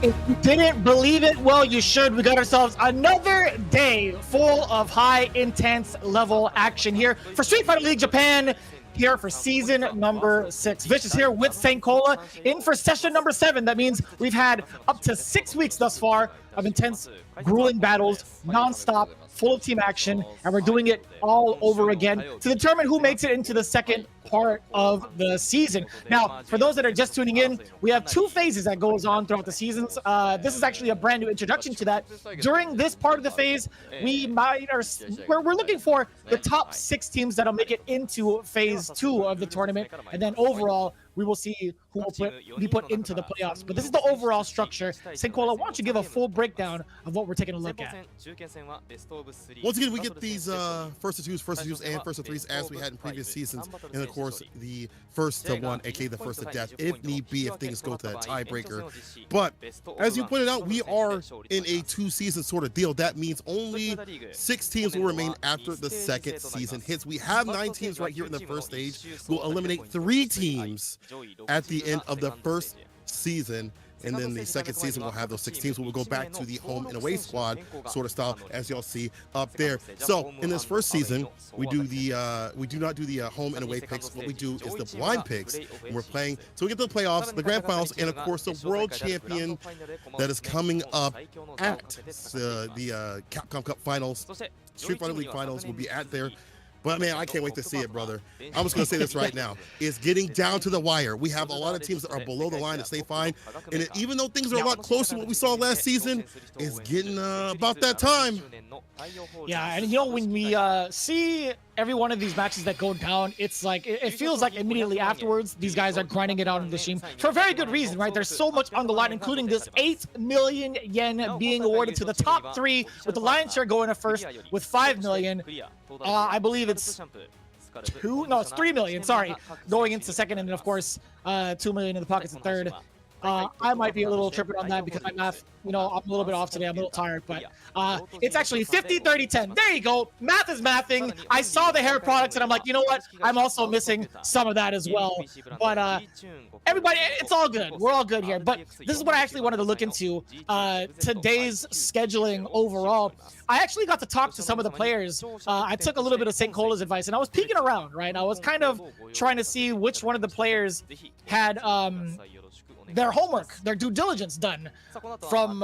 If you didn't believe it, well, you should. We got ourselves another day full of high intense level action here for Street Fighter League Japan, here for season number 6. Vicious here with Senkola in for session number 7. That means we've had up to 6 weeks thus far of intense, grueling battles, non-stop, full of team action, and we're doing it all over again to determine who makes it into the second part of the season. Now, for those that are just tuning in, we have 2 phases that goes on throughout the seasons. This is actually a brand new introduction to that. During this part of the phase, we're looking for the top 6 teams that'll make it into phase 2 of the tournament, and then overall, we will see who will be put into the playoffs. But this is the overall structure. Senkola, why don't you give a full breakdown of what we're taking a look at? Once again, we get these first to twos, and first to threes as we had in previous seasons. And of course, the first to one, aka the first to death, if need be, if things go to that tiebreaker. But as you pointed out, we are in a 2-season sort of deal. That means only 6 teams will remain after the second season hits. We have 9 teams right here in the first stage. We'll eliminate 3 teams at the end of the first season, and then the second season we'll have those 6 teams. We'll go back to the home and away squad sort of style, as y'all see up there. So in this first season, we do not do the home and away picks. What we do is the blind picks, and we're playing so we get to the playoffs, the grand finals, and of course the world champion that is coming up at the Capcom Cup finals, Street Fighter League finals will be at there. But man, I can't wait to see it, brother. I'm just gonna say this right now. It's getting down to the wire. We have a lot of teams that are below the line that stay fine. And even though things are a lot closer to what we saw last season, it's getting about that time. Yeah, and you know, when we see every one of these matches that go down, it's like, it feels like immediately afterwards, these guys are grinding it out in the team for a very good reason, right? There's so much on the line, including this 8 million yen being awarded to the top 3, with the lion's share going to first with 5 million. I believe it's 3 million, sorry, going into second, and then of course 2 million in the pockets in third. I might be a little tripping on that because my math, you know, I'm a little bit off today. I'm a little tired, but it's actually 50, 30, 10. There you go. Math is mathing. I saw the hair products and I'm like, you know what? I'm also missing some of that as well. But everybody, it's all good. We're all good here. But this is what I actually wanted to look into. Today's scheduling overall. I actually got to talk to some of the players. I took a little bit of Senkola's advice and I was peeking around, right? I was kind of trying to see which one of the players had their homework, their due diligence done from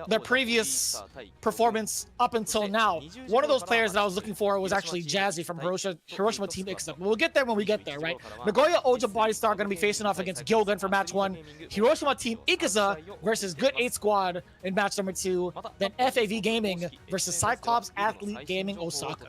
their previous performance up until now. One of those players that I was looking for was actually Jazzy from HIROSHIMA Team Ixta. We'll get there when we get there, right? Nagoya Oja Body Star going to be facing off against GyoGun for match 1. HIROSHIMA Team Ikaza versus Good 8 Squad in match number 2. Then FAV Gaming versus Cyclops Athlete Gaming Osaka.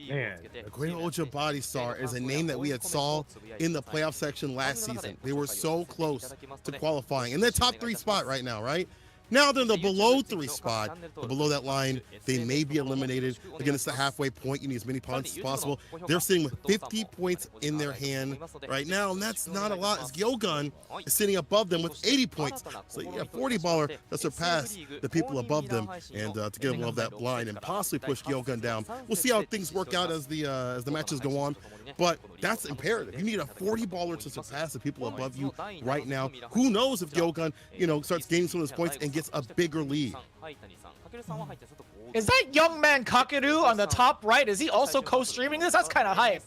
Man, Nagoya Oja Body Star is a name that we had saw in the playoff section last season. They were so close to qualifying in the top 3 spot right now, right? Now they're in the below 3 spot, below that line. They may be eliminated. Again, it's the halfway point. You need as many points as possible. They're sitting with 50 points in their hand right now, and that's not a lot, as GyoGun is sitting above them with 80 points. So you have 40 baller that surpass the people above them, and to get above that line and possibly push GyoGun down. We'll see how things work out as the matches go on, but that's imperative. You need a 40 baller to surpass the people above you right now. Who knows if GyoGun, you know, starts gaining some of those points and gets a bigger lead. Is that young man Kakeru on the top right? Is he also co-streaming this? That's kind of hype.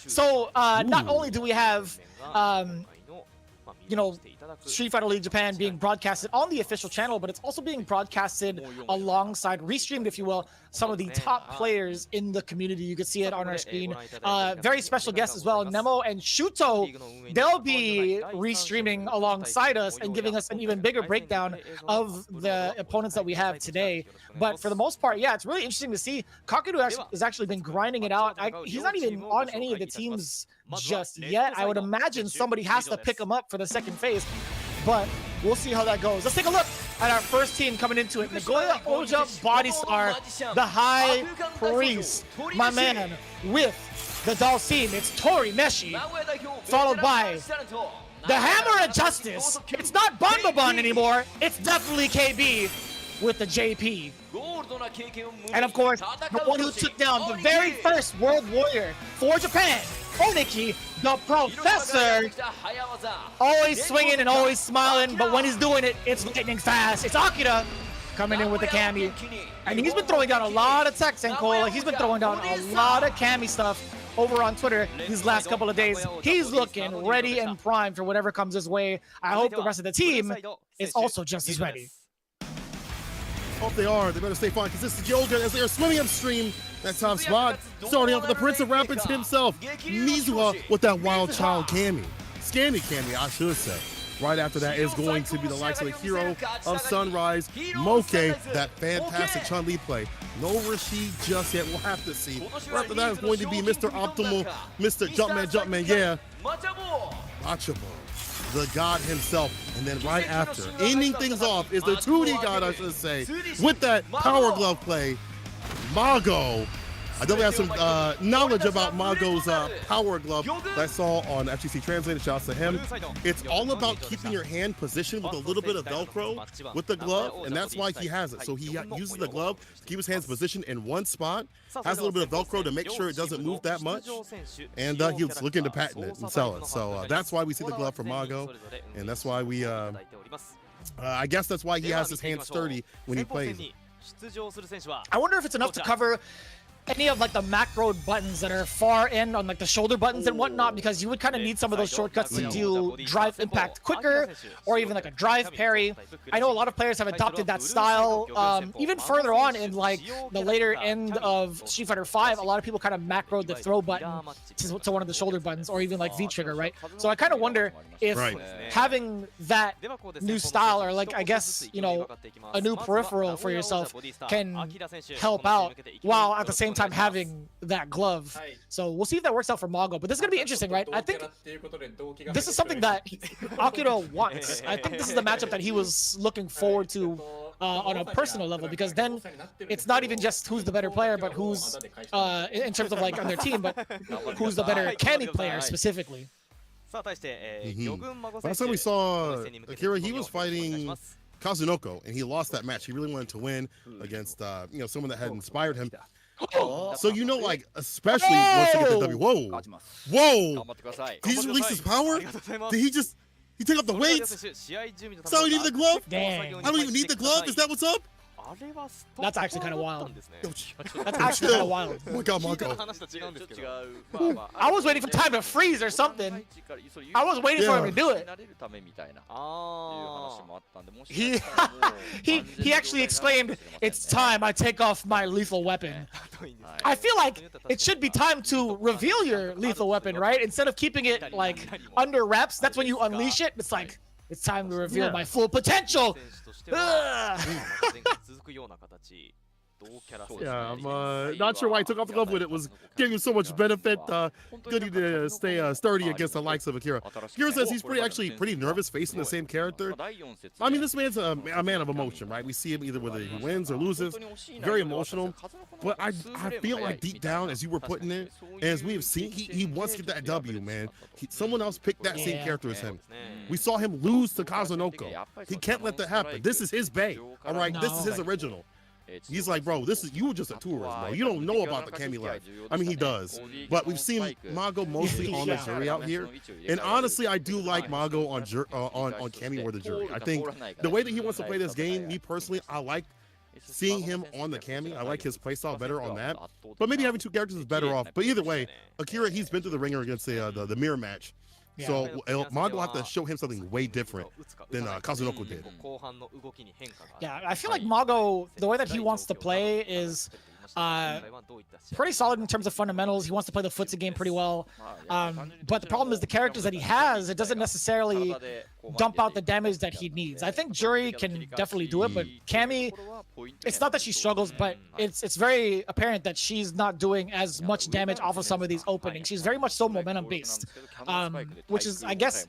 So not only do we have you know, Street Fighter League Japan being broadcasted on the official channel, but it's also being broadcasted alongside, restreamed, if you will, some of the top players in the community. You can see it on our screen. Very special guests as well, Nemo and Shuto. They'll be restreaming alongside us and giving us an even bigger breakdown of the opponents that we have today. But for the most part, yeah, it's really interesting to see. Kakeru has actually been grinding it out. He's not even on any of the teams just yet. I would imagine somebody has to pick him up for the second phase, but we'll see how that goes. Let's take a look at our first team coming into it. Nagoya Oja Body Star, the High Priest, my man with the Dalsim. It's Tori Meshi, followed by the Hammer of Justice. It's not Bun anymore. It's definitely KB with the JP. And of course, the one who took down the very first World Warrior for Japan, Oniki, the professor, always swinging and always smiling, but when he's doing it, it's lightning fast. It's Akira coming in with the Kami, and he's been throwing down a lot of tech, Senko. Like, he's been throwing down a lot of Kami stuff over on Twitter these last couple of days. He's looking ready and primed for whatever comes his way. I hope the rest of the team is also just as ready. Hope they are. They better stay fine, because this is GyoGun as they are swimming upstream. That top spot, starting off with the Prince of Rapids himself, Mizuha with that wild child Kami. Scandy Kami, I should say. Right after that is going to be the likes of the hero of Sunrise, Moke, that fantastic Chun-Li play. No Rashid just yet, we'll have to see. Right after that is going to be Mr. Optimal, Mr. Jumpman, yeah. Macho Ball, the god himself. And then right after, ending things off is the 2D god, I should say, with that power glove play, Mago. I definitely have some knowledge about Mago's power glove that I saw on FGC Translated. Shouts to him. It's all about keeping your hand positioned with a little bit of Velcro with the glove, and that's why he has it. So he uses the glove to keep his hands positioned in one spot, has a little bit of Velcro to make sure it doesn't move that much, and he's looking to patent it and sell it. So that's why we see the glove from Mago, and that's why we, I guess that's why he has his hands sturdy when he plays it. I wonder if it's enough to cover any of like the macro buttons that are far in on like the shoulder buttons and whatnot, because you would kind of need some of those shortcuts to do drive impact quicker, or even like a drive parry. I know a lot of players have adopted that style. Even further on in like the later end of Street Fighter V, a lot of people kind of macroed the throw button to one of the shoulder buttons, or even like V trigger, right? So I kind of wonder if having that new style, or like, I guess, you know, a new peripheral for yourself can help out while at the same time having that glove. So we'll see if that works out for Mago, but this is gonna be interesting, right? I think this is something that Akira wants. I think this is the matchup that he was looking forward to on a personal level, because then it's not even just who's the better player, but who's in terms of like on their team, but who's the better Kami player specifically. Last time we saw Akira, he was fighting Kazunoko, and he lost that match. He really wanted to win against you know, someone that had inspired him. So, you know, like, especially once they get the W. Whoa! Whoa! Did he just release his power? Did he take off the weights? That's how he needed the glove? Damn. I don't even need the glove? Is that what's up? That's actually kind of wild. That's actually kind of wild. Oh my god, Marco. I was waiting for time to freeze or something. I was waiting for him to do it. He actually exclaimed, "It's time I take off my lethal weapon." I feel like it should be time to reveal your lethal weapon, right? Instead of keeping it like under wraps, that's when you unleash it. It's like, it's time to reveal my full potential. Yeah, I'm not sure why he took off the glove when it was giving him so much benefit. Good to stay sturdy against the likes of Akira. Akira says he's actually pretty nervous facing the same character. I mean, this man's a man of emotion, right? We see him either whether he wins or loses. Very emotional. But I feel like deep down, as you were putting it, as we have seen, he wants to get that W, man. Someone else picked that same character as him. We saw him lose to Kazunoko. He can't let that happen. This is his bae, all right? This is his original. He's like, bro, you were just a tourist, bro. You don't know about the Kami life. I mean, he does. But we've seen Mago mostly on the jury out here. And honestly, I do like Mago on Kami or the jury. I think the way that he wants to play this game, me personally, I like seeing him on the Kami. I like his playstyle better on that. But maybe having two characters is better off. But either way, Akira, he's been through the ringer against the mirror match. So Mago will have to show him something way different than Kazunoko did. Yeah, I feel like Mago, the way that he wants to play is pretty solid in terms of fundamentals. He wants to play the footsie game pretty well. But the problem is the characters that he has, it doesn't necessarily dump out the damage that he needs. I think Jury can definitely do it, but Kami, it's not that she struggles, but it's very apparent that she's not doing as much damage off of some of these openings. She's very much so momentum based, which is, I guess,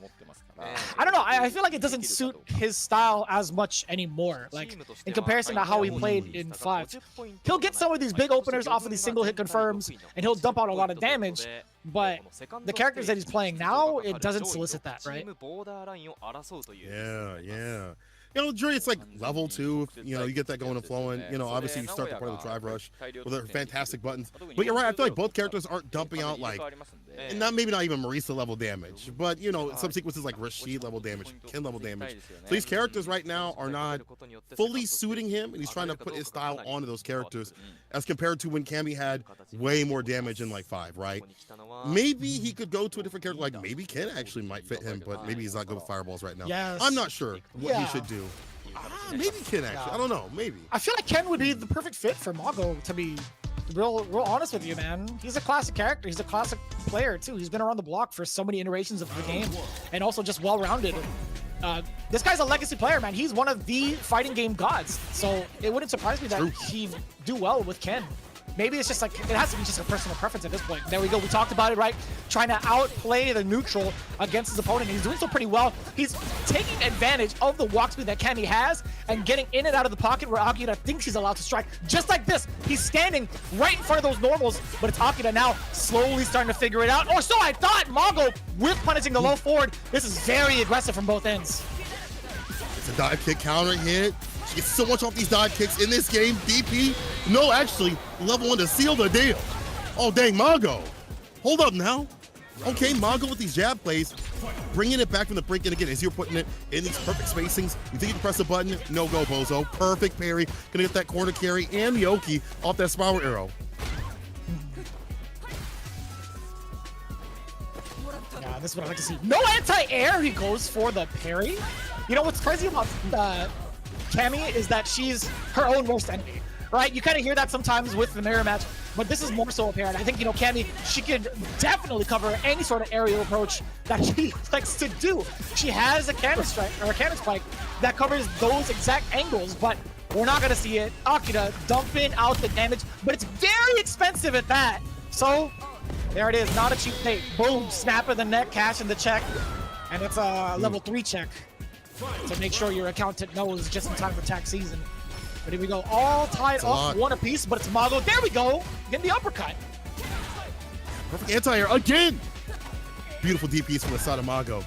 I don't know. I feel like it doesn't suit his style as much anymore. Like, in comparison to how he played in 5. He'll get some of these big openers off of these single hit confirms, and he'll dump out a lot of damage, but the characters that he's playing now, it doesn't solicit that, right? Yeah. You know, Jury, it's like level 2. You know, you get that going and flowing. You know, obviously you start the part of the drive rush with their fantastic buttons. But you're right, I feel like both characters aren't dumping out like, and maybe not even Marisa level damage, but you know, some sequences like Rashid level damage, Ken level damage. So these characters right now are not fully suiting him, and he's trying to put his style onto those characters as compared to when Cammy had way more damage in like 5, right? Maybe he could go to a different character, like maybe Ken actually might fit him, but maybe he's not good with fireballs right now. Yes. I'm not sure what he should do. Maybe Ken actually. I don't know. Maybe. I feel like Ken would be the perfect fit for Mago, to be real honest with you, man. He's a classic character. He's a classic player too. He's been around the block for so many iterations of the game, and also just well-rounded. This guy's a legacy player, man. He's one of the fighting game gods. So it wouldn't surprise me that he'd do well with Ken. Maybe it's just like, it has to be just a personal preference at this point. There we go. We talked about it, right? Trying to outplay the neutral against his opponent. He's doing so pretty well. He's taking advantage of the walk speed that Cammy has and getting in and out of the pocket where Akira thinks he's allowed to strike. Just like this, he's standing right in front of those normals, but it's Akira now slowly starting to figure it out. Or so I thought. Mago with punishing the low forward. This is very aggressive from both ends. It's a dive kick counter hit. She gets so much off these dive kicks in this game. DP, no, actually, level 1 to seal the deal. Oh, dang, Mago. Hold up now. Okay, Mago with these jab plays, bringing it back from the brink, and again, as you're putting it in these perfect spacings, you think you can press a button? No go, Bozo. Perfect parry. Gonna get that corner carry and the Oki off that spiral arrow. Yeah, this is what I like to see. No anti-air, he goes for the parry. You know what's crazy about Cammy is that she's her own worst enemy, right? You kind of hear that sometimes with the mirror match, but this is more so apparent. I think, you know, Cammy, she could definitely cover any sort of aerial approach that she likes to do. She has a cannon strike or a cannon spike that covers those exact angles, but we're not gonna see it. Akira dumping out the damage, but it's very expensive at that. So there it is, not a cheap date. Boom, snap of the neck, cash in the check, and it's a level 3 check to make sure your accountant knows just in time for tax season. But here we go, all tied up, one apiece, but it's Mago. There we go, getting the uppercut. Perfect anti-air again. Beautiful DPs from the side of Mago.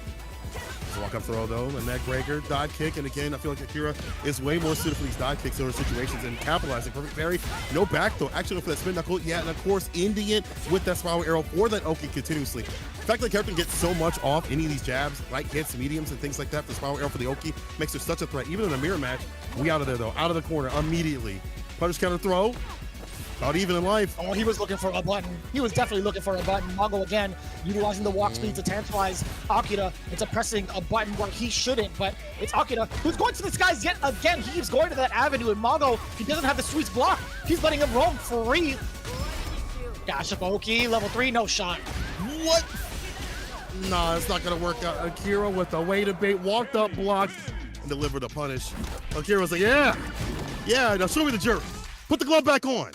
Walk up throw though, a neck breaker, dive kick, and again, I feel like Akira is way more suited for these dive kicks in those situations and capitalizing. Perfect parry, no back throw, actually for that spin knuckle, yeah, and of course, ending it with that spiral arrow for that Oki continuously. The fact that the character can get so much off any of these jabs, light hits, mediums, and things like that, the spiral arrow for the Oki makes her such a threat. Even in a mirror match, we out of there though, out of the corner immediately. Punish counter throw. About even in life. Oh, he was looking for a button. He was definitely looking for a button. Mago again, utilizing the walk speed to tantalize Akira into pressing a button where he shouldn't, but it's Akira who's going to this guy's yet again. He keeps going to that avenue, and Mago, he doesn't have the sweets block. He's letting him roam free. Dash up Oki, level 3, no shot. What? Nah, it's not gonna work out. Akira with the way to bait, walked up, blocked, and delivered a punish. Akira's like, yeah, now show me the jerk. Put the glove back on.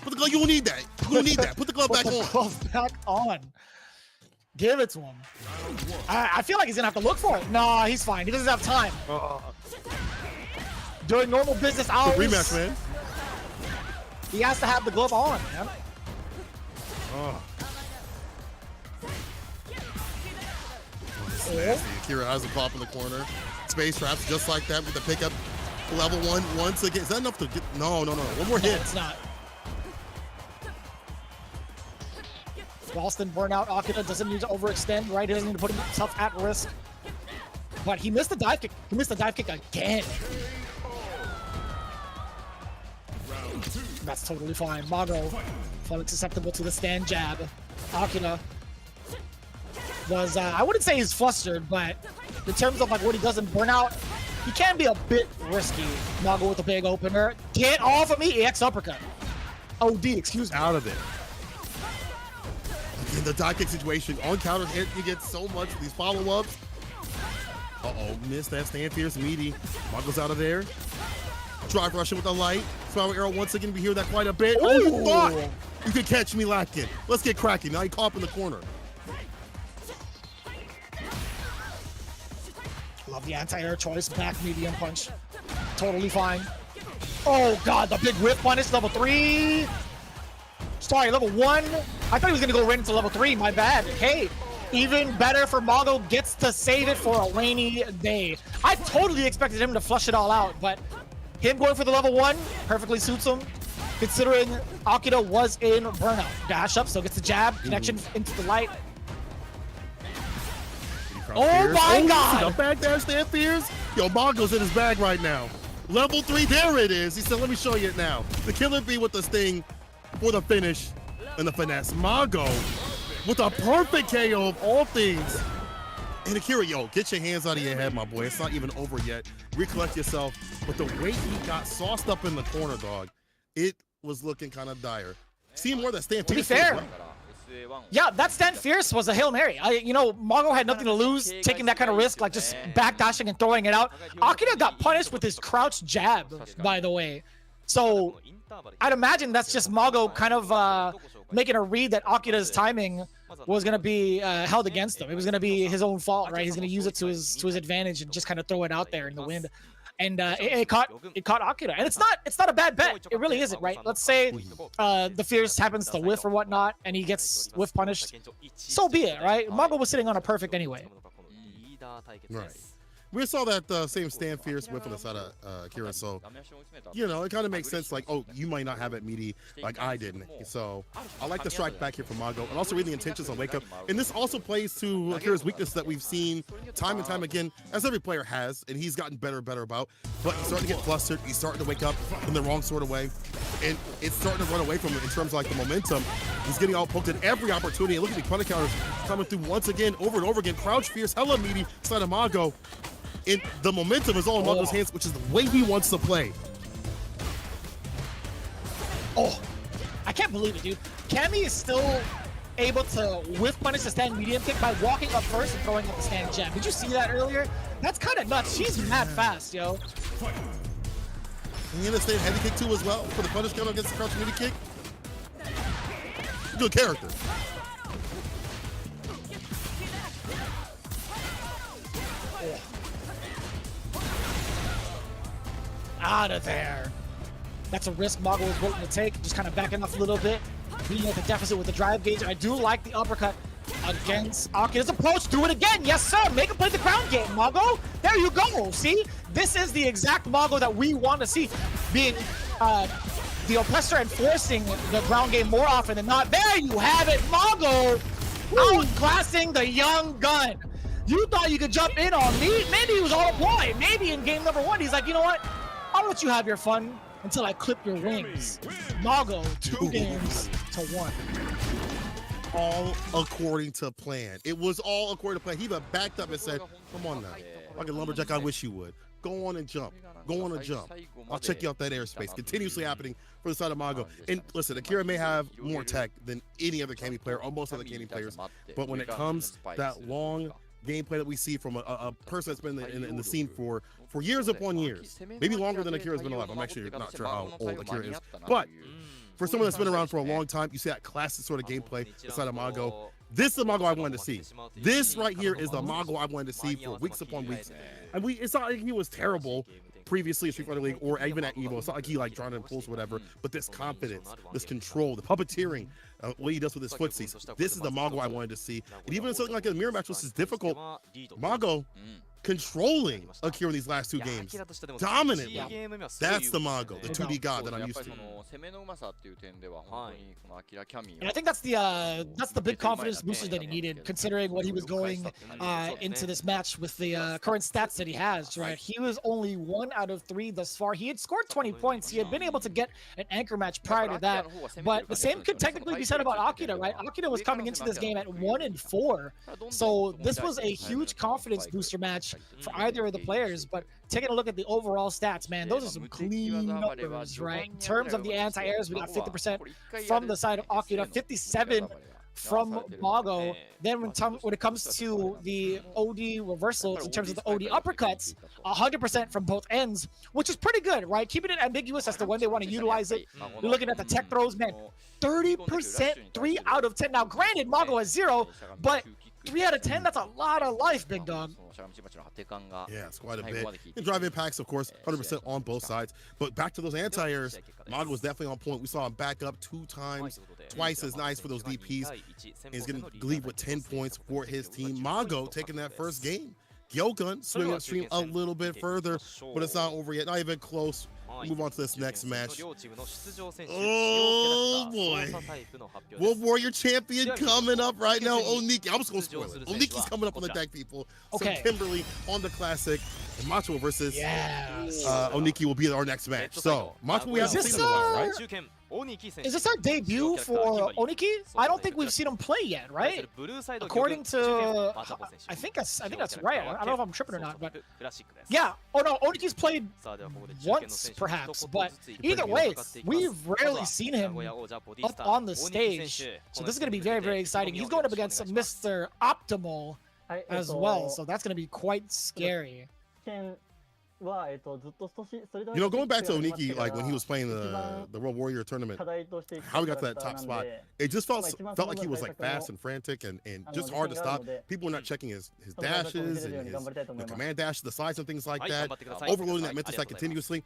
Put the glove, you don't need that. You don't need that. Put the glove back on. Put the glove back on. Give it to him. I feel like he's gonna have to look for it. Nah, he's fine. He doesn't have time. During normal business hours. Rematch, man. He has to have the glove on, man. This is nasty. Akira has a pop in the corner. Space traps just like that with the pickup. Level 1 once again. Is that enough to get? No. One more hit. It's not. Ralston burnout. Akira doesn't need to overextend, right? He doesn't need to put himself at risk. But he missed the dive kick. He missed the dive kick again. That's totally fine. Mago, fully susceptible to the stand jab. Akira was, I wouldn't say he's flustered, but in terms of like what he does in burnout, he can be a bit risky. Mago with a big opener. Get off of me, EX uppercut. OD, excuse me. Out of it. In the dive kick situation, on counter hit, you get so much of these follow-ups. Missed that stand fierce meaty. Mago's out of there. Drive rushing with the light. Spiral arrow once again, we hear that quite a bit. Ooh. Oh, you thought you could catch me lacking. Let's get cracking. Now he caught up in the corner. Love the anti-air choice, back medium punch. Totally fine. Oh God, the big whip punish, level 3. Sorry, level 1. I thought he was gonna go right into level 3, my bad. Hey, Even better for Mago, gets to save it for a rainy day. I totally expected him to flush it all out, but him going for the level 1 perfectly suits him, considering Akira was in burnout. Dash up, so gets the jab, connection into the light. Oh my god! The back dash there, Fears. Yo, Mago's in his bag right now. Level 3, there it is. He said, let me show you it now. The Killer Bee with the sting for the finish and the finesse. Mago with a perfect KO of all things. And Akira, yo, get your hands out of your head, my boy. It's not even over yet. Recollect yourself. But the way he got sauced up in the corner, dog, it was looking kind of dire. See more that stand. To be fair, yeah, that stand fierce was a Hail Mary. You know, Mago had nothing to lose taking that kind of risk, like just backdashing and throwing it out. Akira got punished with his crouch jab, by the way. So I'd imagine that's just Mago kind of making a read that Akira's timing was going to be held against him. It was going to be his own fault, right? He's going to use it to his advantage and just kind of throw it out there in the wind. And it caught Akira, and it's not a bad bet. It really isn't, right? Let's say the Fierce happens to whiff or whatnot, and he gets whiff punished. So be it, right? Mago was sitting on a perfect anyway. Right. We saw that same stand Fierce whiff on the side of Akira, so you know it kind of makes sense. Like, oh, you might not have it meaty like I didn't. So I like the strike back here from Mago, and also reading the intentions on Wake Up. And this also plays to Akira's weakness that we've seen time and time again, as every player has, and he's gotten better and better about. But he's starting to get flustered. He's starting to wake up in the wrong sort of way, and it's starting to run away from him in terms of like the momentum. He's getting all poked at every opportunity. And look at the punch counters coming through once again, over and over again. Crouch Fierce, hella meaty side of Mago. And the momentum is all in Mago's hands, which is the way he wants to play. Oh, I can't believe it, dude. Cammy is still able to whiff punish the stand medium kick by walking up first and throwing up the stand jab. Did you see that earlier? That's kind of nuts. She's mad fast, yo. And you understand heavy kick too as well for the punish counter against the crouch meaty kick. Good character. Out of there. That's a risk Mago is willing to take, just kind of backing off a little bit, being at the deficit with the drive gauge. I do like the uppercut against Akira's approach. Do it again. Yes, sir. Make him play the ground game, Mago. There you go. See, this is the exact Mago that we want to see, being the oppressor and forcing the ground game more often than not. There you have it, Mago outclassing the young gun. You thought you could jump in on me? Maybe he was all ploy. Maybe in game number 1, he's like, you know what? I'll let you have your fun until I clip your wings. Mago, 2 games to 1. All according to plan. It was all according to plan. He even backed up and said, come on now. Like a lumberjack, I wish you would. Go on and jump. Go on and jump. I'll check you out that airspace. Continuously happening for the side of Mago. And listen, Akira may have more tech than any other Cammy player, or most other Cammy players. But when it comes to that long gameplay that we see from a person that's been in the scene for years upon years, maybe longer than Akira's been alive. I'm actually not sure how old Akira is, but for someone that's been around for a long time, you see that classic sort of gameplay inside of Mago. This is the Mago I wanted to see. This right here is the Mago I wanted to see for weeks upon weeks. And it's not like he was terrible previously at Street Fighter League or even at EVO. It's not like he like drawn in pulls or whatever, but this confidence, this control, the puppeteering, what he does with his footsies. This is the Mago I wanted to see. And even in something like a mirror match, which is difficult, Mago controlling Akira in these last 2 games dominantly. That's the Mago, the 2D god that I'm used to. And I think that's the big confidence booster that he needed, considering what he was going into this match with the current stats that he has, right? He was only 1 out of 3 thus far. He had scored 20 points. He had been able to get an anchor match prior to that, but the same could technically be said about Akira, right? Akira was coming into this game at 1-4, so this was a huge confidence booster match for either of the players. But taking a look at the overall stats, man, those are some clean numbers, right? In terms of the anti-airs, we got 50% from the side of Akira, 57 from Mago. Then when it comes to the OD reversals, in terms of the OD uppercuts, 100% from both ends, which is pretty good, right? Keeping it ambiguous as to when they want to utilize it. You're looking at the tech throws, man, 30%, 3 out of 10. Now, granted, Mago has 0, but 3 out of 10, that's a lot of life, big dog. Yeah, it's quite a bit. And drive impacts, of course, 100% on both sides. But back to those anti-airs, Mago was definitely on point. We saw him back up 2 times twice as nice for those DPs. He's going to leave with 10 points for his team. Mago taking that first game. GyoGun swinging upstream a little bit further, but it's not over yet. Not even close. Move on to this next match. Oh boy. World Warrior champion coming up right now. Oniki. I was going to spoil it. Oniki's coming up on the deck, people. Okay. So Kimberly on the classic. And Macho versus Oniki will be our next match. So Macho we haven't seen in a while, right? Is this our debut for Oniki? I don't think we've seen him play yet, right? According to, I think that's right. I don't know if I'm tripping or not, but yeah. Oh no, Oniki's played once perhaps, but either way, we've rarely seen him up on the stage. So this is going to be very, very exciting. He's going up against Mr. Optimal as well, so that's going to be quite scary. You know, going back to Oniki, like when he was playing the World Warrior tournament, how he got to that top spot, it just felt like he was like fast and frantic and just hard to stop. People were not checking his dashes and his command dashes, the slides and things like that, overloading that mental side continuously.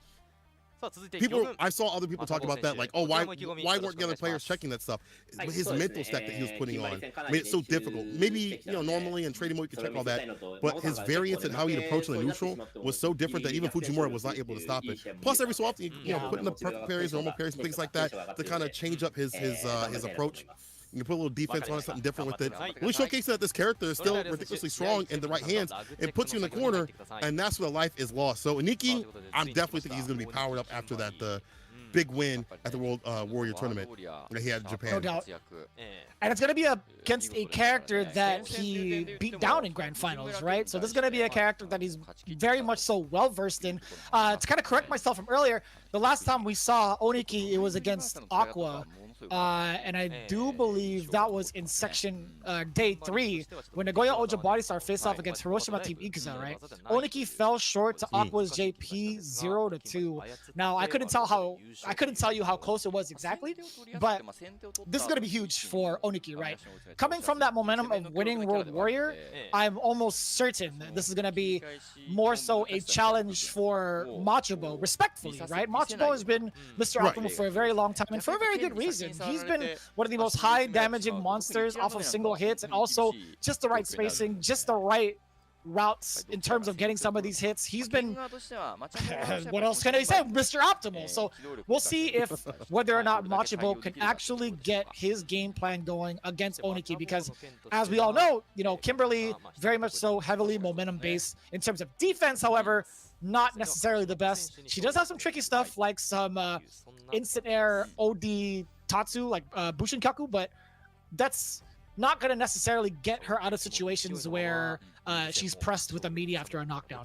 I saw other people talk about that, like, oh, why weren't the other players checking that stuff? His mental stack that he was putting on made it so difficult. Maybe, you know, normally in trading mode you can check all that, but his variance and how he'd approach the neutral was so different that even Fujimura was not able to stop it. Plus, every so often, you know, putting the perfect parries, normal parries, and things like that to kind of change up his approach. You can put a little defense on it, something different with it. Really showcasing that this character is still ridiculously strong in the right hands. It puts you in the corner, and that's where life is lost. So Oniki, I'm definitely thinking he's going to be powered up after that big win at the World Warrior tournament that he had in Japan. No doubt. And it's going to be against a character that he beat down in Grand Finals, right? So this is going to be a character that he's very much so well-versed in. To kind of correct myself from earlier, the last time we saw Oniki, it was against Aqua. And I do believe that was in section day 3 when Nagoya Oja Bodystar faced off against Hiroshima Team Ikuza, right? Oniki fell short to Aqua's JP 0-2. Now I couldn't tell you how close it was exactly, but this is gonna be huge for Oniki, right? Coming from that momentum of winning World Warrior, I'm almost certain that this is gonna be more so a challenge for Machobo, respectfully, right? Machobo has been Mr. Optimal for a very long time and for a very good reason. He's been one of the most high damaging monsters off of single hits, and also just the right spacing, just the right routes in terms of getting some of these hits. He's been, what else can I say, Mr. Optimal. So we'll see if whether or not Machobo can actually get his game plan going against Oniki, because as we all know, you know, Kimberly very much so heavily momentum based in terms of defense. However, not necessarily the best. She does have some tricky stuff like some instant air OD Tatsu, like Bushinkaku, but that's not going to necessarily get her out of situations where she's pressed with a meaty after a knockdown.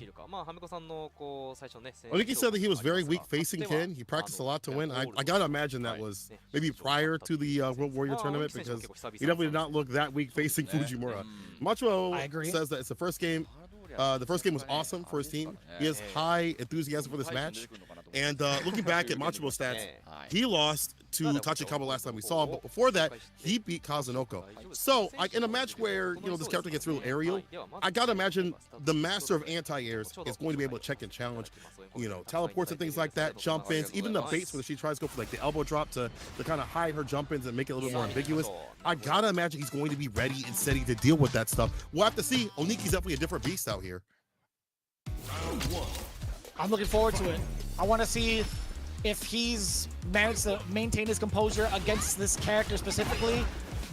Oniki said that he was very weak facing Ken. He practiced a lot to win. I got to imagine that was maybe prior to the World Warrior tournament, because he definitely did not look that weak facing Fujimura. Macho says that it's the first game. The first game was awesome for his team. He has high enthusiasm for this match. And looking back at Machobo's stats, he lost to Tachikawa last time we saw him, but before that, he beat Kazunoko. So, in a match where, you know, this character gets real aerial, I gotta imagine the master of anti-airs is going to be able to check and challenge, you know, teleports and things like that, jump-ins, even the baits where she tries to go for like the elbow drop to kind of hide her jump-ins and make it a little more ambiguous. I gotta imagine he's going to be ready and steady to deal with that stuff. We'll have to see. Oniki's definitely a different beast out here. I'm looking forward to it. I want to see if he's managed to maintain his composure against this character specifically,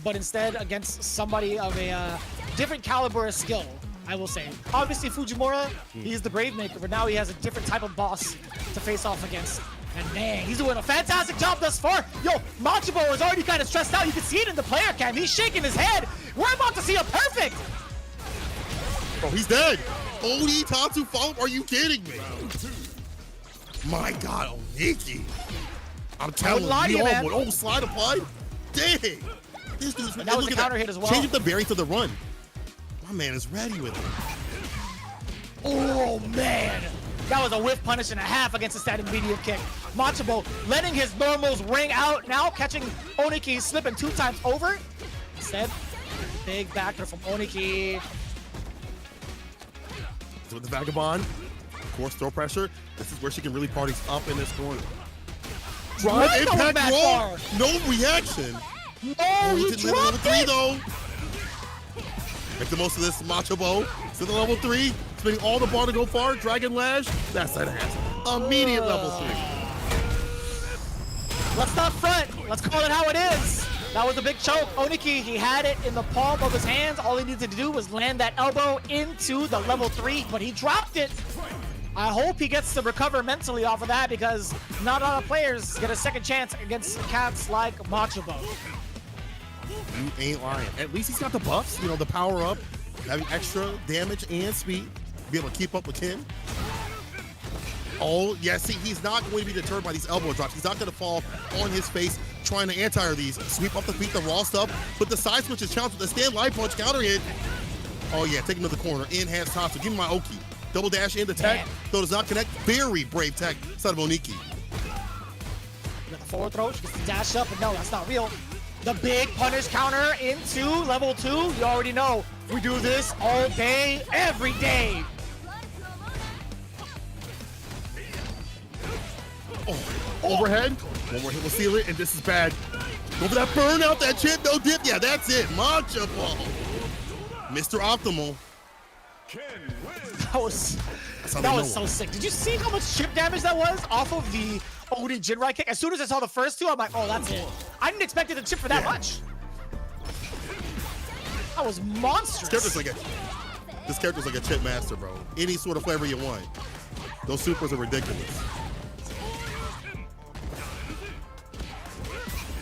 but instead against somebody of a different caliber of skill, I will say. Obviously Fujimura, he's the Brave Maker, but now he has a different type of boss to face off against. And man, he's doing a fantastic job thus far. Yo, Machobo is already kind of stressed out. You can see it in the player cam. He's shaking his head. We're about to see a perfect. Oh, he's dead. Oni Tatsu follow. Are you kidding me? My God, Oniki. I'm telling you, man. Oh, slide applied. Dang. This dude's that was a counter hit as well. Changing the variance of the run. My man is ready with it. Oh, man. That was a whiff punish and a half against the static medium kick. Machobo letting his normals ring out. Now catching Oniki slipping 2 times over. Instead, big backer from Oniki. With the Vagabond, of course, throw pressure. This is where she can really party up in this corner. Drive impact roll, no reaction. No, he didn't level dropped 3 it! though. Make the most of this, Macho Bo. To the level 3, spinning all the bar to go far. Dragon Lash. That's that ass. Immediate level 3. Let's not front. Let's call it how it is. That was a big choke. Oniki, he had it in the palm of his hands. All he needed to do was land that elbow into the level 3, but he dropped it. I hope he gets to recover mentally off of that because not a lot of players get a second chance against cats like Macho Bo. You ain't lying. At least he's got the buffs, you know, the power up, having extra damage and speed, be able to keep up with Ken. Oh, yeah, see, he's not going to be deterred by these elbow drops. He's not going to fall on his face trying to anti these. Sweep off the feet, the raw stuff, but the side switch is challenged with the stand light punch counter hit. Oh, yeah, take him to the corner. In hands top, so give me my Oki. Double dash into tech, though does not connect. Very brave tech, son of Oniki. Got the forward throw, she gets the dash up, but no, that's not real. The big punish counter into level 2. You already know, we do this all day, every day. Oh, overhead. One more hit will seal it, and this is bad. Go for that burnout, that chip, no dip. Yeah, that's it. Macho Ball. Mr. Optimal. That was so sick. Did you see how much chip damage that was off of the Odin Jinrai kick? As soon as I saw the first two, I'm like, oh, that's it. I didn't expect it to chip for that much. That was monstrous. This character's like a chip master, bro. Any sort of flavor you want. Those supers are ridiculous.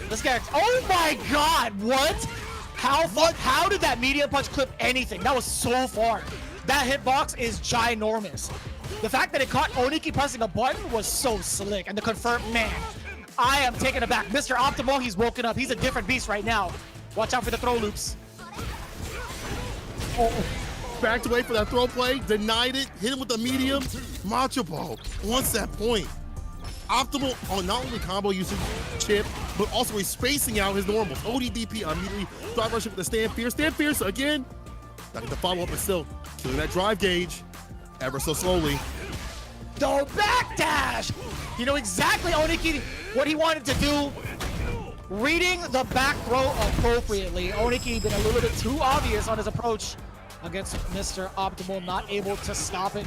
This guy, oh my God, what? How did that medium punch clip anything? That was so far. That hitbox is ginormous. The fact that it caught Oniki pressing a button was so slick. And the confirmed, man, I am taken aback. Mr. Optimal, he's woken up. He's a different beast right now. Watch out for the throw loops. Oh, backed away for that throw play, denied it, hit him with the medium. Macho Ball wants that point. Optimal on not only combo usage chip, but also he's spacing out his normals. ODDP immediately drive rushing with the stand fierce. Stand fierce again. Not get the follow up, but still killing that drive gauge ever so slowly. The backdash! You know exactly Oniki what he wanted to do. Reading the back throw appropriately. Oniki been a little bit too obvious on his approach against Mr. Optimal, not able to stop it.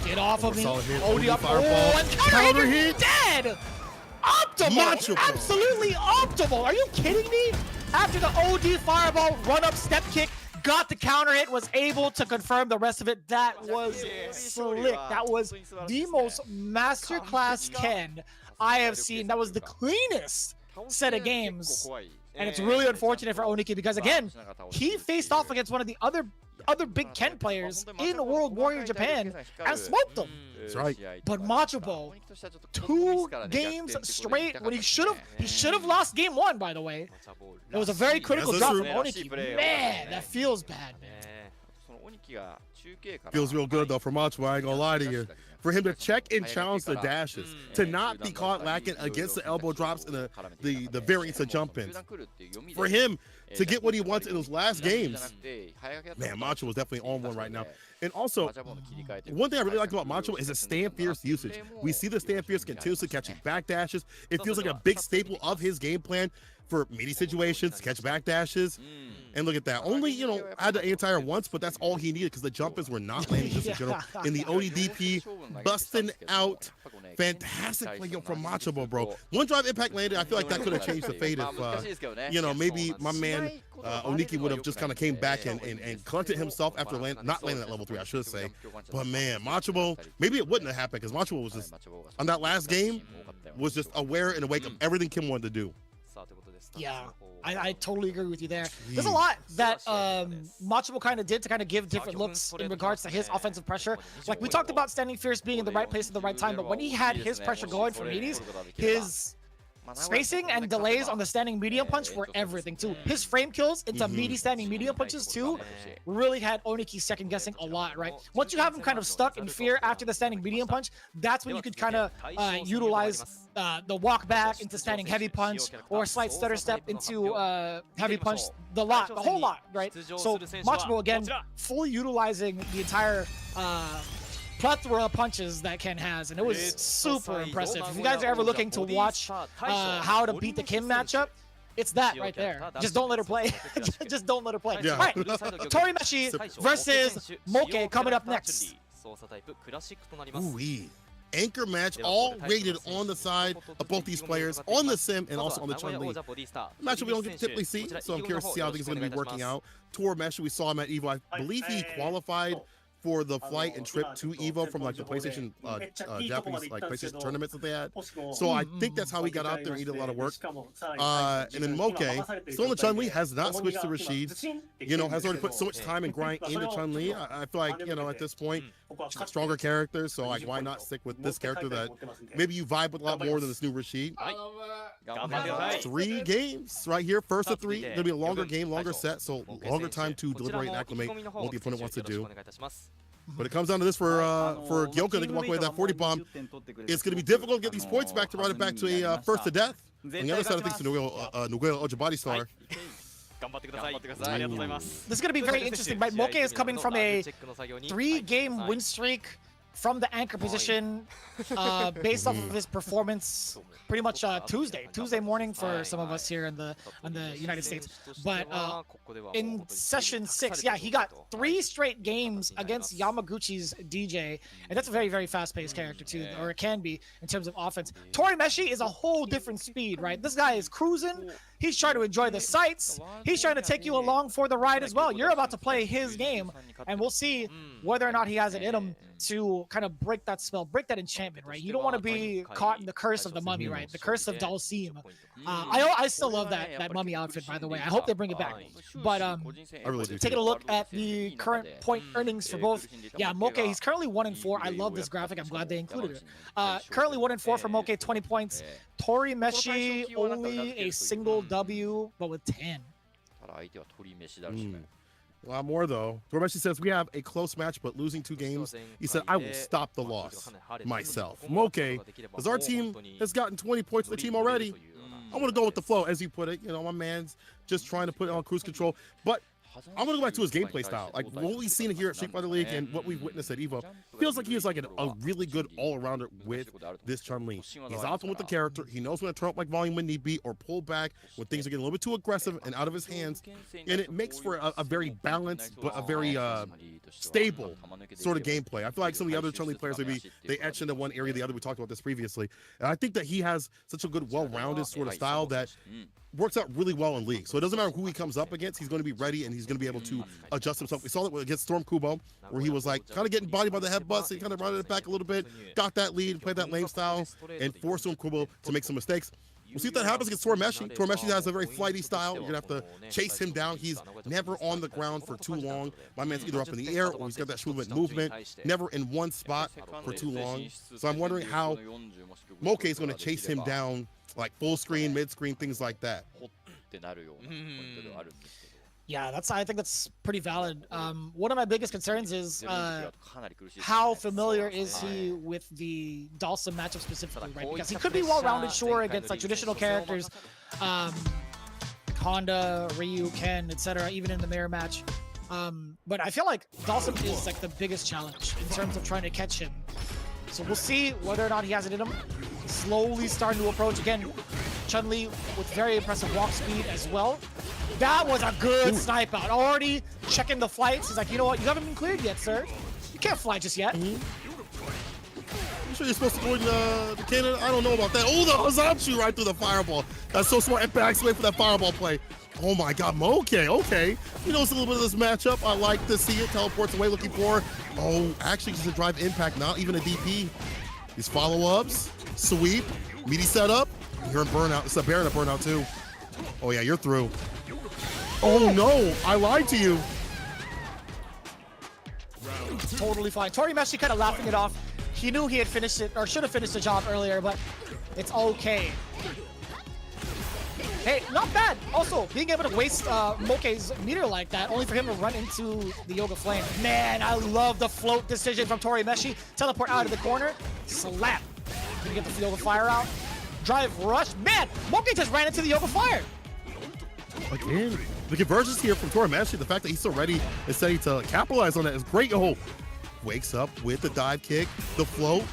Get off of me. OD up. Oh, and counter hit. Dead! Optimal! Absolutely optimal! Are you kidding me? After the OD fireball, run-up step kick, got the counter hit, was able to confirm the rest of it. That was slick. That was the most masterclass Ken I have seen. That was the cleanest set of games. And it's really unfortunate for Oniki because, again, he faced off against one of the other big Ken players in World Warrior Japan and smoked them. That's right. But Macho Bo, 2 games straight when he should have lost game 1, by the way. It was a very critical drop from Oniki. Man, that feels bad, man. Feels real good though for Macho, I ain't gonna lie to you. For him to check and challenge the dashes, to not be caught lacking against the elbow drops and the variants of jump ins. For him to get what he wants in those last games, man, Macho was definitely on one right now. And also, one thing I really like about Macho is his stand fierce usage. We see the stand fierce continuously catching back dashes. It feels like a big staple of his game plan for meaty situations, catch back dashes. And look at that. Only, you know, had the anti-air once, but that's all he needed because the jump-ins were not landing just in general. In the ODDP, busting out. Fantastic play from Macho Bro. One drive impact landed. I feel like that could have changed the fate if, you know, maybe my man Oniki would have just kind of came back and collected himself after not landing at level 3, I should say. But man, Macho Bro, maybe it wouldn't have happened because Macho Bro was just, on that last game, was just aware and awake of everything Kim wanted to do. Yeah, I totally agree with you there. There's a lot that Macho Bo kind of did to kind of give different looks in regards to his offensive pressure. Like we talked about standing fierce being in the right place at the right time, but when he had his pressure going for meaties, his spacing and delays on the standing medium punch were everything too. His frame kills into meaty standing medium punches too really had Oniki second guessing a lot, right? Once you have him kind of stuck in fear after the standing medium punch, that's when you could kind of utilize the walk back into standing heavy punch or slight stutter step into heavy punch, the whole lot, right? So Macho Bo again, fully utilizing the entire plethora of punches that Ken has, and it was super impressive. If you guys are ever looking to watch how to beat the Kim matchup, it's that right there. Just don't let her play. Just don't let her play. Yeah. All right, Torimeshi versus Moke coming up next. Ooh-wee. Anchor match, all rated on the side of both these players, on the Sim and also on the Chun-Li. Matchup we don't typically see, so I'm curious to see how things are going to be working out. Torimeshi, we saw him at EVO. I believe he qualified for the flight and trip to EVO from like the PlayStation, Japanese like PlayStation tournaments that they had. So I think that's how he got out there and he did a lot of work. And then Moke, still in the Chun-Li, has not switched to Rashid. You know, has already put so much time and grind into Chun-Li. I feel like, you know, at this point, stronger characters. So like, why not stick with this character that maybe you vibe with a lot more than this new Rashid? 3 games right here, first of 3. Gonna be a longer game, longer set, so longer time to deliberate and acclimate what the opponent wants to do. But it comes down to this for GyoGun. They can walk away with that 40 bomb. It's going to be difficult to get these points back to run it back to a first to death. On the other side, I think it's Nagoya Ojibody star. This is going to be very interesting, right? Moke is coming from a 3-game win streak from the anchor position based off of his performance pretty much Tuesday morning for some of us here in the United States. But in session 6, yeah, he got 3 straight games against Yamaguchi's DJ, and that's a very, very fast-paced character too, or it can be in terms of offense. Torimeshi is a whole different speed, right? This guy is cruising. He's trying to enjoy the sights. He's trying to take you along for the ride as well. You're about to play his game, and we'll see whether or not he has it in him to kind of break that spell, break that enchantment, right? You don't want to be caught in the curse of the mummy, right? The curse of Dalsim. I still love that mummy outfit, by the way. I hope they bring it back. But taking a look at the current point earnings for both, yeah, Moke, he's currently 1-4. I love this graphic. I'm glad they included it. Currently 1-4 for Moke, 20 points. Torimeshi, only a single W, but with 10. A lot more though. Torimeshi says we have a close match, but losing 2 games. He said, I will stop the loss myself. Moke, as our team has gotten 20 points to the team already, I want to go with the flow, as you put it. You know, my man's just trying to put it on cruise control. But I'm going to go back to his gameplay style. Like what we've seen here at Street Fighter League and what we've witnessed at EVO, feels like he is like a really good all-arounder with this Chun-Li. He's optimal with the character. He knows when to turn up like volume when need be or pull back when things are getting a little bit too aggressive and out of his hands. And it makes for a very balanced but a very stable sort of gameplay. I feel like some of the other Chun-Li players, maybe they etch into one area or the other. We talked about this previously. And I think that he has such a good, well-rounded sort of style that works out really well in league. So it doesn't matter who he comes up against, he's going to be ready and he's going to be able to adjust himself. We saw that against Storm Kubo, where he was like kind of getting bodied by the headbutts, and he kind of rounded it back a little bit, got that lead, played that lame style, and forced Storm Kubo to make some mistakes. We'll see if that happens against Torimeshi. Torimeshi has a very flighty style. You're going to have to chase him down. He's never on the ground for too long. My man's either up in the air or he's got that movement, never in one spot for too long. So I'm wondering how Moke is going to chase him down, like full screen, mid screen, things like that. Yeah, I think that's pretty valid. One of my biggest concerns is how familiar is he with the Dalsim matchup specifically, right? Because he could be well-rounded, sure, against like traditional characters, Honda, Ryu, Ken, etc., even in the mirror match. But I feel like Dalsim is like the biggest challenge in terms of trying to catch him. So we'll see whether or not he has it in him. Slowly starting to approach again. Chun-Li with very impressive walk speed as well. That was a good snipe out. Already checking the flights. He's like, you know what? You haven't been cleared yet, sir. You can't fly just yet. You sure you're supposed to go to Canada? I don't know about that. Oh, the Hazamchu right through the fireball. That's so smart. Impacts away for that fireball play. Oh my God, Moke. Okay. He knows a little bit of this matchup. I like to see it. Teleports away looking for. Oh, actually just a drive impact, not even a DP. These follow-ups, sweep, meaty setup. You're in burnout. It's a Baron at burnout too. Oh yeah, you're through. Oh no, I lied to you. Totally fine. Torimeshi kind of laughing it off. He knew he had finished it, or should have finished the job earlier, but it's okay. Hey, not bad. Also, being able to waste Moke's meter like that, only for him to run into the Yoga Flame. Man, I love the float decision from Torimeshi. Teleport out of the corner. Slap. Can you get the Yoga Fire out? Drive rush. Man, Moke just ran into the Yoga Fire. Again, the convergence here from Torimeshi, the fact that he's so ready and steady to capitalize on that is great. Oh, wakes up with the dive kick, the float.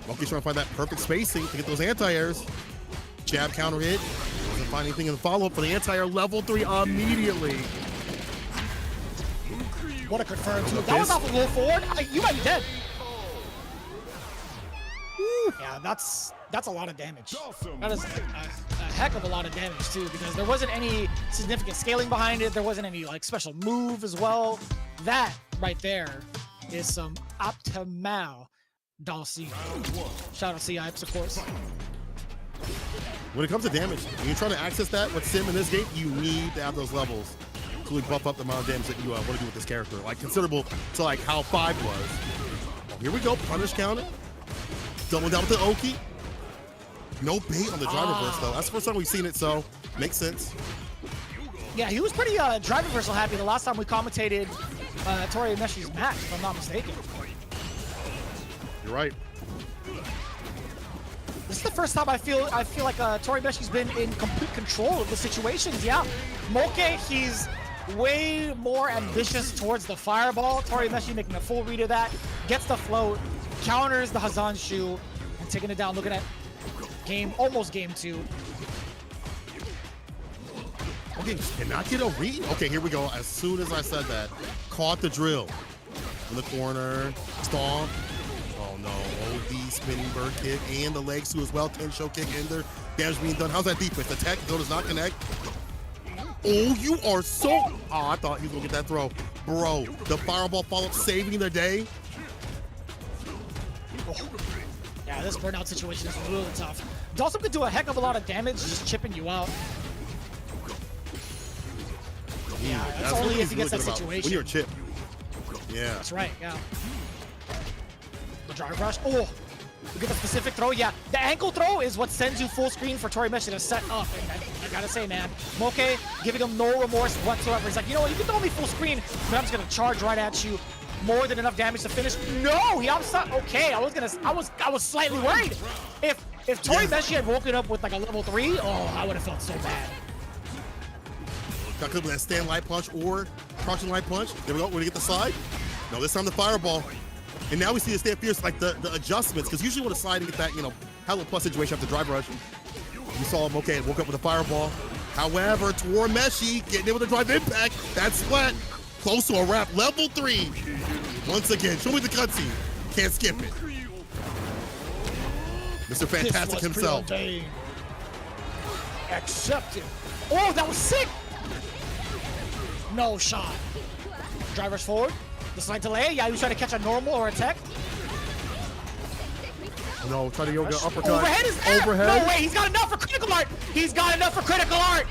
Moke's trying to find that perfect spacing to get those anti-airs. Jab counter hit. Doesn't find anything in the follow-up for the anti-air. Level 3 immediately. What a confirm too. That was off a roll forward. You might be dead. Woo. Yeah, that's a lot of damage. That is a heck of a lot of damage too, because there wasn't any significant scaling behind it. There wasn't any like special move as well. That right there is some optimal Dalcy. Shout out CYCLOPS, of course. When it comes to damage, when you're trying to access that with Sim in this game, you need to have those levels to really buff up the amount of damage that you want to do with this character. Like considerable to like how 5 was. Oh, here we go, punish counter. Double down with the Oki. No bait on the drive reverse though. That's the first time we've seen it, so makes sense. Yeah, he was pretty drive reversal happy the last time we commentated Tori Meshi's match, if I'm not mistaken. You're right. This is the first time I feel like Tori Meshi's been in complete control of the situations. Yeah, Moke, he's way more ambitious towards the fireball. Tori Meshi making a full read of that, gets the float, counters the Hazan shoe, and taking it down. Looking at almost game 2. Okay, cannot get a read. Okay, here we go. As soon as I said that, caught the drill in the corner, stomp. Oh no, OD spinning bird kick and the legs too as well. 10 show kick in there. Damage being done. How's that defense? The tech though does not connect. Oh, you are so. Oh, I thought he was gonna get that throw. Bro, the fireball follow-up saving the day. Yeah, this burnout situation is really tough. Dawson could do a heck of a lot of damage just chipping you out. Yeah, that's only if he gets that situation. When you're a chip. Yeah. That's right, yeah. The drive rush. Oh, you get the specific throw. Yeah, the ankle throw is what sends you full screen for Tori Meshi to set up. And I gotta say, man, Moke giving him no remorse whatsoever. He's like, you know what, you can throw me full screen, but I'm just gonna charge right at you. More than enough damage to finish. No, he outside. Okay, I was slightly worried. If Tori Meshi had woken up with like a level 3, oh, I would have felt so bad. Got clipped with that stand light punch or crouching light punch. There we go. We're gonna get the slide. No, this time the fireball. And now we see the stand fierce, like the adjustments, because usually when a slide, you get that, you know, hella plus situation after drive rush. You saw him, okay, woke up with a fireball. However, Tori Meshi getting in with a drive impact. That's splat. Close to a wrap. Level 3. Once again, show me the cutscene. Can't skip it. Mr. Fantastic himself. Accepted. Oh, that was sick. No shot. Drivers forward. The slide delay. Yeah, he was trying to catch a normal or a tech. No, try to yoga uppercut. Overhead is overhead. No way. He's got enough for critical art. He's got enough for critical art.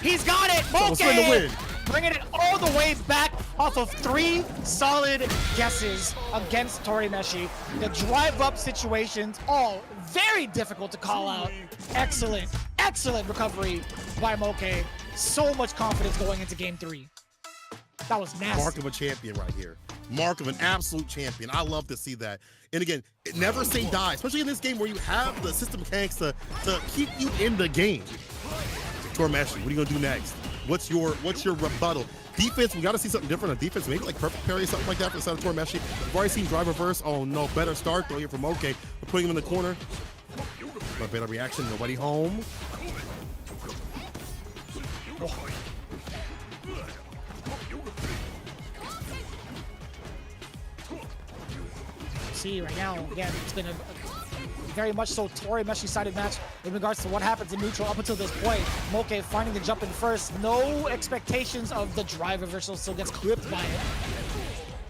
He's got it. Okay. Bringing it all the way back off of 3 solid guesses against Tori Meshi. The drive-up situations, all very difficult to call out. Excellent, excellent recovery by Moke. So much confidence going into game 3. That was nasty. Mark of a champion right here. Mark of an absolute champion. I love to see that. And again, never say die, especially in this game where you have the system mechanics to keep you in the game. Tori Meshi, what are you gonna do next? What's your rebuttal? Defense, we got to see something different on defense. Maybe like perfect parry, something like that for the side of Tori Meshi. We've already seen drive reverse. Oh no, better start though here from OK. We're putting him in the corner. A better reaction, nobody home. Oh. See right now, again, it's been a very much so Tori Meshi sided match in regards to what happens in neutral up until this point. Moke finding the jump in first. No expectations of the drive reversal, still gets clipped by it.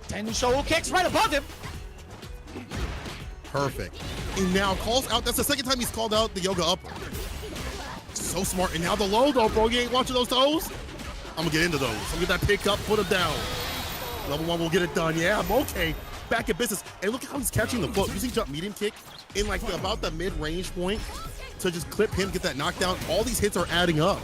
10 show kicks right above him. Perfect. And now calls out, that's the second time he's called out the yoga up. So smart. And now the low though, bro. You ain't watching those toes? I'm gonna get into those. I'm gonna get that pick up, put him down. Level 1 will get it done. Yeah, Moke back in business. And look at how he's catching the foot. Using jump medium kick in like about the mid-range point to just clip him, get that knockdown. All these hits are adding up.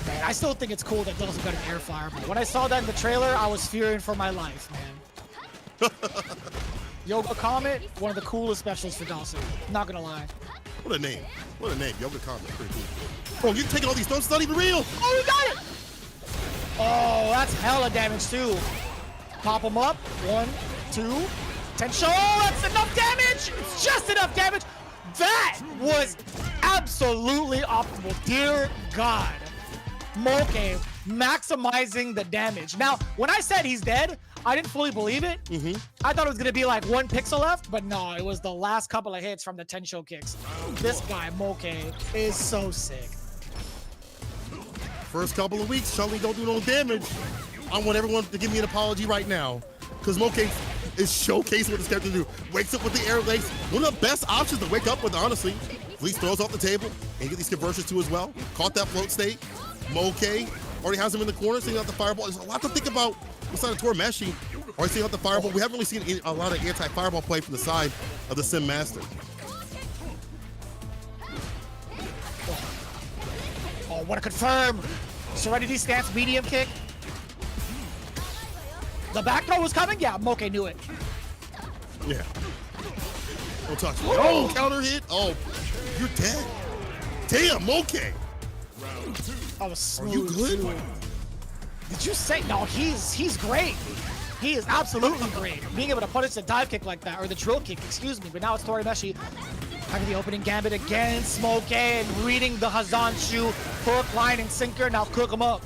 Man, I still think it's cool that Dawson got an air fireball. When I saw that in the trailer, I was fearing for my life, man. Yoga Comet, one of the coolest specials for Dawson. Not gonna lie. What a name. What a name. Yoga Comet. Pretty cool. Bro, you taking all these throws, it's not even real. Oh, we got it! Oh, that's hella damage too. Pop him up. 1, 2. Tensho. That's enough damage. It's just enough damage. That was absolutely optimal. Dear God. Moke maximizing the damage. Now, when I said he's dead, I didn't fully believe it. I thought it was going to be like 1 pixel left, but no, it was the last couple of hits from the Tensho kicks. This guy, Moke, is so sick. First couple of weeks, Chun-Li don't do no damage. I want everyone to give me an apology right now, because Moke is showcasing what this character do. Wakes up with the air legs. One of the best options to wake up with, honestly. Fleece throws off the table and get these conversions too as well. Caught that float state. Moke already has him in the corner, seeing out the fireball. There's a lot to think about inside of Torimeshi. Already seeing out the fireball. We haven't really seen a lot of anti-fireball play from the side of the Sim Master. Oh, what a confirm. Serenity stance, medium kick. The back throw was coming? Yeah, Moke knew it. Yeah. Don't touch me. Oh, counter hit. Oh, you're dead. Damn, Moke. That was smooth. Are you good? Too. Did you say? No, he's great. He is absolutely great. Being able to punish the dive kick like that, or the drill kick, excuse me. But now it's Torimeshi having the opening gambit against Moke and reading the Hazanshu hook, line, and sinker. Now cook him up.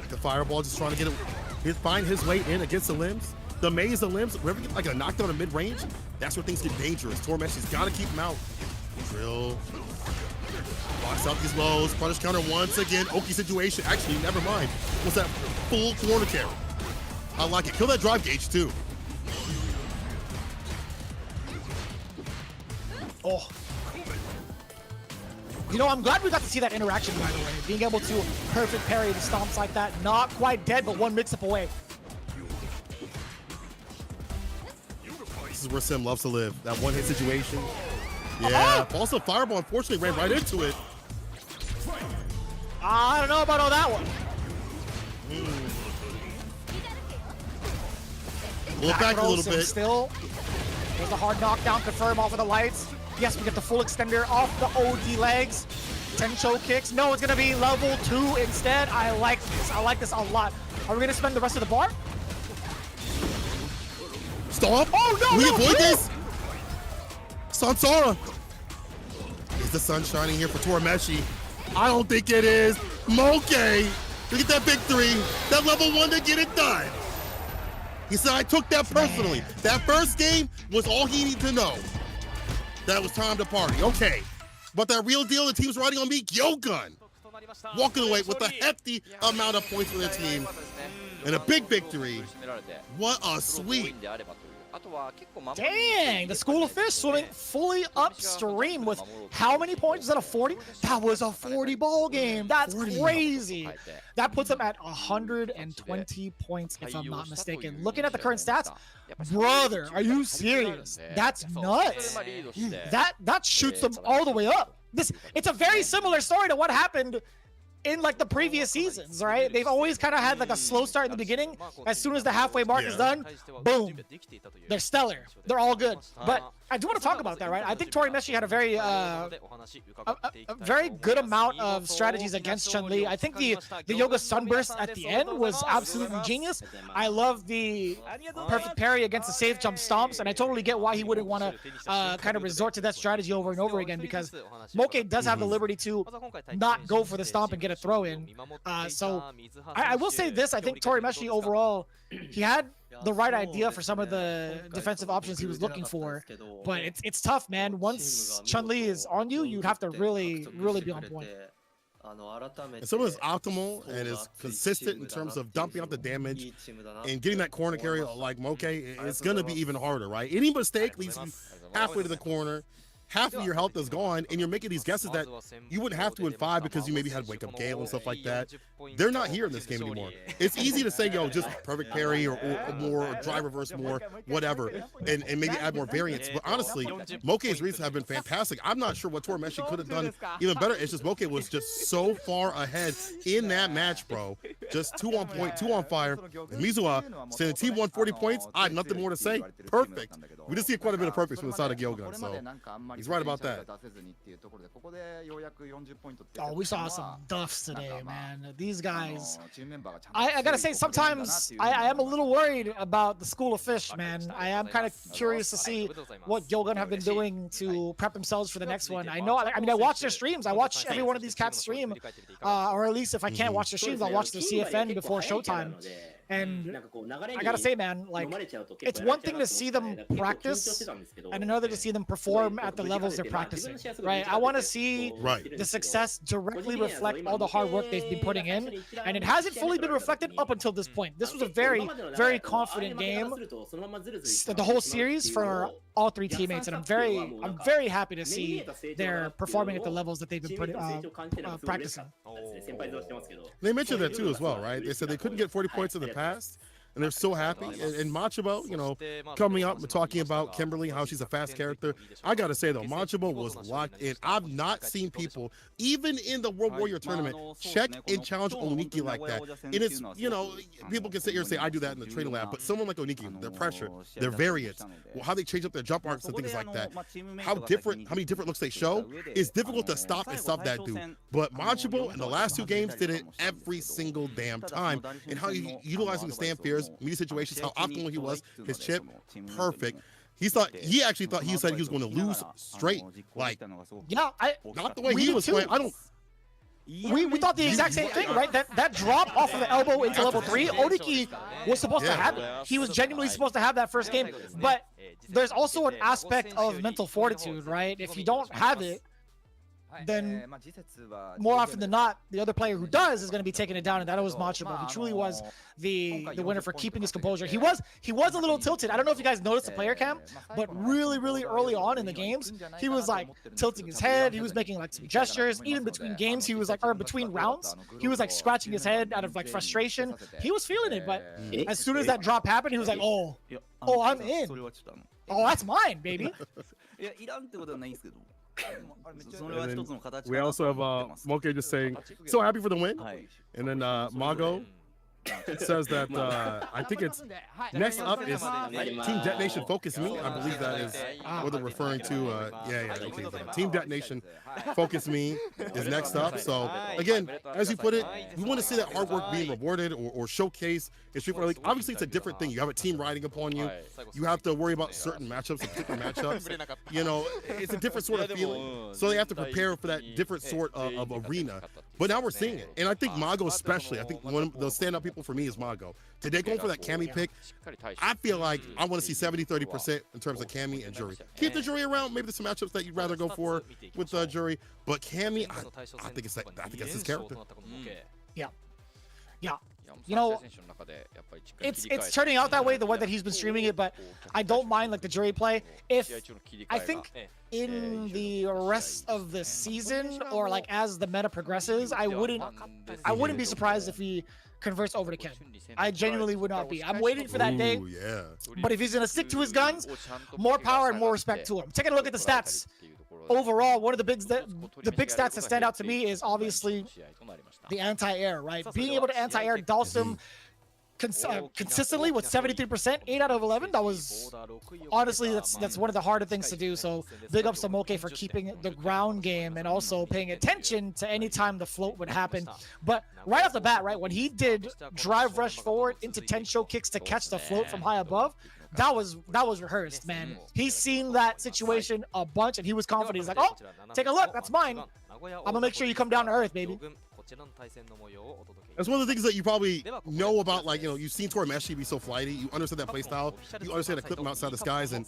The fireball just trying to get it, find his way in against the limbs. The maze of limbs, wherever you get like a knockdown in mid-range, that's where things get dangerous. Torimechi's got to keep him out. Drill. Blocks out these lows. Punish counter once again. Oki situation. Actually, never mind. What's that? Full corner carry. I like it. Kill that drive gauge too. Oh. You know, I'm glad we got to see that interaction, by the way. Being able to perfect parry the stomps like that. Not quite dead, but 1 mix-up away. This is where Sim loves to live. That one-hit situation. Yeah. Also, fireball unfortunately ran right into it. I don't know about all that one. Pull back a little bit. Still, there's the hard knockdown, confirm off of the lights. Yes, we get the full extender off the OD legs. Tensho kicks. No, it's gonna be level 2 instead. I like this. I like this a lot. Are we gonna spend the rest of the bar? Stop. Oh no! We no, avoid this. Sansara. Is the sun shining here for Torimeshi? I don't think it is. Moke to get that victory. That level 1 to get it done. He said, I took that personally. Man. That first game was all he needed to know. That it was time to party. Okay. But that real deal, the team's riding on me, GyoGun. Walking away with a hefty amount of points for their team. And a big victory. What a sweep. Dang, the School of Fish swimming fully upstream with how many points? Was that a 40? That was a 40 ball game. That's 40. Crazy. That puts them at 120 points, if I'm not mistaken. Looking at the current stats, brother, are you serious? That's nuts. That shoots them all the way up. It's a very similar story to what happened in like the previous seasons, right? They've always kind of had like a slow start in the beginning. As soon as the halfway mark is done, boom, they're stellar. They're all good. But I do want to talk about that, right? I think Torimeshi had a very good amount of strategies against Chun-Li. I think the Yoga Sunburst at the end was absolutely genius. I love the perfect parry against the safe jump stomps, and I totally get why he wouldn't want to kind of resort to that strategy over and over again, because Moke does have the liberty to not go for the stomp and get a throw in. So I will say this, I think Torimeshi overall, he had the right idea for some of the defensive options he was looking for, but it's tough, man. Once Chun-Li is on you, you'd have to really be on point. And someone is optimal and is consistent in terms of dumping out the damage and getting that corner carry like Moke, it's going to be even harder, right? Any mistake leads you halfway to the corner. Half of your health is gone, and you're making these guesses that you wouldn't have to in 5 because you maybe had Wake Up Gale and stuff like that. They're not here in this game anymore. It's easy to say, yo, just perfect parry or more, or drive reverse more, whatever, and maybe add more variants. But honestly, Moke's reads have been fantastic. I'm not sure what Torimeshi could have done even better. It's just Moke was just so far ahead in that match, bro. Just 2 on point, 2 on fire. And Mizuha saying the team won 40 points. I have nothing more to say. Perfect. We just see quite a bit of perfects from the side of GyoGun, so he's right about that. Oh, we saw some duffs today, man. These guys, I gotta say, sometimes I am a little worried about the School of Fish, man. I am kind of curious to see what GyoGun have been doing to prep themselves for the next one. I know, I mean, I watch their streams. I watch every one of these cats stream, or at least if I can't watch their streams, I'll watch the CFN before showtime. And I gotta say, man, like, it's one thing to see them practice and another to see them perform at the levels they're practicing, right? I want to see the success directly reflect all the hard work they've been putting in, and it hasn't fully been reflected up until this point. This was a very, very confident game, the whole series for all three teammates, and I'm very happy to see they're performing at the levels that they've been practicing. They mentioned that too as well, right? They said they couldn't get 40 points in the past, and they're so happy. And Machabo, you know, coming up and talking about Kimberly, how she's a fast character. I gotta say though, Machabo was locked in. I've not seen people, even in the World Warrior tournament, check and challenge Oniki like that. It is, you know, people can sit here and say I do that in the training lab, but someone like Oniki, their pressure, their variants, how they change up their jump arcs and things like that, how many different looks they show, is difficult to stop and stuff that dude. But Machabo in the last two games did it every single damn time, and how he utilizing the stand fears, media situations, how optimal he was, his chip, perfect. He said he was going to lose straight. Like, yeah, not the way he was playing. I don't. We thought the exact same thing, right? That drop off of the elbow into level 3, Oniki was supposed to have it. He was genuinely supposed to have that first game. But there's also an aspect of mental fortitude, right? If you don't have it, then more often than not, the other player who does is going to be taking it down, and that was Machabo. He truly was the winner for keeping his composure. He was a little tilted. I don't know if you guys noticed the player cam, but really early on in the games, he was like tilting his head. He was making like some gestures. Even between games, he was like, or between rounds, he was like scratching his head out of like frustration. He was feeling it, but as soon as that drop happened, he was like, oh, I'm in. Oh, that's mine, baby. We also have Moke just saying, so happy for the win. And then Mago says that I think it's next up is Team Detonation Focus Me. I believe that is what they're referring to. Team Detonation Focus Me is next up. So again, as you put it, we want to see that hard work being rewarded or showcased in Street Fighter League. Obviously, it's a different thing. You have a team riding upon you. You have to worry about certain matchups and particular matchups. You know, it's a different sort of feeling. So they have to prepare for that different sort of arena. But now we're seeing it. And I think Mago especially, I think one of the standout people for me is Mago. Today, going for that Cammy pick, I feel like I want to see 70-30% in terms of Cammy and Jury. Keep the Jury around. Maybe there's some matchups that you'd rather go for with Jury. But Cammy, I think that's his character. Yeah. You know, it's turning out that way the way that he's been streaming it, but I don't mind like the Jury play. I think in the rest of the season, or like as the meta progresses, I wouldn't be surprised if he converts over to Ken. I genuinely would not be. I'm waiting for that day. Yeah. But if he's gonna stick to his guns, more power and more respect to him. Taking a look at the stats. Overall, one of the big stats that stand out to me is obviously the anti-air, right? Being able to anti-air Dalsum consistently with 73%, 8 out of 11. That was honestly that's one of the harder things to do. So big ups to Moke for keeping the ground game and also paying attention to any time the float would happen. But right off the bat, right, when he did drive rush forward into Tensho kicks to catch the float from high above, that was rehearsed, man. He's seen that situation a bunch and he was confident. He's like, oh, take a look, that's mine. I'm gonna make sure you come down to earth, baby. That's one of the things that you probably know about, like, you know, you've seen Torimeshi be so flighty. You understand that playstyle. You understand to clip them outside the skies. And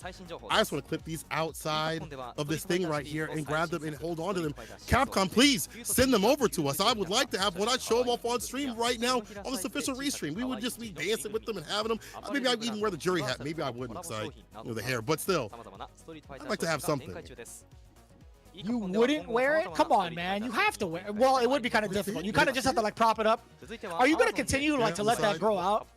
I just want to clip these outside of this thing right here and grab them and hold on to them. Capcom, please send them over to us. I would like to have one. I'd show them off on stream right now on this official restream. We would just be dancing with them and having them. Maybe I'd even wear the Jury hat. Maybe I wouldn't because I know the hair. But still, I'd like to have something. You wouldn't wear it? Come on, man. You have to wear it. Well, it would be kind of difficult. You kind of just have to like prop it up. Are you going to continue like to let that grow out?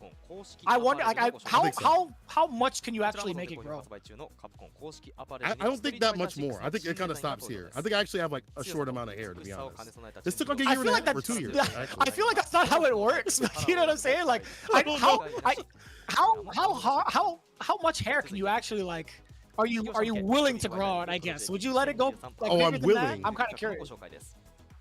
I wonder, like, how much can you actually make it grow? I don't think that much more. I think it kind of stops here. I think I actually have like a short amount of hair, to be honest. This took like a year and a half or 2 years. I feel like that's not how it works. You know what I'm saying? Like, how much hair can you actually like are you willing to grow out? I guess. Would you let it go? Like, Oh, bigger I'm than willing. That? I'm kind of curious.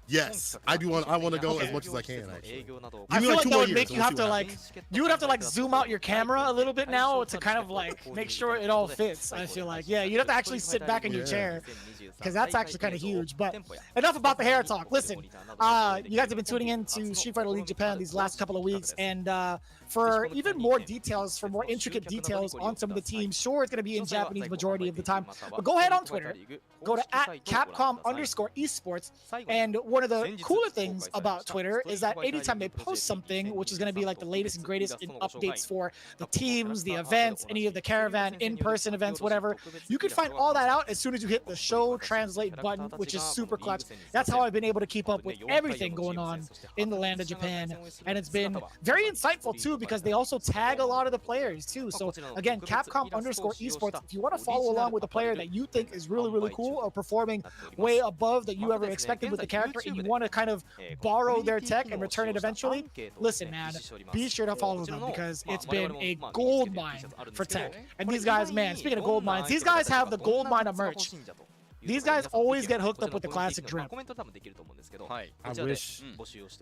Yes, I do want. I want to go as much as I can. Actually, I give me feel like like 2 that more would years. make and you we'll have see to what like, happens. you would have to like zoom out your camera a little bit now to kind of like make sure it all fits. I feel like, yeah, you'd have to actually sit back in your chair because that's actually kind of huge. But enough about the hair talk. Listen, you guys have been tuning in to Street Fighter League Japan these last couple of weeks, and for even more details, for more intricate details on some of the teams, sure, it's going to be in Japanese majority of the time, but go ahead on Twitter, go to @Capcom_esports, and one of the cooler things about Twitter is that anytime they post something, which is going to be like the latest and greatest in updates for the teams, the events, any of the caravan in-person events, whatever, you can find all that out as soon as you hit the show translate button, which is super clutch. That's how I've been able to keep up with everything going on in the land of Japan, and it's been very insightful too because they also tag a lot of the players too. So again, Capcom_esports, if you want to follow along with a player that you think is really cool or performing way above that you ever expected with the character, and you want to kind of borrow their tech and return it eventually, listen, man, be sure to follow them because it's been a gold mine for tech. And these guys, man, speaking of gold mines, these guys have the gold mine of merch. These guys always get hooked up with the classic drip.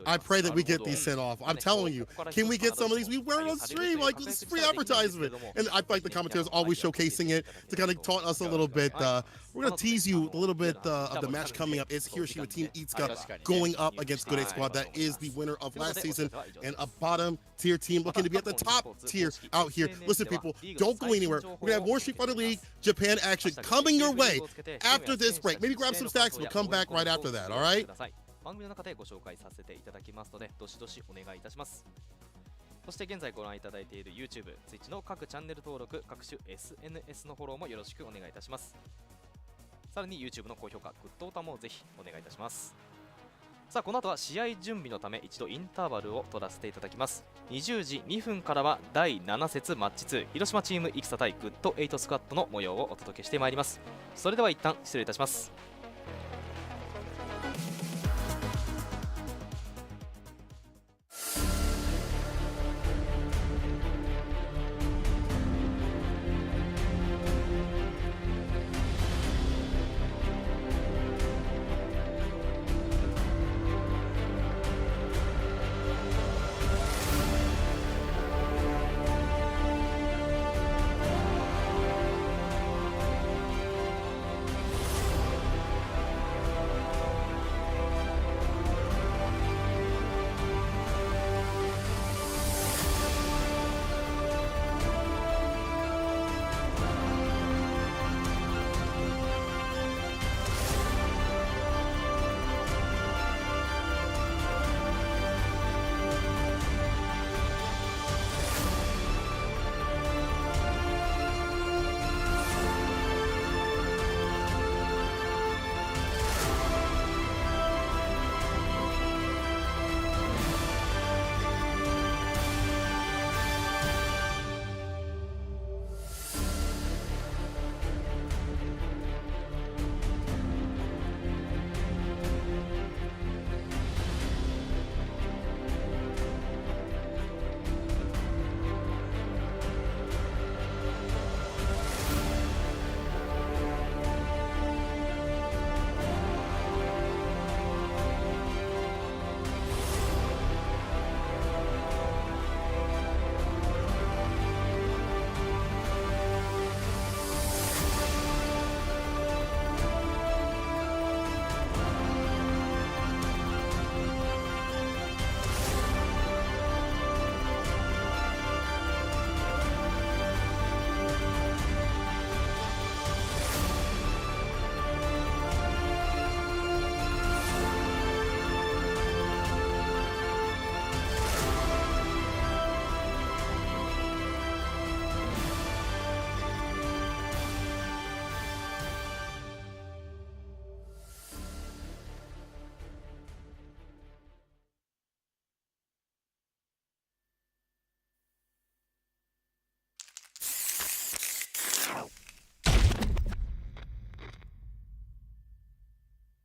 I pray that we get these sent off. I'm telling you, can we get some of these? We wear it on stream, like this is free advertisement. And I feel like the commentators always showcasing it to kind of taunt us a little bit. We're gonna tease you a little bit of the match coming up. It's Hiroshima Team Itsuka going up against Good 8 Squad. That is the winner of last season, and a bottom tier team looking to be at the top tier out here. Listen, people, don't go anywhere. We're gonna have more Street Fighter League Japan action coming your way after this break. Maybe grab some stacks. We'll come back right after that. All right. 番組の中でご紹介させていただきますので、どしどしお願いいたします。そして現在ご覧いただいている YouTube、Twitch の各チャンネル登録、各種 SNS のフォローもよろしくお願いいたします。さらに YouTube の高評価、グッドボタンもぜひお願いいたします。さあ、この後は試合準備のため一度インターバルを取らせていただきます。20時2分からは第7節マッチ2、広島チーム戦対グッド8スクワットの模様をお届けしてまいります。それでは一旦失礼いたします。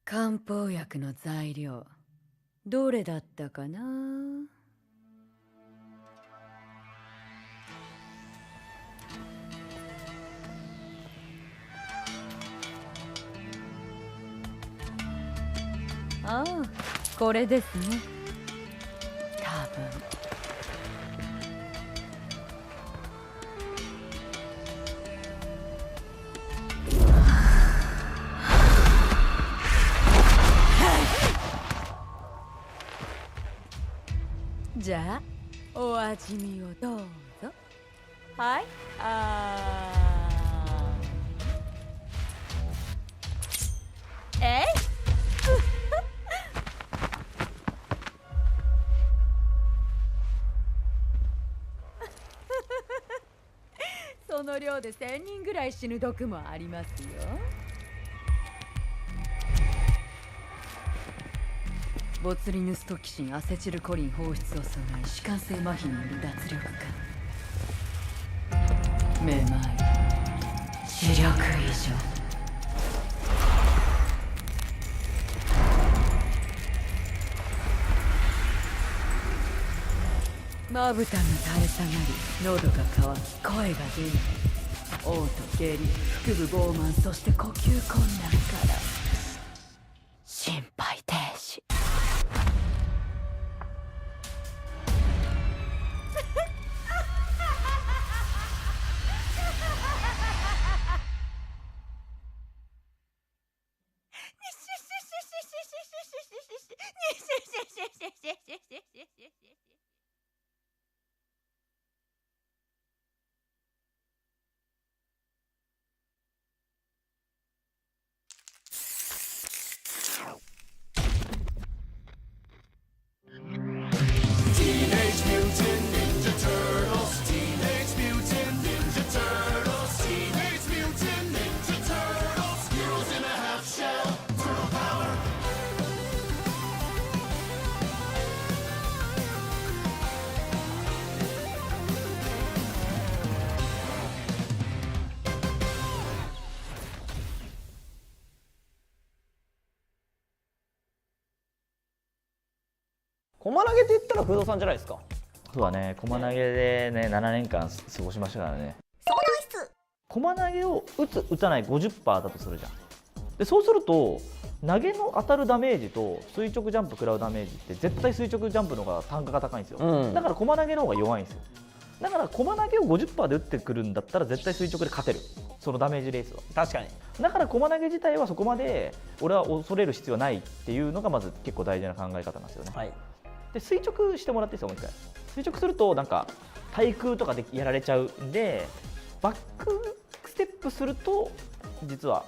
漢方薬の材料どれだったかな。ああ、これですね。多分。じゃあお味見をどうぞ。はい、えいその量で1000人ぐらい死ぬ毒もありますよ。ボツリヌストキシンアセチルコリン放出を阻害、弛緩性麻痺による脱力感。めまい、視力異常。まぶたが垂れ下がり、喉が渇き、声が出ない。嘔吐、下痢、腹部膨満、そして呼吸困難から心肺停止。駒投げって言ったら不動産じゃないですか。そうだね、駒投げでね7年間過ごしましたからね。そうなんす。駒投げを打つ打たない 50% だとするじゃん。でそうすると投げの当たるダメージと垂直ジャンプ食らうダメージって絶対垂直ジャンプの方が単価が高いんですよ、だから駒投げの方が弱いんですよ。だから駒投げを 50% で打ってくるんだったら絶対垂直で勝てる、そのダメージレースは。確かに。だから駒投げ自体はそこまで俺は恐れる必要はないっていうのがまず結構大事な考え方なんですよね。はい。で垂直してもらっていいですか、もう一回。垂直するとなんか対空とかでやられちゃうんで、バックステップすると実は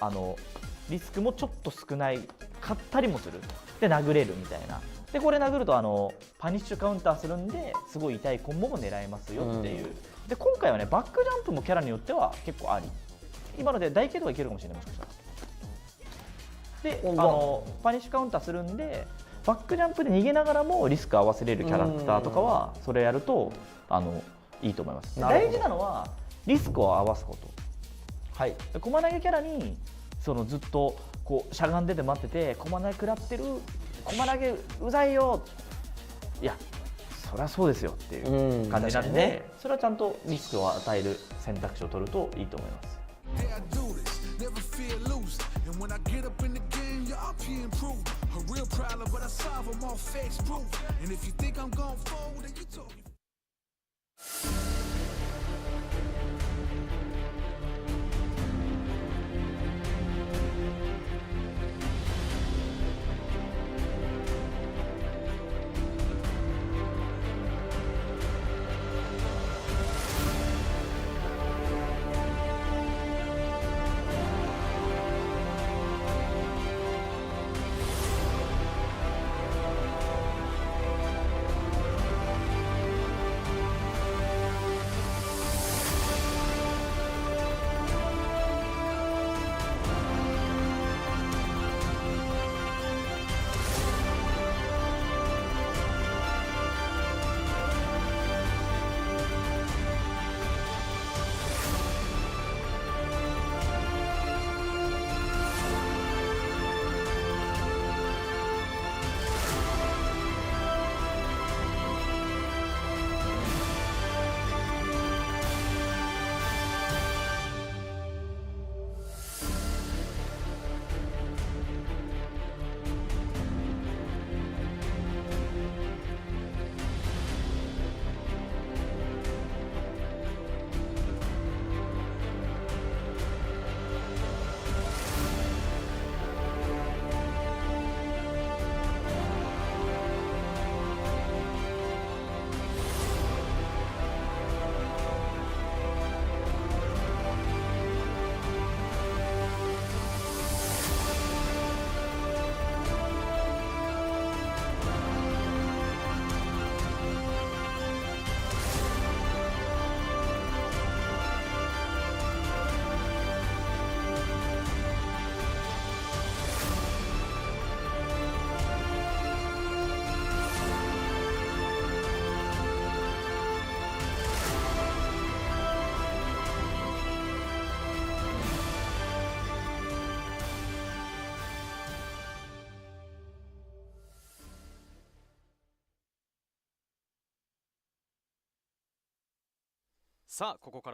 リスクもちょっと少ないかったりもする。で殴れるみたいな。でこれ殴るとパニッシュカウンターするんですごい痛いコンボも狙えますよっていう。で今回はねバックジャンプもキャラによっては結構あり。今ので台形とかいけるかもしれない、もしかしたら。でパニッシュカウンターするんでバックジャンプで逃げながらもリスク合わせれるキャラクターとかはそれやるといいと思います。大事なのはリスクを合わすこと。はい。駒投げキャラにずっとこうしゃがんでて待ってて駒投げ食らってる、駒投げうざいよ、いやそりゃそうですよっていう感じなんで、ね、それはちゃんとリスクを与える選択肢を取るといいと思います。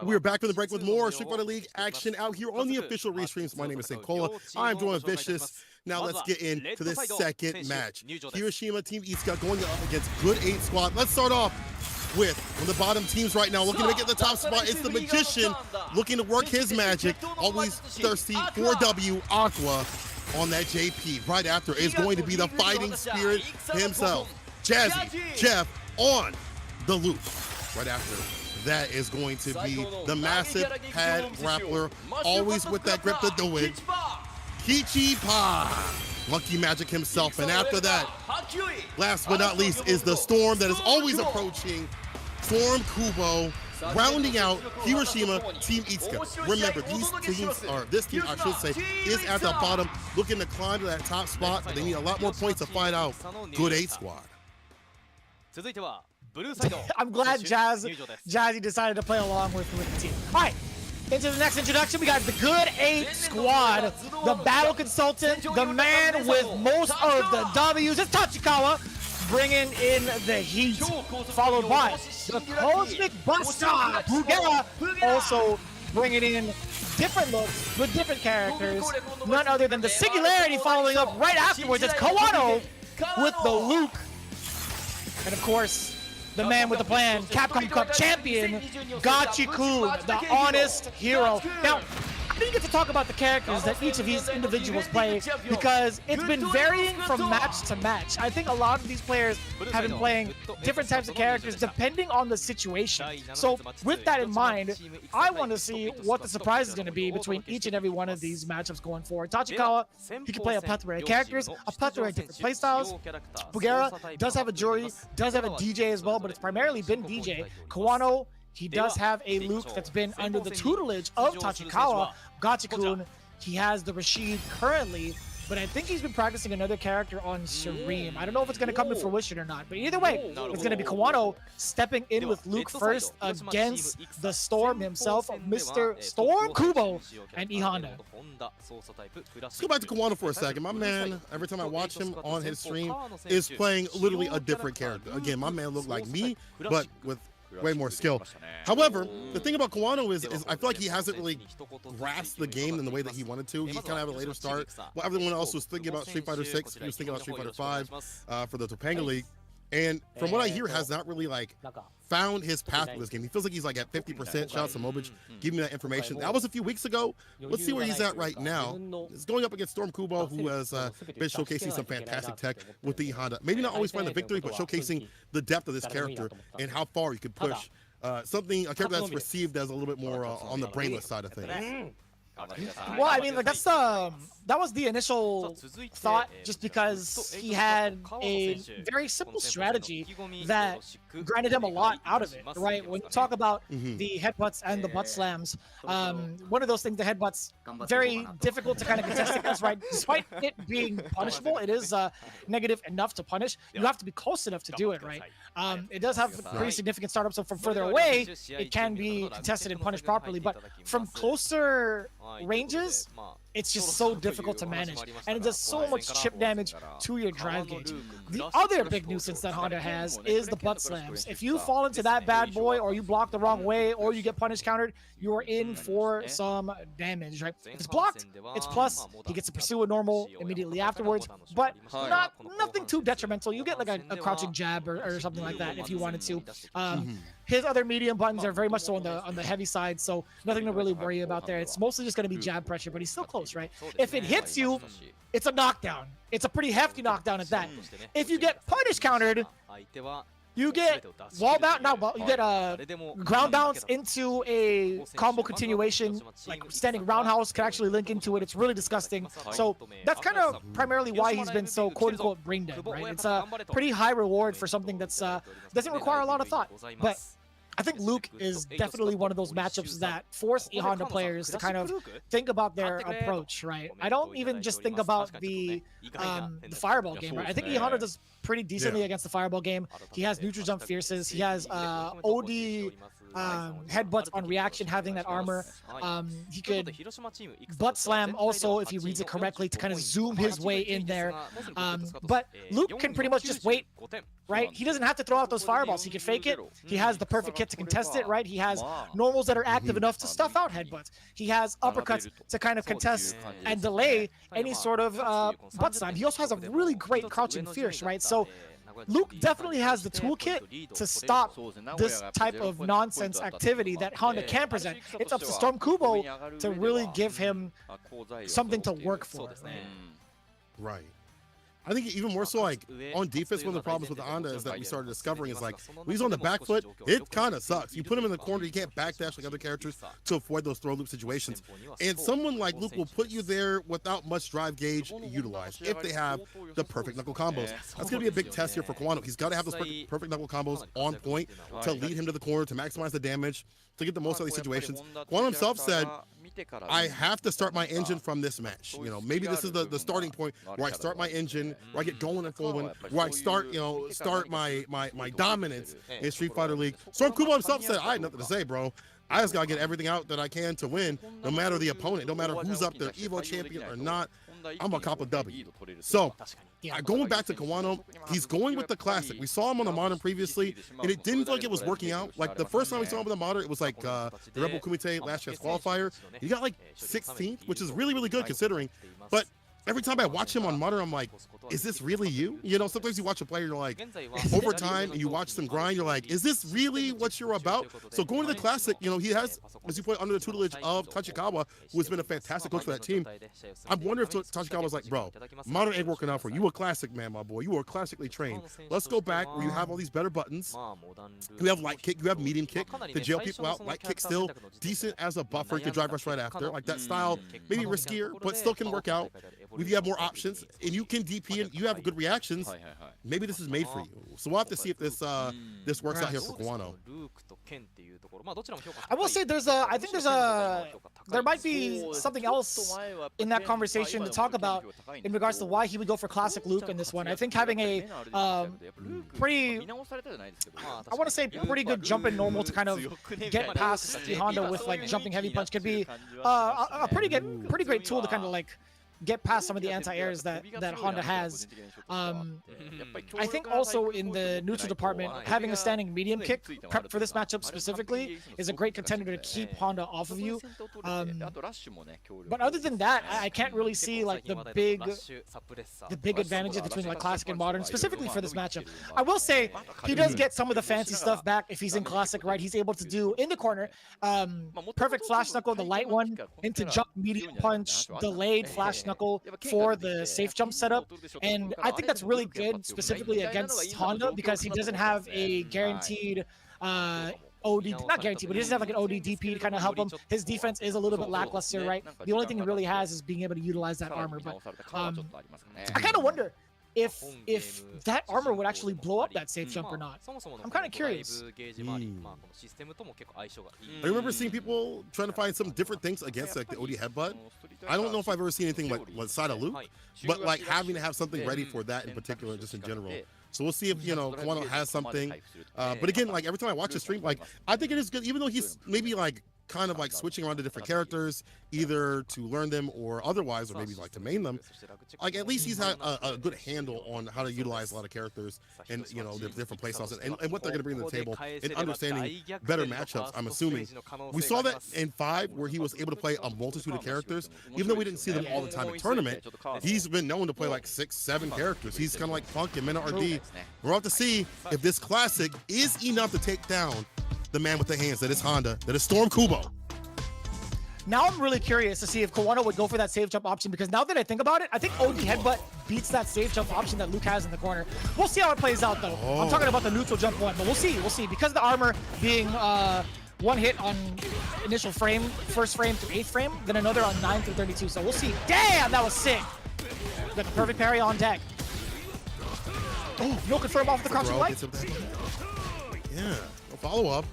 We're back from the break with more Street Fighter League action out here on the official restreams. My name is Cola. I'm joined with Vicious. Now let's get into this second match. Hiroshima Team Isuka going up against Good 8 Squad. Let's start off with one of the bottom teams right now looking to get the top spot. It's the Magician looking to work his magic. Always thirsty for W. Aqua on that JP. Right after is going to be the Fighting Spirit himself, Jazzy Jeff on the loop. Right after that is going to be the massive pad grappler, always with that grip to do it, Kichipa, Lucky Magic himself. And after that, last but not least, is the Storm that is always approaching, Storm Kubo, rounding out Hiroshima Team Isuka. Remember, these teams, or this team, I should say, is at the bottom, looking to climb to that top spot. They need a lot more points to find out Good 8 Squad. I'm glad Jazzy decided to play along with the team. All right, into the next introduction, we got the Good 8 Squad, the battle consultant, the man with most of the W's. It's Tachikawa bringing in the heat, followed by the Cosmic Buster, Bugera, also bringing in different looks with different characters. None other than the Singularity following up right afterwards. It's Kawano with the Luke. And of course, the man with the plan, Capcom Cup champion, Gachi-kun, the honest hero. Now, I didn't get to talk about the characters that each of these individuals play because it's been varying from match to match. I think a lot of these players have been playing different types of characters depending on the situation. So with that in mind, I want to see what the surprise is going to be between each and every one of these matchups going forward. Tachikawa, he can play a plethora of characters, a plethora of different playstyles. Bugera does have a jury, does have a DJ as well, but it's primarily been DJ. Kawano, he does have a Luke that's been under the tutelage of Tachikawa. Gachi-kun, he has the Rashid currently, but I think he's been practicing another character on Serene. I don't know if it's going to come to fruition or not, but either way, it's going to be Kawano stepping in with Luke first against the Storm himself, Mr. Storm Kubo and E Honda. Let's go back to Kawano for a second. My man, every time I watch him on his stream, is playing literally a different character. Again, my man looked like me, but with way more skill. However, the thing about Kawano is I feel like he hasn't really grasped the game in the way that he wanted to. He kind of had a later start. Well, everyone else was thinking about Street Fighter 6. He was thinking about Street Fighter 5 for the Topanga League. And from what I hear, has not really found his path with this game. He feels like he's at 50%. Shout out to Mobich, give me that information. That was a few weeks ago. Let's see where he's at right now. He's going up against Storm Kubo, who has been showcasing some fantastic tech with the Honda. Maybe not always find the victory, but showcasing the depth of this character and how far you could push a character that's perceived as a little bit more on the brainless side of things. Well, I mean, that was the initial thought, just because he had a very simple strategy that granted him a lot out of it, right? When you talk about the headbutts and the butt slams, one of those things, the headbutts, very difficult to kind of contest against, right? Despite it being punishable, it is negative enough to punish. You have to be close enough to do it, right? It does have pretty significant startup, so from further away, it can be contested and punished properly, but from closer ranges, it's just so difficult to manage, and it does so much chip damage to your drive gauge. The other big nuisance that Honda has is the butt slams. If you fall into that bad boy, or you block the wrong way, or you get punish countered, you are in for some damage, right? If it's blocked, it's plus. He gets to pursue a normal immediately afterwards, but nothing too detrimental. You get like a crouching jab or something like that if you wanted to. His other medium buttons are very much so on the heavy side, so nothing to really worry about there. It's mostly just going to be jab pressure, but he's still close, right? If it hits you, it's a knockdown. It's a pretty hefty knockdown at that. If you get punish countered, you get wall bounce. You get ground bounce into a combo continuation, like standing roundhouse can actually link into it. It's really disgusting. So that's kind of primarily why he's been so quote-unquote brain dead, right? It's a pretty high reward for something that's doesn't require a lot of thought, but I think Luke is definitely one of those matchups that force E Honda players to kind of think about their approach, right? I don't even just think about the Fireball game, right? I think E Honda does pretty decently against the Fireball game. He has neutral jump fierces. He has OD headbutts on reaction, having that armor. He could butt slam also, if he reads it correctly, to kind of zoom his way in there. But Luke can pretty much just wait, right? He doesn't have to throw out those fireballs. He can fake it. He has the perfect kit to contest it, right? He has normals that are active enough to stuff out headbutts. He has uppercuts to kind of contest and delay any sort of butt slam. He also has a really great crouching fierce, right? So Luke definitely has the toolkit to stop this type of nonsense activity that Honda can present. It's up to Storm Kubo to really give him something to work for. Right. I think even more so, like, on defense, one of the problems with Honda is that we started discovering is, like, when he's on the back foot, it kind of sucks. You put him in the corner, you can't backdash like other characters to avoid those throw loop situations. And someone like Luke will put you there without much drive gauge utilized if they have the perfect knuckle combos. That's going to be a big test here for Kawano. He's got to have those perfect knuckle combos on point to lead him to the corner, to maximize the damage, to get the most out of these situations. Kawano himself said, I have to start my engine from this match. You know, maybe this is the starting point where I start my engine, where I get going and flowing, where I start, you know, start my dominance in Street Fighter League. Storm Kubo himself said, I had nothing to say, bro. I just gotta get everything out that I can to win, no matter the opponent, no matter who's up there, Evo champion or not. I'm gonna cop a W. So, going back to Kawano, he's going with the classic. We saw him on the modern previously, and it didn't feel like it was working out. Like the first time we saw him on the modern, it was like the Rebel Kumite last chance qualifier. He got like 16th, which is really, really good considering. But every time I watch him on modern, I'm like, is this really you? You know, sometimes you watch a player, you're like, over time, and you watch them grind, you're like, is this really what you're about? So going to the classic, you know, he has, as you put under the tutelage of Tachikawa, who has been a fantastic coach for that team. I'm wondering if Tachikawa's like, bro, modern ain't working out for you. You a classic man, my boy. You are classically trained. Let's go back where you have all these better buttons. You have light kick, you have medium kick to jail people out. Light kick still decent as a buffer. You can drive rush right after. Like that style, maybe riskier, but still can work out. If you have more options and you can DP and you have good reactions, maybe this is made for you. So we'll have to see if this this works out here for Kawano. I will say I think there might be something else in that conversation to talk about in regards to why he would go for classic Luke in this one. I think having a pretty, I want to say pretty good jump in normal to kind of get past the Honda with like jumping heavy punch could be a pretty great tool to kind of like get past some of the anti-airs that Honda has. I think also in the neutral department, having a standing medium kick prep for this matchup specifically is a great contender to keep Honda off of you. But other than that, I can't really see like the big advantages between like classic and modern, specifically for this matchup. I will say he does get some of the fancy stuff back if he's in classic, right? He's able to do in the corner, perfect flash knuckle, the light one, into jump medium punch, delayed flash knuckle for the safe jump setup, and I think that's really good specifically against Honda because he doesn't have a guaranteed OD, not guaranteed, but he doesn't have like an OD DP to kind of help him. His defense is a little bit lackluster, right? The only thing he really has is being able to utilize that armor, but I kind of wonder if that armor would actually blow up that safe jump or not. I'm kind of curious. I remember seeing people trying to find some different things against like the OD headbutt. I don't know if I've ever seen anything like side of Luke, but like having to have something ready for that in particular, just in general. So we'll see if, you know, Kawano has something. But again, like every time I watch the stream, like I think it is good, even though he's maybe like kind of like switching around to different characters, either to learn them or otherwise, or maybe like to main them. Like at least he's had a good handle on how to utilize a lot of characters and, you know, the different playstyles and what they're going to bring to the table and understanding better matchups, I'm assuming. We saw that in 5 where he was able to play a multitude of characters, even though we didn't see them all the time in tournament. He's been known to play like 6, 7 characters. He's kind of like Punk and Mena RD. We'll have to see if this classic is enough to take down the man with the hands that is Honda, that is Storm Kubo. Now I'm really curious to see if Kawano would go for that safe jump option, because now that I think about it, I think OD headbutt beats that safe jump option that Luke has in the corner. We'll see how it plays out though. I'm talking about the neutral jump one, but we'll see. Because of the armor being one hit on initial frame, first frame through 8th frame, then another on 9 through 32. So we'll see. Damn, that was sick. Got the perfect parry on deck. Oh, no confirm off the crouching light. Yeah, no follow up.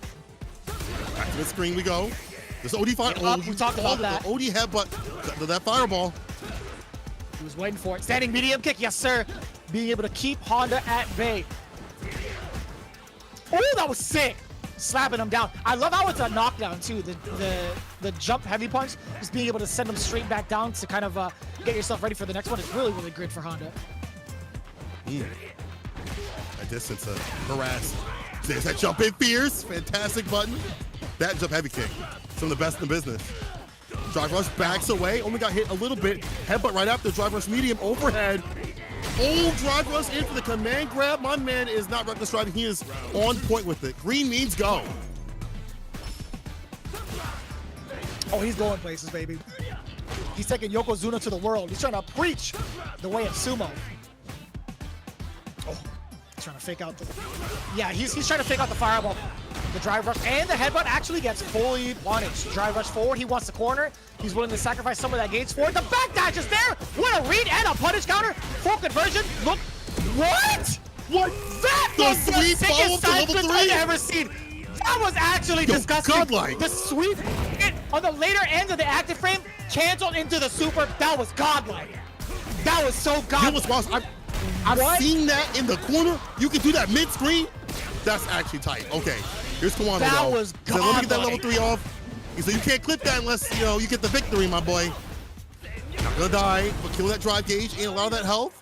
Back to the screen we go. This OD fire. Oh, we talked about that. The OD headbutt, that fireball. He was waiting for it. Standing medium kick, yes sir. Being able to keep Honda at bay. Oh, that was sick. slapping him down. I love how it's a knockdown too. The jump heavy punch, just being able to send him straight back down to kind of get yourself ready for the next one is really, really good for Honda. A distance to harass. There's that jump in fierce. Fantastic button. That jump heavy kick. Some of the best in the business. Drive rush backs away. Only got hit a little bit. Headbutt right after. Drive rush medium overhead. Oh, drive rush in for the command grab. My man is not reckless driving. He is on point with it. Green means go. Oh, he's going places, baby. He's taking Yokozuna to the world. He's trying to preach the way of sumo. Oh, he's trying to fake out the... Yeah, he's trying to fake out the fireball. The drive rush and the headbutt actually gets fully punished. Drive rush forward, he wants the corner. He's willing to sacrifice some of that gauge for it. The back dash is there. What a read and a punish counter. Full conversion. Look. What? What? That was the sickest side flip I've ever seen. That was actually disgusting. Godlike. The sweep on the later end of the active frame canceled into the super. That was godlike. That was so godlike. I've seen that in the corner. You can do that mid-screen. That's actually tight. Okay. Here's Kawano. That was godlike. So let me get that level 3 off. He said you can't clip that unless you get the victory, my boy. Not gonna die, but kill that drive gauge and a lot of that health.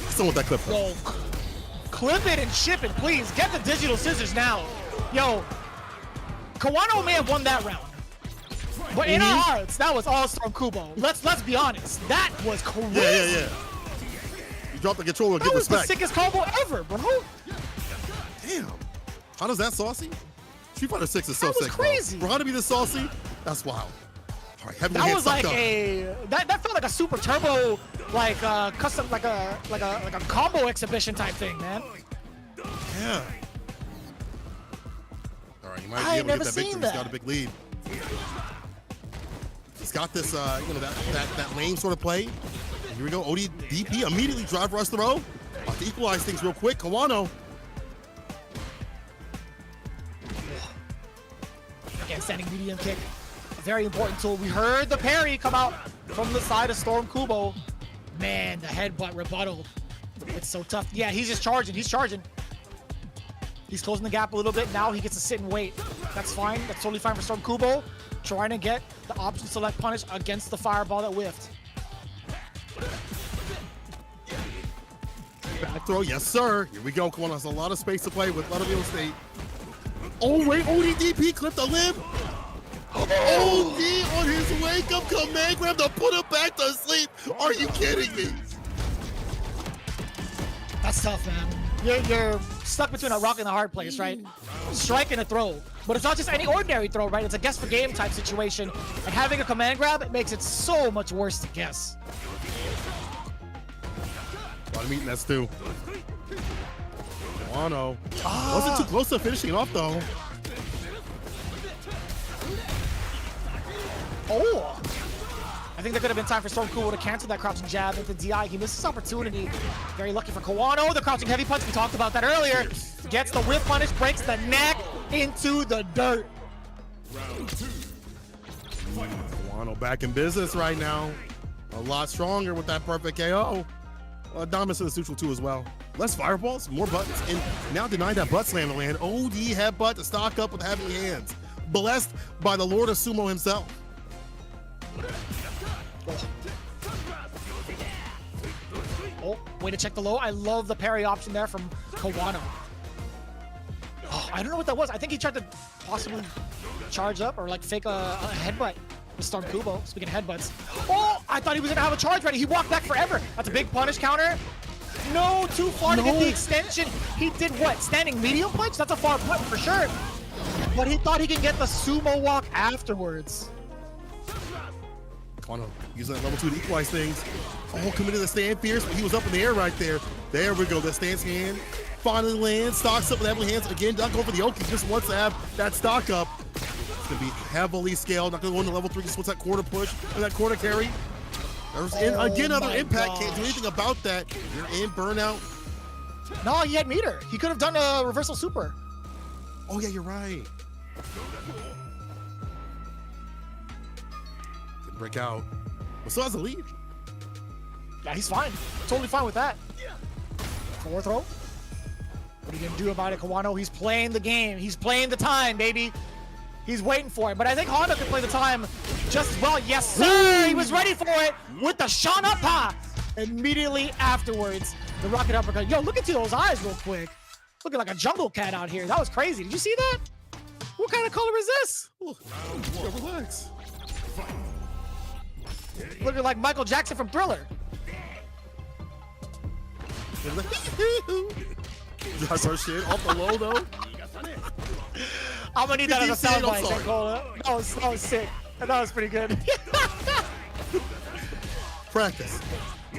Still want that clip. Yo, clip it and ship it, please. Get the digital scissors now. Yo, Kawano may have won that round, but in our hearts, that was all Storm Kubo. Let's be honest. That was crazy. Yeah. You dropped the controller. That Get was respect. the sickest combo ever, bro. Damn. How does that saucy? Street Fighter 6 is so That was sick, crazy. Bro. For how to be this saucy, that's wild. All right, heavy That hand was sucked like up. that felt like a super turbo, like custom, like a combo exhibition type thing, man. Yeah. All right, you might I be ain't able to never get that seen victory. that. He's got a big lead. He's got this, that lane sort of play. And here we go. ODDP immediately drive rush throw. About to equalize things real quick. Kawano. Again, standing medium kick. A very important tool. We heard the parry come out from the side of Storm Kubo. Man, the headbutt rebuttal. It's so tough. Yeah, he's just charging. He's charging. He's closing the gap a little bit. Now he gets to sit and wait. That's fine. That's totally fine for Storm Kubo. Trying to get the option select punish against the fireball that whiffed. Back throw, yes sir. Here we go. Kawano has a lot of space to play with, a lot of real estate. Oh wait, ODDP clipped a lip. OD on his wake up command grab to put him back to sleep. Are you kidding me? That's tough, man. You're stuck between a rock and a hard place, right? Strike and a throw. But it's not just any ordinary throw, right? It's a guess for game type situation. And having a command grab, it makes it so much worse to guess. A lot of meat in that stew. Kawano. Wasn't too close to finishing it off though. Oh! I think there could have been time for Storm Kubo to cancel that crouching jab into DI. He missed his opportunity. Very lucky for Kawano. The crouching heavy punch, we talked about that earlier. Gets the whip punish, breaks the neck into the dirt. Kawano back in business right now. A lot stronger with that perfect KO. Dominance in the neutral too as well. Less fireballs, more buttons, and now denied that butt slam to land. OD headbutt to stock up with heavy hands. Blessed by the Lord of Sumo himself. Oh, way to check the low. I love the parry option there from Kawano. Oh, I don't know what that was. I think he tried to possibly charge up or like fake a headbutt with Storm Kubo. Speaking of headbutts. Oh, I thought he was gonna have a charge ready. He walked back forever. That's a big punish counter. No, too far to get the extension. He did what? Standing medium punch? That's a far button for sure. But he thought he could get the sumo walk afterwards. Kawano using that level 2 to equalize things. Oh, committed the stand fierce, but he was up in the air right there. There we go, the stance hand. Finally lands, stocks up with heavy hands. Again, not going for the Oki, just wants to have that stock up. It's gonna be heavily scaled, not gonna go into level 3, just wants that quarter push and that quarter carry. Again, another impact, can't do anything about that. You're in burnout. No, he had meter. He could have done a reversal super. Oh yeah, you're right. Didn't break out. But still has a lead. Yeah, he's fine. Totally fine with that. Forward throw. What are you gonna do about it, Kawano? He's playing the game. He's playing the time, baby. He's waiting for it. But I think Honda can play the time just as well. Yes, sir. He was ready for it with the Shanapa. Immediately afterwards, the rocket uppercut. Yo, look into those eyes real quick. Looking like a jungle cat out here. That was crazy. Did you see that? What kind of color is this? Ooh, relax. Looking like Michael Jackson from Thriller. That's our shit off the low though. I'm gonna need that as a soundbite, Sankola. That was sick. That was pretty good. Practice.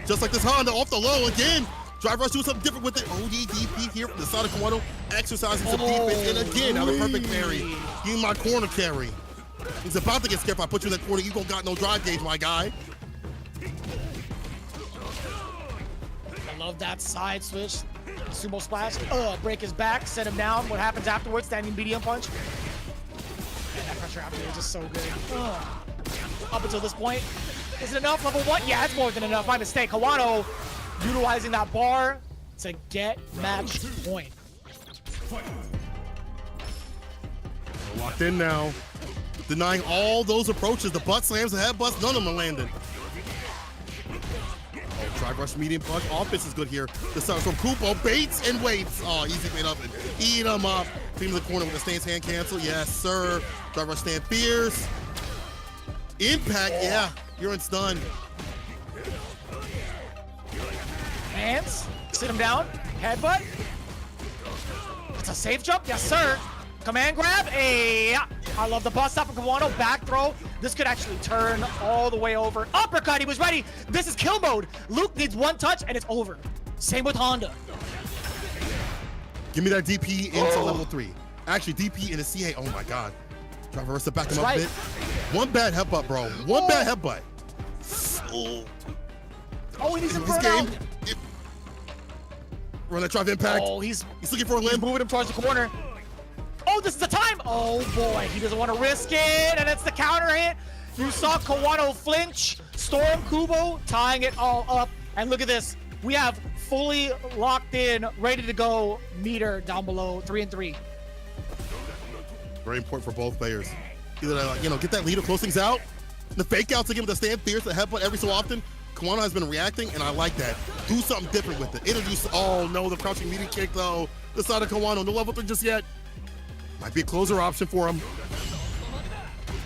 Just like this Honda off the low again. Drive rush doing something different with it. ODDP here from the side of Kawano, exercising some defense. And again, now the perfect parry. Give my corner carry. He's about to get scared if I put you in that corner. You don't got no drive gauge, my guy. I love that side switch. Sumo splash. Break his back, set him down. What happens afterwards? Standing medium punch. Man, that pressure after is just so good. Up until this point, is it enough? Level 1? Yeah, it's more than enough. My mistake. Kawano utilizing that bar to get match point. Locked in now. Denying all those approaches. The butt slams, the head butts, none of them are landing. Oh, drive rush medium punch. Offense is good here. The start from Kupo, baits and waits. Oh, easy made up and eat him up. Team in the corner with the stance hand cancel. Yes, sir. Drive rush stand fierce. Impact, yeah. You're in stun. Hands, sit him down, headbutt. It's a safe jump, yes sir. Command grab, I love the bust stop from Kawano, back throw. This could actually turn all the way over. Uppercut, he was ready. This is kill mode. Luke needs one touch and it's over. Same with Honda. Give me that DP into level 3. Actually, DP into CA, oh my God. Drive reverse to back him up a bit. One bad headbutt, bro. One bad headbutt. Oh, he needs him this game. Run that drive impact. Oh, he's looking for a limb. Moving him towards the corner. Oh, this is the time. Oh boy, he doesn't want to risk it, and it's the counter hit. You saw Kawano flinch. Storm Kubo tying it all up, and look at this. We have fully locked in, ready to go meter down below, 3 and 3. Very important for both players. Either get that leader, close things out. The fake outs again with the stand fierce, the headbutt every so often. Kawano has been reacting, and I like that. Do something different with it. Introduce, oh no, the crouching meaty kick though. The side of Kawano, no level 3 just yet. Might be a closer option for him.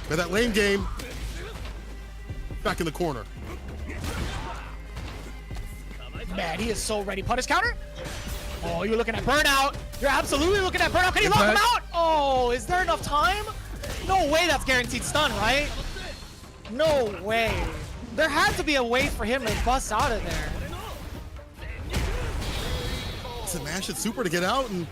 But that lane game, back in the corner. Man, he is so ready. Punish counter. Oh, you're looking at burnout. You're absolutely looking at burnout. Can he lock him out? Oh, is there enough time? No way that's guaranteed stun, right? No way. There had to be a way for him to bust out of there. It's a mash it super to get out, and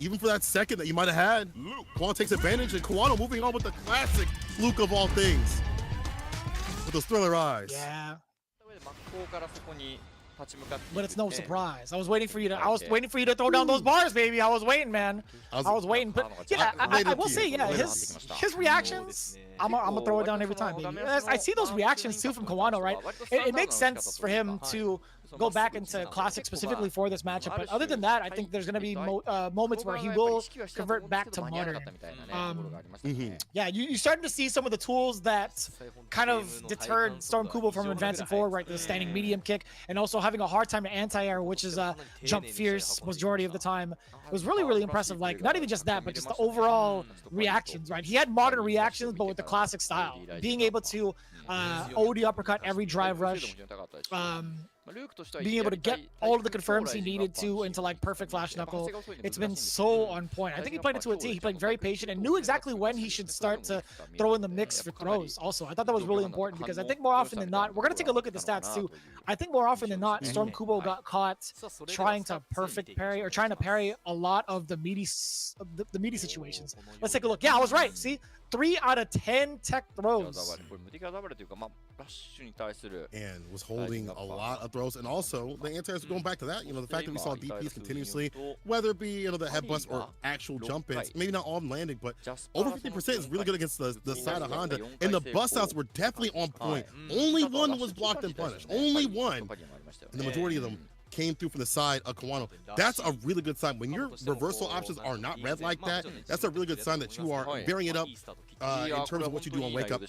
even for that second that you might have had, Kawano takes advantage, and Kawano moving on with the classic Luke of all things. With those thriller eyes. Yeah. But it's no surprise. I was waiting for you to throw down those bars, baby. I was waiting, man. I was waiting. But yeah, I will say, yeah, his reactions, I'm gonna throw it down every time, baby. I see those reactions too from Kawano, right? It makes sense for him to go back into classic specifically for this matchup. But other than that, I think there's gonna be moments where he will convert back to modern. Yeah, you're starting to see some of the tools that kind of deterred Storm Kubo from advancing forward, right? The standing medium kick, and also having a hard time to anti-air, which is jump fierce majority of the time. It was really, really impressive. Like, not even just that, but just the overall reactions, right? He had modern reactions, but with the classic style. Being able to OD uppercut every drive rush. Being able to get all of the confirms he needed to into like perfect flash knuckle. It's been so on point. I think he played it to a T. He played very patient and knew exactly when he should start to throw in the mix for throws also. I thought that was really important because I think more often than not, we're going to take a look at the stats too. I think more often than not, Storm Kubo got caught trying to perfect parry or trying to parry a lot of the meaty situations. Let's take a look. Yeah, I was right. See? 3 out of 10 tech throws. And was holding a lot of throws. And also, the anti-airs going back to that, the fact that we saw DPs continuously, whether it be, the headbutts or actual jump-ins, maybe not all landing, but over 50% is really good against the side of Honda. And the bust-outs were definitely on point. Only one was blocked and punished. Only one. And the majority of them came through from the side of Kawano. That's a really good sign. When your reversal options are not red like that, that's a really good sign that you are varying it up in terms of what you do on wake up.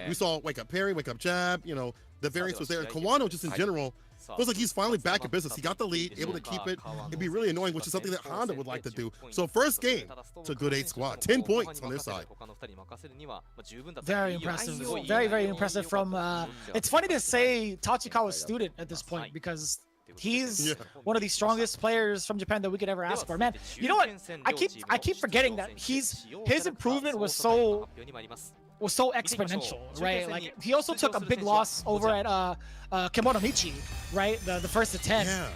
We saw wake up parry, wake up jab, you know, the variance was there. And Kawano just in general feels like he's finally back in business. He got the lead, able to keep it. It'd be really annoying, which is something that Honda would like to do. So first game, it's a good 8 squad. 10 points on their side. Very impressive. Very, very impressive from, it's funny to say Tachikawa's student at this point because he's one of the strongest players from Japan that we could ever ask for. Man, you know what? I keep forgetting that his improvement was so exponential, right? Like he also took a big loss over at Kimono Michi, right? The first to 10. Yeah.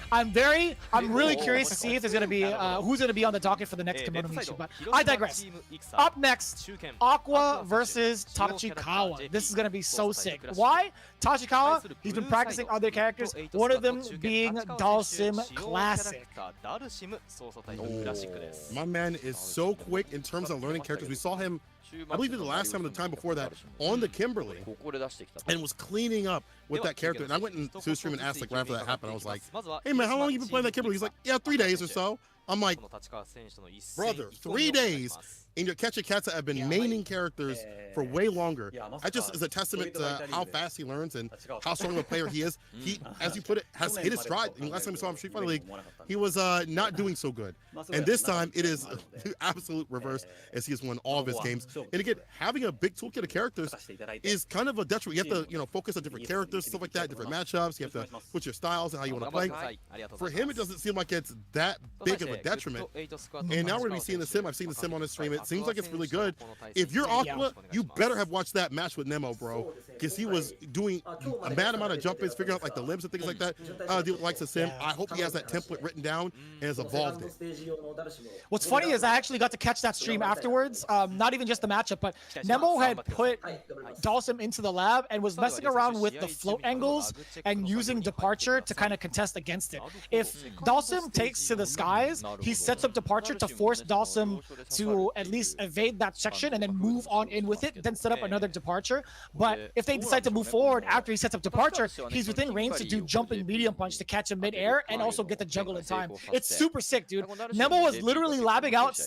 I'm really curious to see if there's gonna be who's gonna be on the docket for the next Kimono Michi. But I digress. Up next, Aqua versus Tachikawa. This is gonna be so sick. Why? Tachikawa, he's been practicing other characters, one of them being Dalsim Classic. My man is so quick in terms of learning characters. We saw him, I believe, the last time or the time before that on the Kimberly, and was cleaning up with that character. And I went into his stream and asked, like, right after that happened, I was like, hey man, how long have you been playing that Kimberly? He's like, yeah, 3 days or so. I'm like, brother, 3 days, and your Catch a Cats have been maining characters for way longer. That just is a testament to how fast he learns and how strong of a player he is. He, as you put it, has hit his stride. And last time we saw him in Street Fighter League, he was not doing so good. And this time, it is the absolute reverse, as he has won all of his games. And again, having a big toolkit of characters is kind of a detriment. You have to, you know, focus on different characters, stuff like that, different matchups. You have to put your styles and how you want to play. For him, it doesn't seem like it's that big of a detriment. And now we're going to be seeing the sim. I've seen the sim on his stream. It seems like it's really good. If you're Aqua, you better have watched that match with Nemo, bro, because he was doing a mad amount of jump ins, figuring out like the limbs and things like that. Likes the sim. I hope he has that template written down and has evolved it. What's funny is I actually got to catch that stream afterwards. Not even just the matchup, but Nemo had put Dalsim into the lab and was messing around with the float angles and using departure to kind of contest against it. If Dalsim takes to the skies, he sets up departure to force Dalsim to at least evade that section and then move on in with it, then set up another departure. But if they decide to move forward after he sets up departure, he's within range to do jumping medium punch to catch him mid-air and also get the juggle in time. It's super sick, dude. Nemo was literally labbing out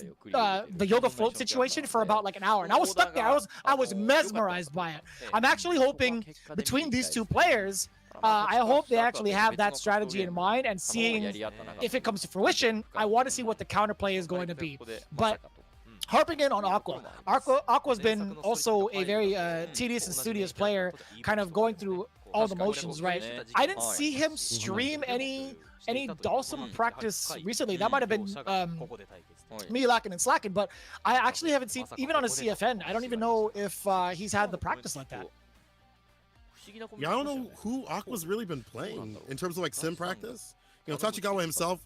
the yoga float situation for about like an hour, and I was stuck there. I was mesmerized by it. I'm actually hoping between these two players, I hope they actually have that strategy in mind, and seeing if it comes to fruition, I want to see what the counterplay is going to be. But harping in on Aqua. Aqua's been also a very tedious and studious player, kind of going through all the motions, right? I didn't see him stream any Dalsim practice recently. That might have been me lacking and slacking, but I actually haven't seen, even on his CFN, I don't even know if he's had the practice like that. Yeah, I don't know who Aqua's really been playing in terms of like sim practice. You know, Tachikawa himself,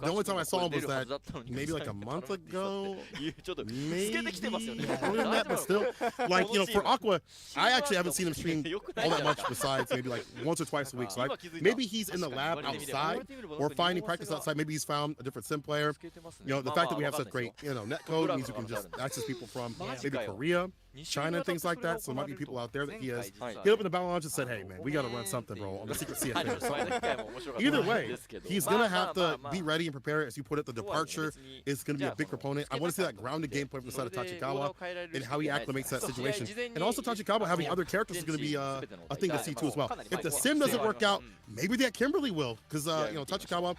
the only time I saw him was that maybe like a month ago. Maybe earlier than that, but still, like, you know, for Aqua, I actually haven't seen him stream all that much besides maybe like once or twice a week. So maybe he's in the lab outside or finding practice outside. Maybe he's found a different sim player. You know, the fact that we have such great, you know, netcode means you can just access people from maybe Korea, China, and things like that. So there might be people out there that he has hit up in the battle launch and said, hey man, we got to run something, bro, on the secret CFN or something. Either way, he's gonna have to be ready and prepared. As you put it, the departure is going to be a big proponent. I want to see that grounded gameplay from the side of Tachikawa and how he acclimates that situation. And also Tachikawa having other characters is going to be a thing to see too as well. If the sim doesn't work out, maybe that Kimberly will, because you know, Tachikawa,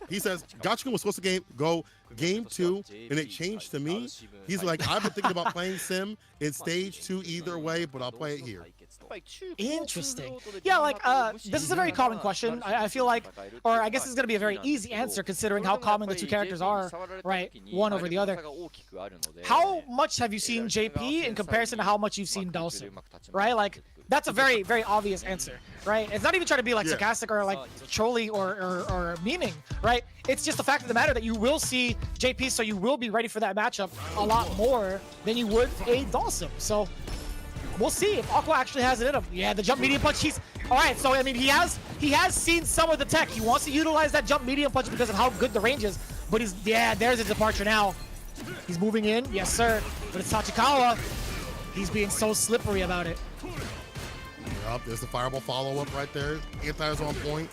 he says GyoGun was supposed to go game 2 and it changed to me. He's like, I've been thinking about playing sim in stage 2 either way, but I'll play it here. Interesting. Yeah, like this is a very common question. I feel like, or I guess it's going to be a very easy answer considering how common the two characters are, right? One over the other. How much have you seen JP in comparison to how much you've seen Dalsim, right? Like, that's a very, very obvious answer, right? It's not even trying to be like sarcastic or like trolly or memeing, right? It's just the fact of the matter that you will see JP, so you will be ready for that matchup a lot more than you would a Dalsim. So we'll see if Aqua actually has it in him. Yeah, the jump medium punch. He's all right. So I mean, he has seen some of the tech. He wants to utilize that jump medium punch because of how good the range is. But he's there's his departure now. He's moving in, yes sir. But it's Tachikawa. He's being so slippery about it. Yep, there's the fireball follow-up right there. Anti is on point.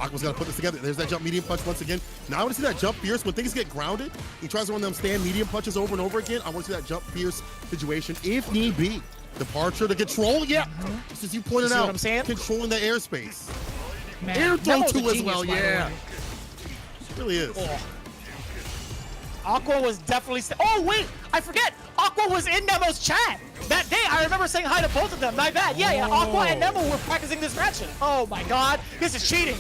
Aqua's got to put this together. There's that jump medium punch once again. Now I want to see that jump fierce. When things get grounded, he tries to run them stand medium punches over and over again. I want to see that jump fierce situation if need be. Departure to control, yeah. Just as you pointed out, what I'm saying? controlling the airspace. Man, Air throw Nemo's a too as genius, well, by the yeah. way. It really is. Oh. Aqua was definitely. Oh wait, I forget. Aqua was in Nemo's chat that day. I remember saying hi to both of them. My bad. Yeah, yeah. Aqua and Nemo were practicing this ratchet. Oh my God, this is cheating.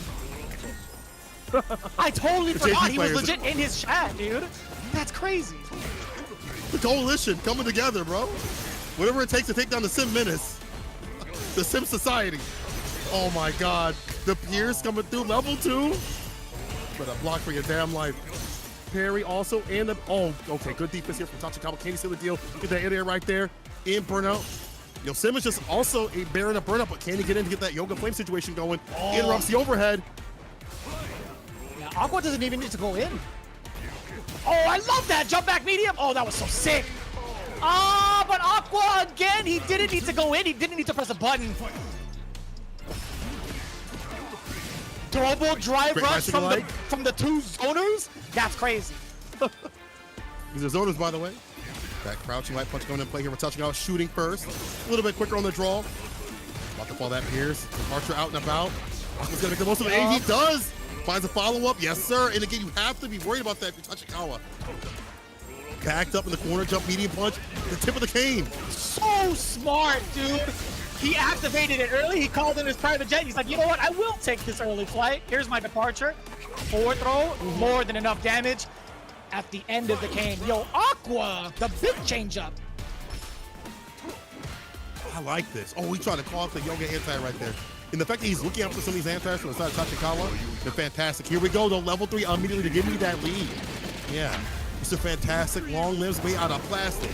I totally forgot he was legit in his chat, dude. That's crazy. The coalition coming together, bro. Whatever it takes to take down the Sim Menace. The Sim Society. Oh my God. The Pierce coming through level 2. But a block for your damn life. Parry also and the, oh, okay, good defense here from Tachikawa. Can he seal the deal? Get that in there right there. In burnout. Yo, Sim is just also a bearing a burnout, but can he get in to get that Yoga Flame situation going? Oh. Interrupts the overhead. Yeah, Aqua doesn't even need to go in. Oh, I love that jump back medium. Oh, that was so sick. Ah, but Aqua again, he didn't need to go in. He didn't need to press a button. Double drive rush from the two zoners? That's crazy. These are zoners, by the way. That crouching light punch coming in play here. We're touching out, shooting first. A little bit quicker on the draw. About to fall that Pierce. Archer out and about. Aqua's gonna make the most of it. And he does. Finds a follow-up. Yes, sir. And again, you have to be worried about that if you're Tachikawa. Backed up in the corner, jump medium punch. The tip of the cane. So smart, dude. He activated it early. He called in his private jet. He's like, you know what? I will take this early flight. Here's my departure. Forward throw, more than enough damage at the end of the cane. Yo, Aqua, the big changeup. I like this. Oh, he tried to call up the Yoga anti right there. And the fact that he's looking out for some of these antis from the side of Tachikawa, they're fantastic. Here we go, though. Level 3 immediately to give me that lead. Yeah. It's a fantastic long limbs made out of plastic.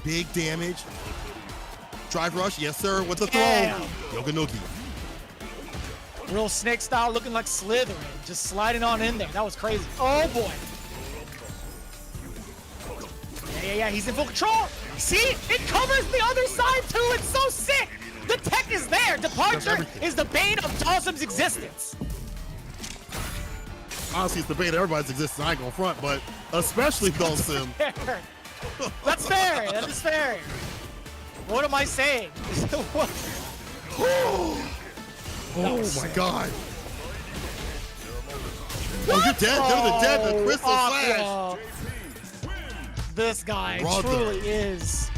Big damage. Drive rush, yes sir, with the throw. Yoga Noogie. Real snake style, looking like Slytherin. Just sliding on in there. That was crazy. Oh boy. Yeah, he's in full control. See, it covers the other side too. It's so sick. The tech is there. Departure is the bane of Dawson's existence. Honestly, it's the bane of everybody's existence. I ain't gonna front, but especially Dawson. That's fair. That is fair. What am I saying? Oh my God. What? Oh, you're dead. They're the dead. The crystal flash. This guy truly is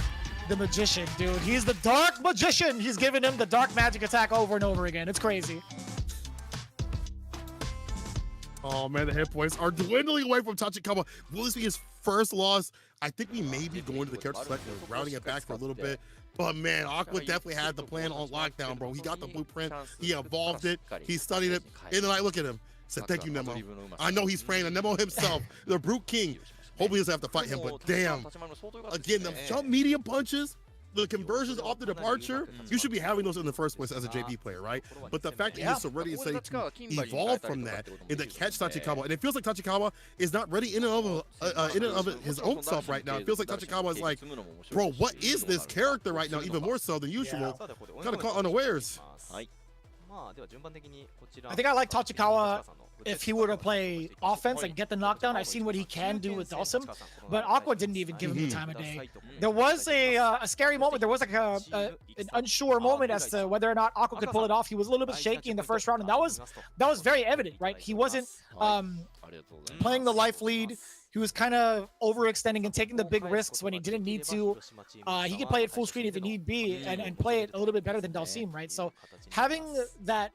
the magician, dude. He's the dark magician. He's giving him the dark magic attack over and over again. It's crazy. Oh man, the hit points are dwindling away from Tachikawa. Will this be his first loss? I think we may be going to the character select and rounding it back for a little bit. But man, Aqua definitely had the plan on lockdown, bro. He got the blueprint, he evolved it, he studied it. In the night, look at him. Said, thank you, Nemo. I know he's praying to Nemo himself, the Brute King. Hopefully he doesn't have to fight him, but damn. Again, the jump medium punches, the conversions off the departure, you should be having those in the first place as a JP player, right? But the fact that he's so ready and steady to evolve from that and to catch Tachikawa, and it feels like Tachikawa is not ready in and of his own self right now. It feels like Tachikawa is like, bro, what is this character right now? Even more so than usual. Kind of caught unawares. I think I like Tachikawa if he were to play offense and get the knockdown. I've seen what he can do with Dawson, but Aqua didn't even give him the time of day. There was a scary moment. There was like an unsure moment as to whether or not Aqua could pull it off. He was a little bit shaky in the first round, and that was very evident, right? He wasn't playing the life lead. He was kind of overextending and taking the big risks when he didn't need to. He could play it full screen if it need be and play it a little bit better than Dalsim, right? So having that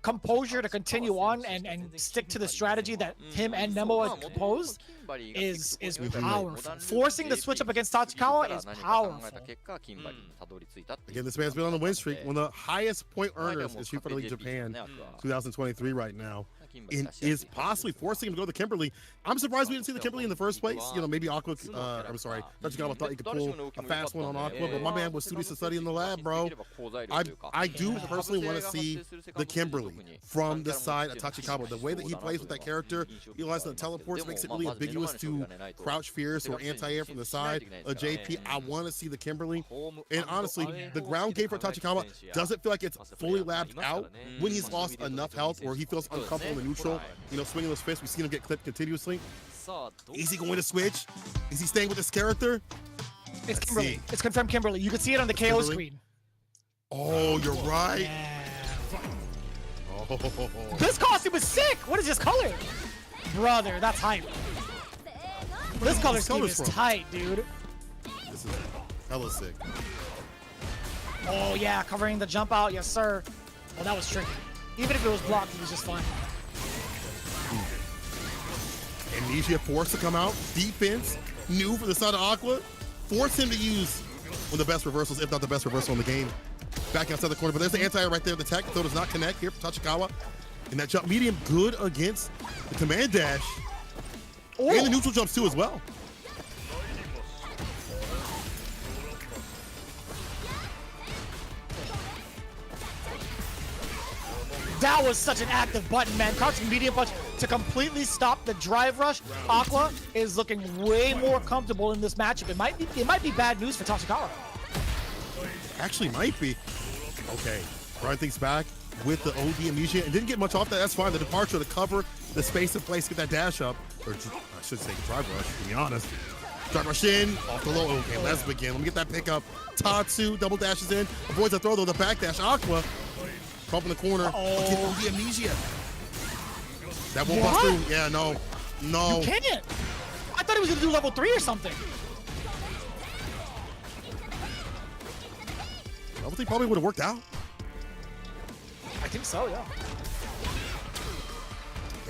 composure to continue on and stick to the strategy that him and Nemo had composed is powerful. Forcing the switch up against Tachikawa is powerful. Again, this man's been on a win streak. One of the highest point earners in Street Fighter League Japan 2023 right now. and is possibly forcing him to go to the Kimberly. I'm surprised we didn't see the Kimberly in the first place. You know, maybe Aqua, I'm sorry, Tachikawa thought he could pull a fast one on Aqua, but my man was studious to study in the lab, bro. I do personally want to see the Kimberly from the side of Tachikawa. The way that he plays with that character, utilizing the teleports, makes it really ambiguous to Crouch Fierce or anti-air from the side of JP. I want to see the Kimberly. And honestly, the ground game for Tachikawa doesn't feel like it's fully labbed out when he's lost enough health or he feels uncomfortable in the neutral, you know, swinging those fists. We've seen him get clipped continuously. Is he going to switch? Is he staying with this character? It's Kimberly. It's confirmed Kimberly. You can see it on the KO Kimberly? screen. Oh, you're right. Yeah. Oh. This costume is sick. What is this color? Brother, that's hype. This color scheme is tight, dude. This is hella sick. Oh, yeah, covering the jump out. Yes, sir. Oh, that was tricky. Even if it was blocked, it was just fine. Amnesia forced to come out. Defense, new for the side of Aqua. Force him to use one of the best reversals, if not the best reversal in the game. Back outside the corner, but there's the anti-air right there. The tech, though, does not connect here for Tachikawa. And that jump medium, good against the command dash. Oh. And the neutral jumps, too, as well. That was such an active button, man. Crouching medium punch to completely stop the drive rush. Aqua is looking way more comfortable in this matchup. It might be bad news for Tachikawa. Actually might be. Okay, Brian thinks back with the OD Amnesia and didn't get much off that. That's fine. The departure to cover the space in place, get that dash up. Or I should say drive rush, to be honest. Drive rush in, off the low. Okay, let's begin. Let me get that pickup. Tatsu double dashes in, avoids the throw though, the back dash. Aqua, up in the corner. Get OD Amnesia. That won't bust through. Yeah, no. You can't. I thought he was gonna do level 3 or something. Level 3 probably would have worked out. I think so, yeah.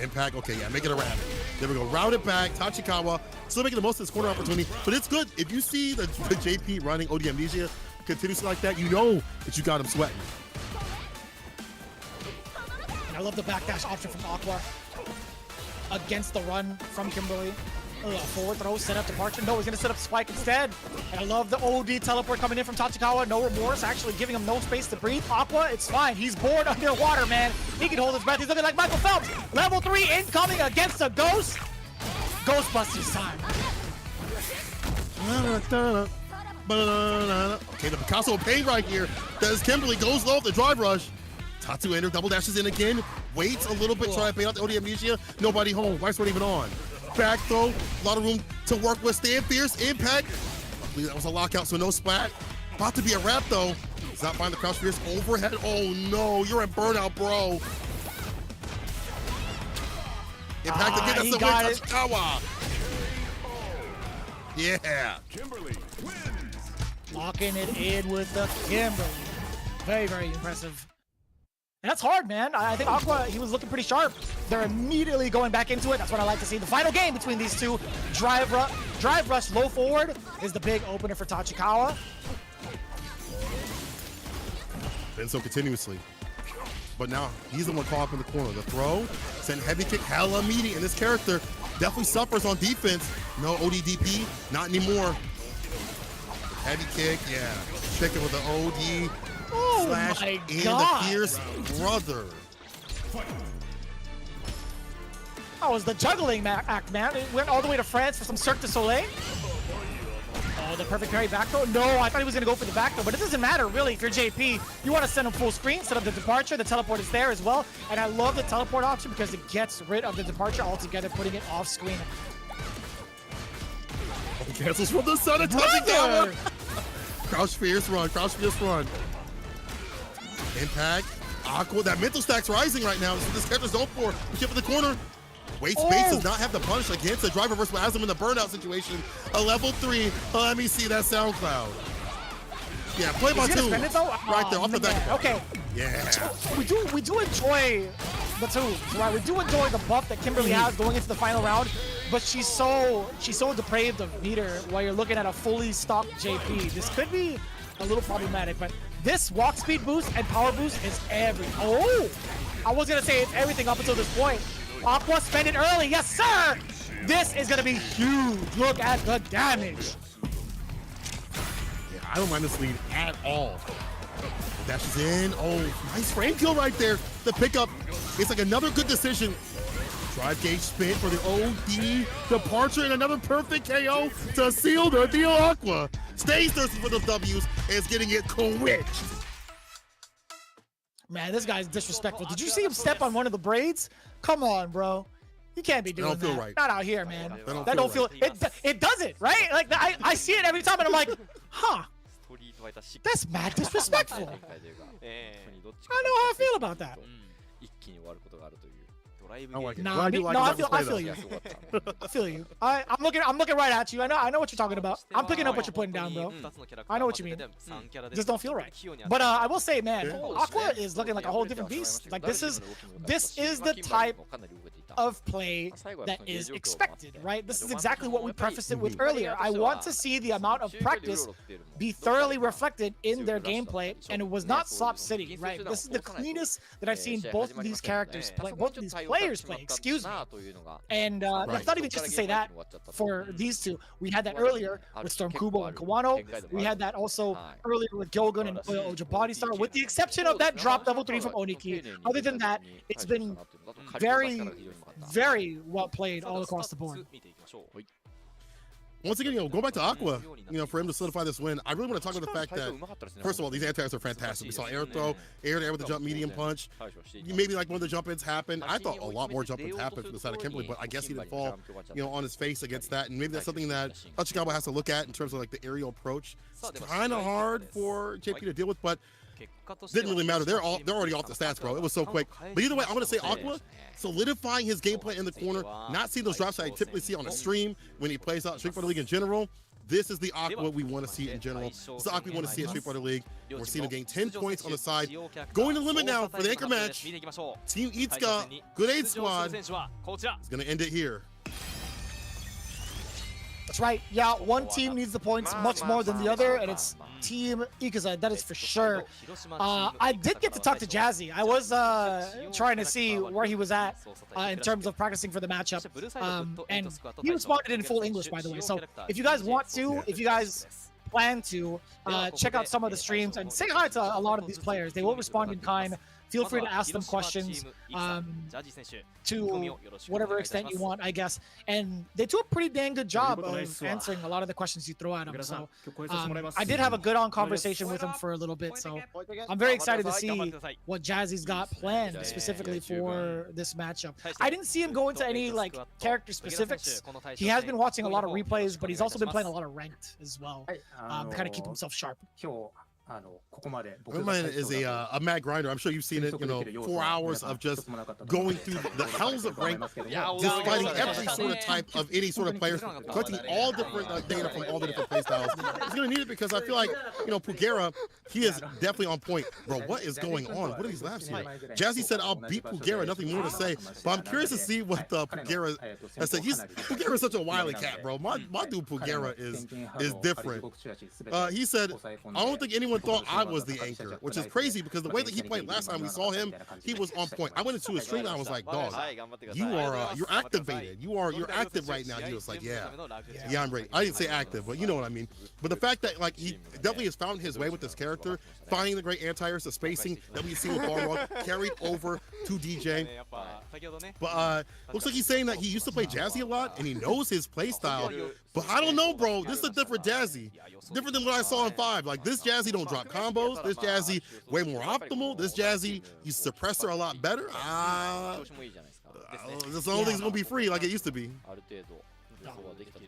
Impact, okay, yeah, make it a wrap. There we go, route it back. Tachikawa still making the most of this corner opportunity, but it's good. If you see the JP running OD Amnesia continuously like that, you know that you got him sweating. And I love the backdash option from Aqua against the run from Kimberly. Forward throw, set up departure. No, he's gonna set up spike instead. And I love the OD teleport coming in from Tachikawa. No remorse, actually giving him no space to breathe. Aqua, it's fine. He's bored underwater, man. He can hold his breath. He's looking like Michael Phelps. Level 3 incoming against a ghost. Ghostbusters time. Okay, the Picasso of pain right here. That is Kimberly, goes low, the drive rush. Tatsu enter, double dashes in again. Waits a little bit, try to bait out the OD Amnesia. Nobody home, Vice weren't even on. Back throw, a lot of room to work with. Stand fierce, impact. I believe that was a lockout, so no splat. About to be a wrap though. Does not find the crouch fierce overhead. Oh no, you're in burnout, bro. Impact again, that's the win, Tachikawa. Yeah. Kimberly wins. Locking it in with the Kimberly. Very, very impressive. And that's hard, man. I think Aqua, he was looking pretty sharp. They're immediately going back into it. That's what I like to see. The final game between these two. Drive rush low forward is the big opener for Tachikawa. And so continuously. But now he's the one caught up in the corner. The throw, send heavy kick, hella meaty. And this character definitely suffers on defense. No ODDP, not anymore. Heavy kick, yeah. Pick it with the OD. Oh Slash my and God. the Fierce Brother. That was the juggling act, man. It went all the way to France for some Cirque du Soleil. Oh, the perfect parry back throw. No, I thought he was going to go for the back throw, but it doesn't matter, really. If you're JP, you want to send him full screen, set up the departure. The teleport is there as well. And I love the teleport option because it gets rid of the departure altogether, putting it off screen. Oh, cancels from the sun and Tachikawa. Crouch Fierce run, Crouch Fierce run. Impact, Aqua, that mental stack's rising right now. This is what this character's known for. Get for the corner. Wait space does not have the punish against the driver versus has him in the burnout situation. A level 3. Right there, play by two. Right there, off the back. Okay. Yeah. We do enjoy the twos, right? We do enjoy the buff that Kimberly has going into the final round, but she's so depraved of meter while you're looking at a fully stocked JP. This could be a little problematic, but this walk speed boost and power boost is everything. Oh! I was gonna say it's everything up until this point. Aqua spend it early, yes sir! This is gonna be huge. Look at the damage. Yeah, I don't mind this lead at all. Dashes in. Oh, nice frame kill right there. The pickup. It's like another good decision. Drive gauge spin for the OD departure and another perfect KO to seal the deal. Aqua stays thirsty for the W's and is getting it quenched. Man, this guy's disrespectful. Did you see him step on one of the braids? Come on, bro. You can't be doing That don't feel that. right. Not out here, man. That don't feel right. It doesn't, right? Like I see it every time and I'm like, huh. That's mad disrespectful. I know how I feel about that. I like it. Nah, Why do you like no, it? I feel you. I feel you. I'm looking right at you. I know what you're talking about. I'm picking up what you're putting down, bro. I know what you mean. Just don't feel right. But I will say, man, Aqua is looking like a whole different beast. Like this is the type of play that is expected, right? This is exactly what we prefaced it with earlier. I want to see the amount of practice be thoroughly reflected in their gameplay, and it was not Slop City, right? This is the cleanest that I've seen both of these characters play, both of these players play, excuse me. And it's not even just to say that for these two. We had that earlier with Storm Kubo and Kawano. We had that also earlier with GyoGun and Ojapati Star, with the exception of that drop level 3 from Oniki. Other than that, it's been very, very well played all across the board. Once again, going back to Aqua, for him to solidify this win, I really want to talk about the fact that, first of all, these anti-airs are fantastic. We saw air throw, air to air with the jump medium punch. Maybe like one of the jump ins happened. I thought a lot more jump ins happened from the side of Kimberly, but I guess he didn't fall, on his face against that. And maybe that's something that Uchikawa has to look at in terms of like the aerial approach. It's kind of hard for JP to deal with, but didn't really matter. They're already off the stats, bro. It was so quick. But either way, I'm going to say Aqua solidifying his gameplay in the corner, not seeing those drops that I typically see on a stream when he plays out Street Fighter League in general. This is the Aqua we want to see in general. This is the Aqua we want to see at Street Fighter League. We're seeing him gain 10 points on the side. Going to limit now for the anchor match. Team Itsuka, Good Aid Squad is going to end it here. That's right. Yeah, one team needs the points much more than the other, and it's Team Ikaza. That is for sure. I did get to talk to Jazzy. I was trying to see where he was at in terms of practicing for the matchup, and he responded in full English, by the way. So if you guys want to, if you guys plan to, check out some of the streams and say hi to a lot of these players. They will respond in kind. Feel free to ask them questions to whatever extent you want, I guess. And they do a pretty dang good job of answering a lot of the questions you throw at them. So I did have a good conversation with him for a little bit. So I'm very excited to see what Jazzy's got planned specifically for this matchup. I didn't see him go into any like character specifics. He has been watching a lot of replays, but he's also been playing a lot of ranked as well to kind of keep himself sharp. Roman is a mad grinder. I'm sure you've seen it, 4 hours of just going through the hells of rank, just fighting every sort of type of any sort of players, collecting all different data from all the different playstyles. He's going to need it because I feel like, Pugera, he is definitely on point. Bro, what is going on? What are these laughs here? Jazzy said, I'll beat Pugera, nothing more to say. But I'm curious to see what Pugera has said. Pugera is such a wily cat, bro. My dude Pugera is different. He said, I don't think anyone thought I was the anchor, which is crazy because the way that he played last time we saw him, he was on point. I went into his stream and I was like, dog, you're activated. You're active right now. He was like, yeah, I'm ready. I didn't say active, but you know what I mean. But the fact that like he definitely has found his way with this character, finding the great anti-airs, the spacing that we've seen with Balrog carried over to DJ. But looks like he's saying that he used to play Jazzy a lot and he knows his play style. But I don't know, bro. This is a different Jazzy. Different than what I saw in 5. Like this Jazzy don't drop combos. This Jazzy way more optimal. This Jazzy, you suppress her a lot better. This only thing's gonna be free like it used to be.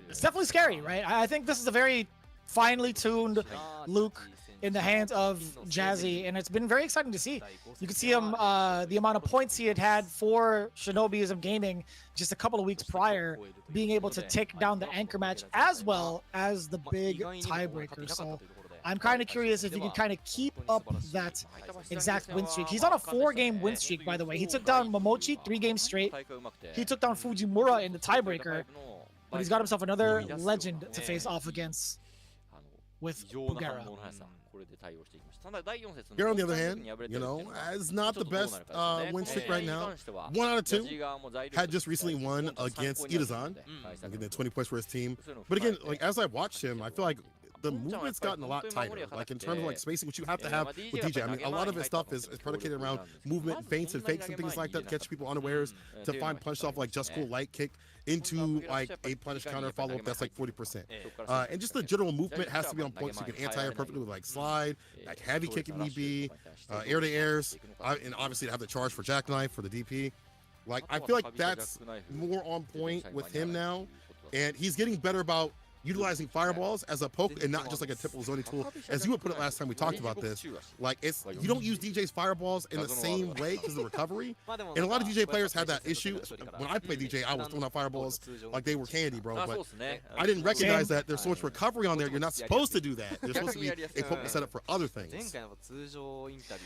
It's definitely scary, right? I think this is a very finely tuned Luke in the hands of Jazzy, and it's been very exciting to see. You can see him, the amount of points he had for Shinobiism Gaming just a couple of weeks prior, being able to take down the anchor match as well as the big tiebreaker. So I'm kind of curious if he can kind of keep up that exact win streak. He's on a 4-game win streak, by the way. He took down Momochi 3 games straight. He took down Fujimura in the tiebreaker, but he's got himself another legend to face off against. with 異様な Pugera. 反応の速さ、これで対応していきました。ただ第4節の Here on the other hand, に敗れて you るって know, いうのは is not the ちょっとどうな best るかですね。 win streak right now. この試合に関しては 1 out of ジャ 2. ジー側も材料 Had just recently won against Itazan, getting 20 points for his team. But again, like as I watched him, I feel like the movement's gotten a lot tighter. Like in terms of like spacing, which you have to have with DJ. I mean, a lot of his stuff is predicated around movement, feints, and fakes and things like that to catch people unawares, to find punch off like just cool light kick into like a punish counter follow up that's like 40%. And just the general movement has to be on point so you can anti-air perfectly with like slide, like heavy kick if need be, air to airs, and obviously to have the charge for jackknife for the DP. Like I feel like that's more on point with him now, and he's getting better about utilizing fireballs as a poke and not just like a typical zoning tool. As you would put it last time we talked about this, like it's you don't use DJ's fireballs in the same way because of the recovery. And a lot of DJ players have that issue. When I played DJ, I was throwing out fireballs like they were candy, bro. But I didn't recognize that there's so much recovery on there. You're not supposed to do that. There's supposed to be a poke set up for other things.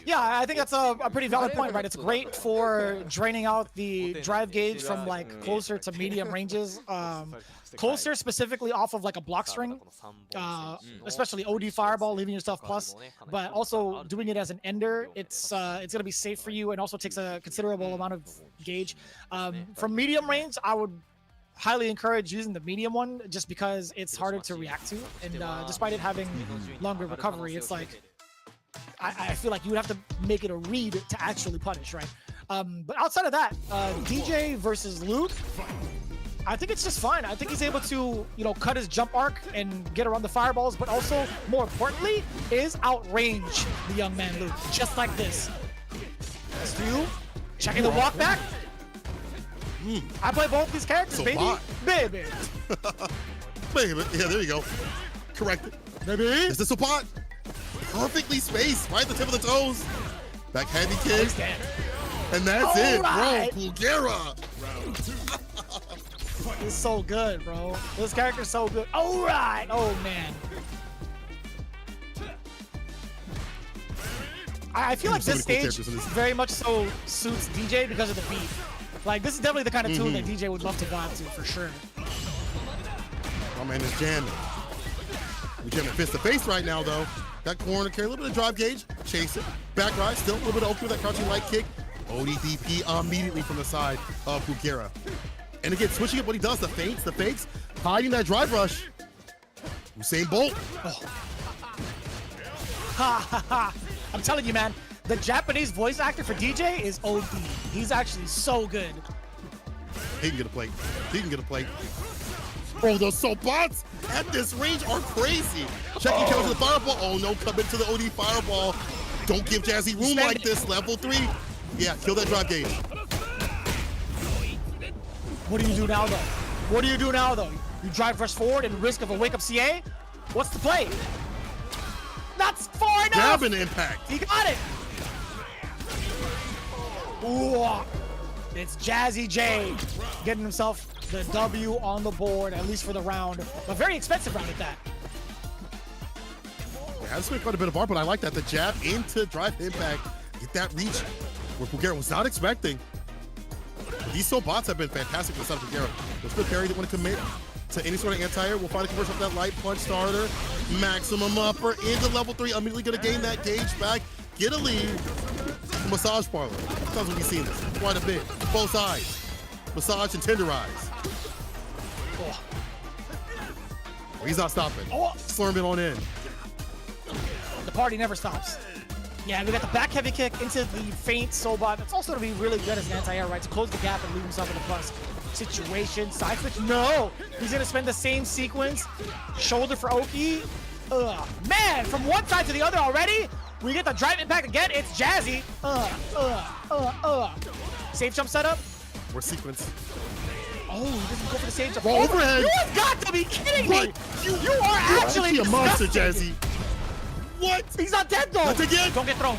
Yeah, I think that's a pretty valid point, right? It's great for draining out the drive gauge from like closer to medium ranges. Closer specifically off of like a block string, especially OD fireball, leaving yourself plus, but also doing it as an ender, it's gonna be safe for you and also takes a considerable amount of gauge. From medium range, I would highly encourage using the medium one just because it's harder to react to, and despite it having longer recovery, it's like I feel like you would have to make it a read to actually punish, right? But outside of that, DJ versus Luke, I think it's just fine. I think he's able to, you know, cut his jump arc and get around the fireballs, but also, more importantly, is outrange the young man Luke, just like this. That's you. Checking the walk back. I play both these characters, So baby. hot. Baby. Baby, yeah, there you go. Correct it. Baby. Is this a pot? Perfectly spaced, right at the tip of the toes. Back heavy kick. And that's it, Alright. bro. Pugera. He's so good, bro. This character's so good. All right. Oh, man. I feel like this stage very much so suits DJ because of the beat. Like, this is definitely the kind of tune that DJ would love to vibe to, for sure. My man is jamming. We're jamming fist to face right now, though. That corner carry, a little bit of drive gauge, chase it. Back ride, still a little bit of Oki with that crouching light kick. ODDP immediately from the side of Pugera. And again, switching up what he does, the feints, the fakes, hiding that drive rush. Usain Bolt. Oh. Ha ha ha. I'm telling you, man, the Japanese voice actor for DJ is OD. He's actually so good. He can get a plate. He can get a plate. Oh, those soap bots at this range are crazy. Checking counter to the fireball. Oh no, come into the OD fireball. Don't give Jazzy room like this. Level 3. Yeah, kill that drive gauge. What do you do now, though? What do you do now, though? You drive rush forward and risk of a wake-up CA? What's the play? That's far enough! Grab an impact. He got it! Ooh, it's Jazzy J getting himself the W on the board, at least for the round. A very expensive round at that. Yeah, this made quite a bit of bar, but I like that. The jab into drive impact. Get that reach where Pugera was not expecting. These soap bots have been fantastic for the side of Pugera. Those good parry that want to commit to any sort of anti-air. We'll find a conversion of that light punch starter. Maximum upper into level 3. Immediately going to gain that gauge back. Get a lead. Massage parlor. Sometimes we've seen this quite a bit. Both sides. Massage and tenderize. Oh. He's not stopping. Oh. Slurm it on in. The party never stops. Yeah, we got the back heavy kick into the feint Sobot. It's also going to be really good as an anti-air, right? To close the gap and leave himself in a plus situation. Side switch, no! He's going to spend the same sequence. Shoulder for Oki. Man, from one side to the other already. We get the drive impact again. It's Jazzy. Safe jump setup. More sequence. Oh, he doesn't go for the safe jump. Overhead. You have got to be kidding me. You are You're actually a monster, disgusting. Jazzy. What? He's not dead though. Not again. Don't get thrown.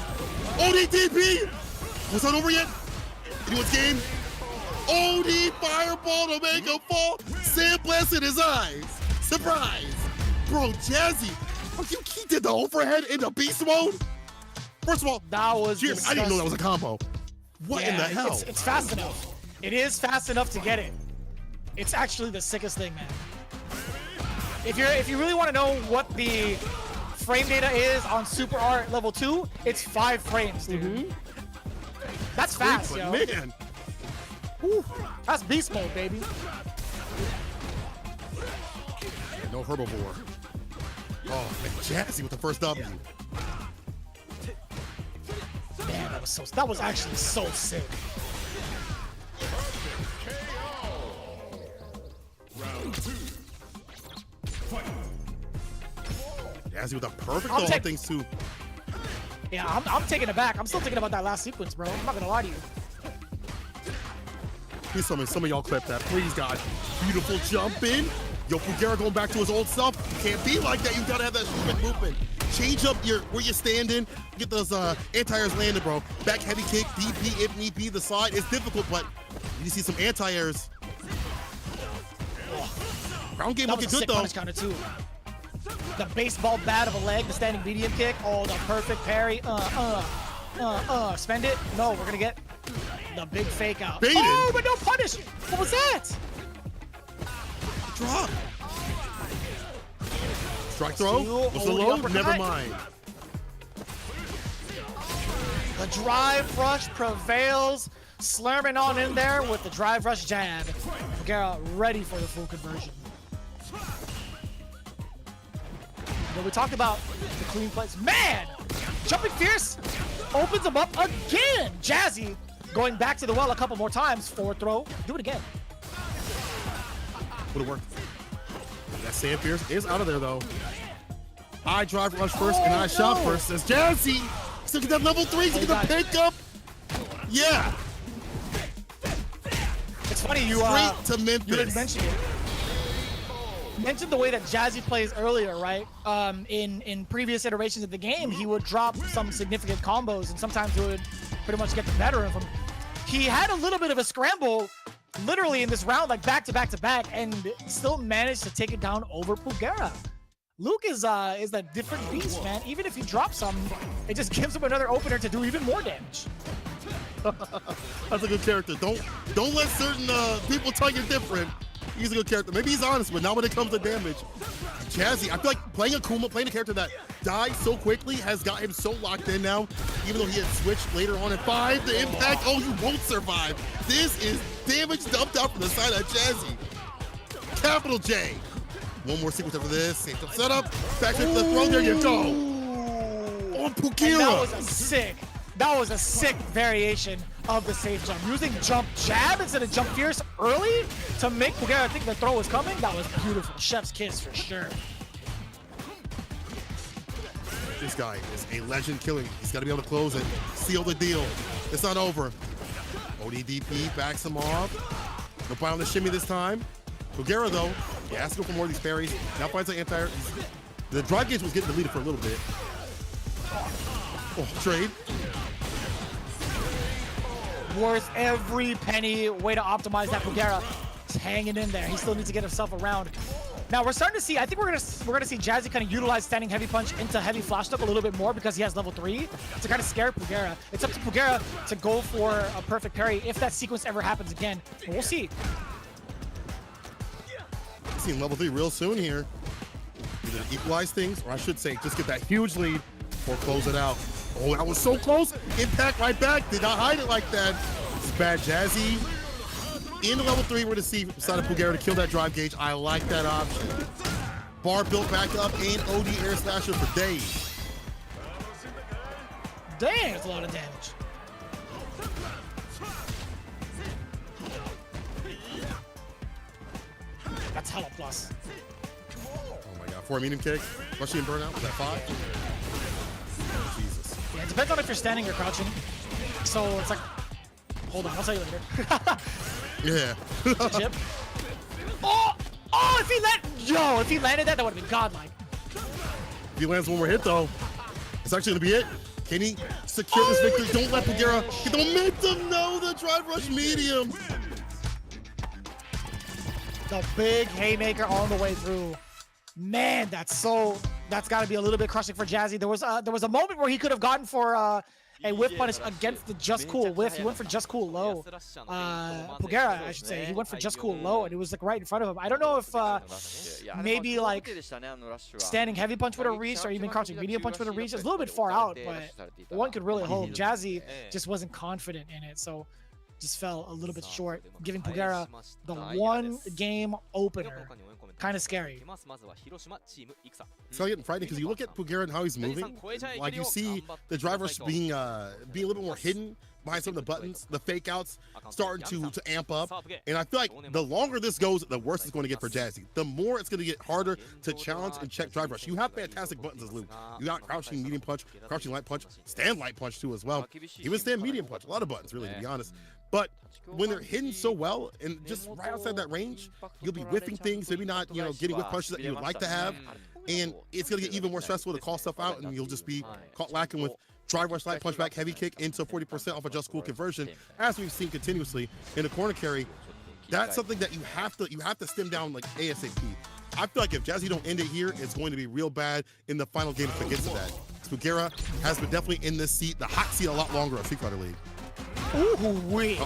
ODTP. Was that over yet? Anyone's game? OD fireball to make him fall. Sandblast in his eyes. Surprise. Bro, Jazzy. He did the overhead in the beast mode? First of all, that was Jeremy, I didn't know that was a combo. What in the hell? It's fast enough. It is fast enough to get it. It's actually the sickest thing, man. If you really want to know what the frame data is on Super Art level 2, it's 5 frames, dude. That's fast, yo. Man. Whew. That's beast mode, baby. No herbivore. Oh, man, Jazzy with the first W. Man, that was actually so sick. Jazzy with a perfect all things too. Yeah, I'm taking it back. I'm still thinking about that last sequence, bro. I'm not gonna lie to you. Please some of y'all clip that, please, God. Beautiful jump in. Yo, Pugera going back to his old self. You can't be like that. You gotta have that movement. Change up where you're standing. Get those anti-airs landed, bro. Back heavy kick, DP if need be. The side is difficult, but you see some anti-airs. Ground game looking good, though. Counter too. The baseball bat of a leg, the standing medium kick. Oh, the perfect parry. Spend it. No, we're gonna get the big fake out. Baited. Oh, but no punish. What was that? Drop. Strike throw. Was the low? Never mind. The drive rush prevails. Slurming on in there with the drive rush jab. Pugera ready for the full conversion. But we talked about the clean plays. Man! Jumping Fierce opens him up again. Jazzy going back to the well a couple more times. Forward throw. Do it again. Would have worked. That Sand Fierce is out of there, though. I drive rush first and I shot first. Says Jazzy. Still get that level 3 to get the pickup. Yeah. It's funny you to Memphis. You didn't mention it. You mentioned the way that Jazzy plays earlier, right? In previous iterations of the game, he would drop some significant combos, and sometimes it would pretty much get the better of him. He had a little bit of a scramble, literally in this round, like back to back to back, and still managed to take it down over Pugera. Luke is a different beast, man. Even if he drops some, it just gives him another opener to do even more damage. That's a good character. Don't let certain people tell you different. He's a good character. Maybe he's honest, but not when it comes to damage. Jazzy, I feel like playing Akuma, playing a character that dies so quickly has got him so locked in now. Even though he had switched later on in 5, the impact, oh, you won't survive. This is damage dumped out from the side of Jazzy. Capital J. One more sequence after this. Same setup. Back to the throw. There you go. On Pugera. That was a sick variation of the safe jump. Using jump jab instead of jump fierce early to make Pugera think the throw was coming. That was beautiful. Chef's kiss for sure. This guy is a legend killing. He's got to be able to close it. Seal the deal. It's not over. ODDP backs him off. No bite on the shimmy this time. Pugera, though, he has to go for more of these parries. Now finds the anti-air. The drive gauge was getting deleted for a little bit. Oh, trade. Worth every penny. Way to optimize that. Pugera is hanging in there. He still needs to get himself around. Now we're starting to see, I think we're gonna see Jazzy kind of utilize standing heavy punch into heavy flash hook a little bit more because he has level 3 to kind of scare Pugera. It's up to Pugera to go for a perfect parry if that sequence ever happens again. But we'll see. Seeing level 3 real soon here. Either equalize things, or I should say, just get that huge lead or close it out. Oh, that was so close. Impact right back. Did not hide it like that. It's bad. Jazzy in the level 3. We're going to see side of Pugera to kill that drive gauge. I like that option. Bar built back up and OD air slasher for days. Dang, that's a lot of damage. That's hella plus. Oh my god, 4 medium kick. Rushing and burnout. Was that 5? Jesus. Yeah, it depends on if you're standing or crouching. So it's like, hold on, I'll tell you later. Yeah. Chip. Oh, if he landed that, that would have been godlike. If he lands one more hit though, it's actually gonna be it. Can he secure this victory? Don't let Pugera get the momentum. No, the drive rush medium. The big haymaker on the way through. Man, that's got to be a little bit crushing for Jazzy. There was a moment where he could have gotten for a whiff punish against the Just Cool whiff. He went for Just Cool low. Pugera, I should say. He went for Just Cool low, and it was like right in front of him. I don't know if maybe like standing heavy punch with a reach or even crouching medium punch with a reach. It's a little bit far out, but one could really hold. Jazzy just wasn't confident in it, so just fell a little bit short, giving Pugera the one game opener. Kind of scary. It's getting frightening because you look at Pugera and how he's moving. Like you see the drive rush being a little bit more hidden behind some of the buttons, the fake outs starting to amp up. And I feel like the longer this goes, the worse it's going to get for Jazzy. The more it's going to get harder to challenge and check drive rush. You have fantastic buttons as Luke. You got crouching medium punch, crouching light punch, stand light punch too as well. Even stand medium punch. A lot of buttons really, to be honest. But when they're hidden so well and just right outside that range, you'll be whiffing things, maybe not, you know, getting whiff punches that you would like to have. And it's going to get even more stressful to call stuff out, and you'll just be caught lacking with drive rush, light punch back, heavy kick into 40% off a just cool conversion, as we've seen continuously in the corner carry. That's something that you have to stem down like ASAP. I feel like if Jazzy don't end it here, it's going to be real bad in the final game if it gets to that. Pugera has been definitely in this seat, the hot seat, a lot longer of Street Fighter League. Ooh-wee.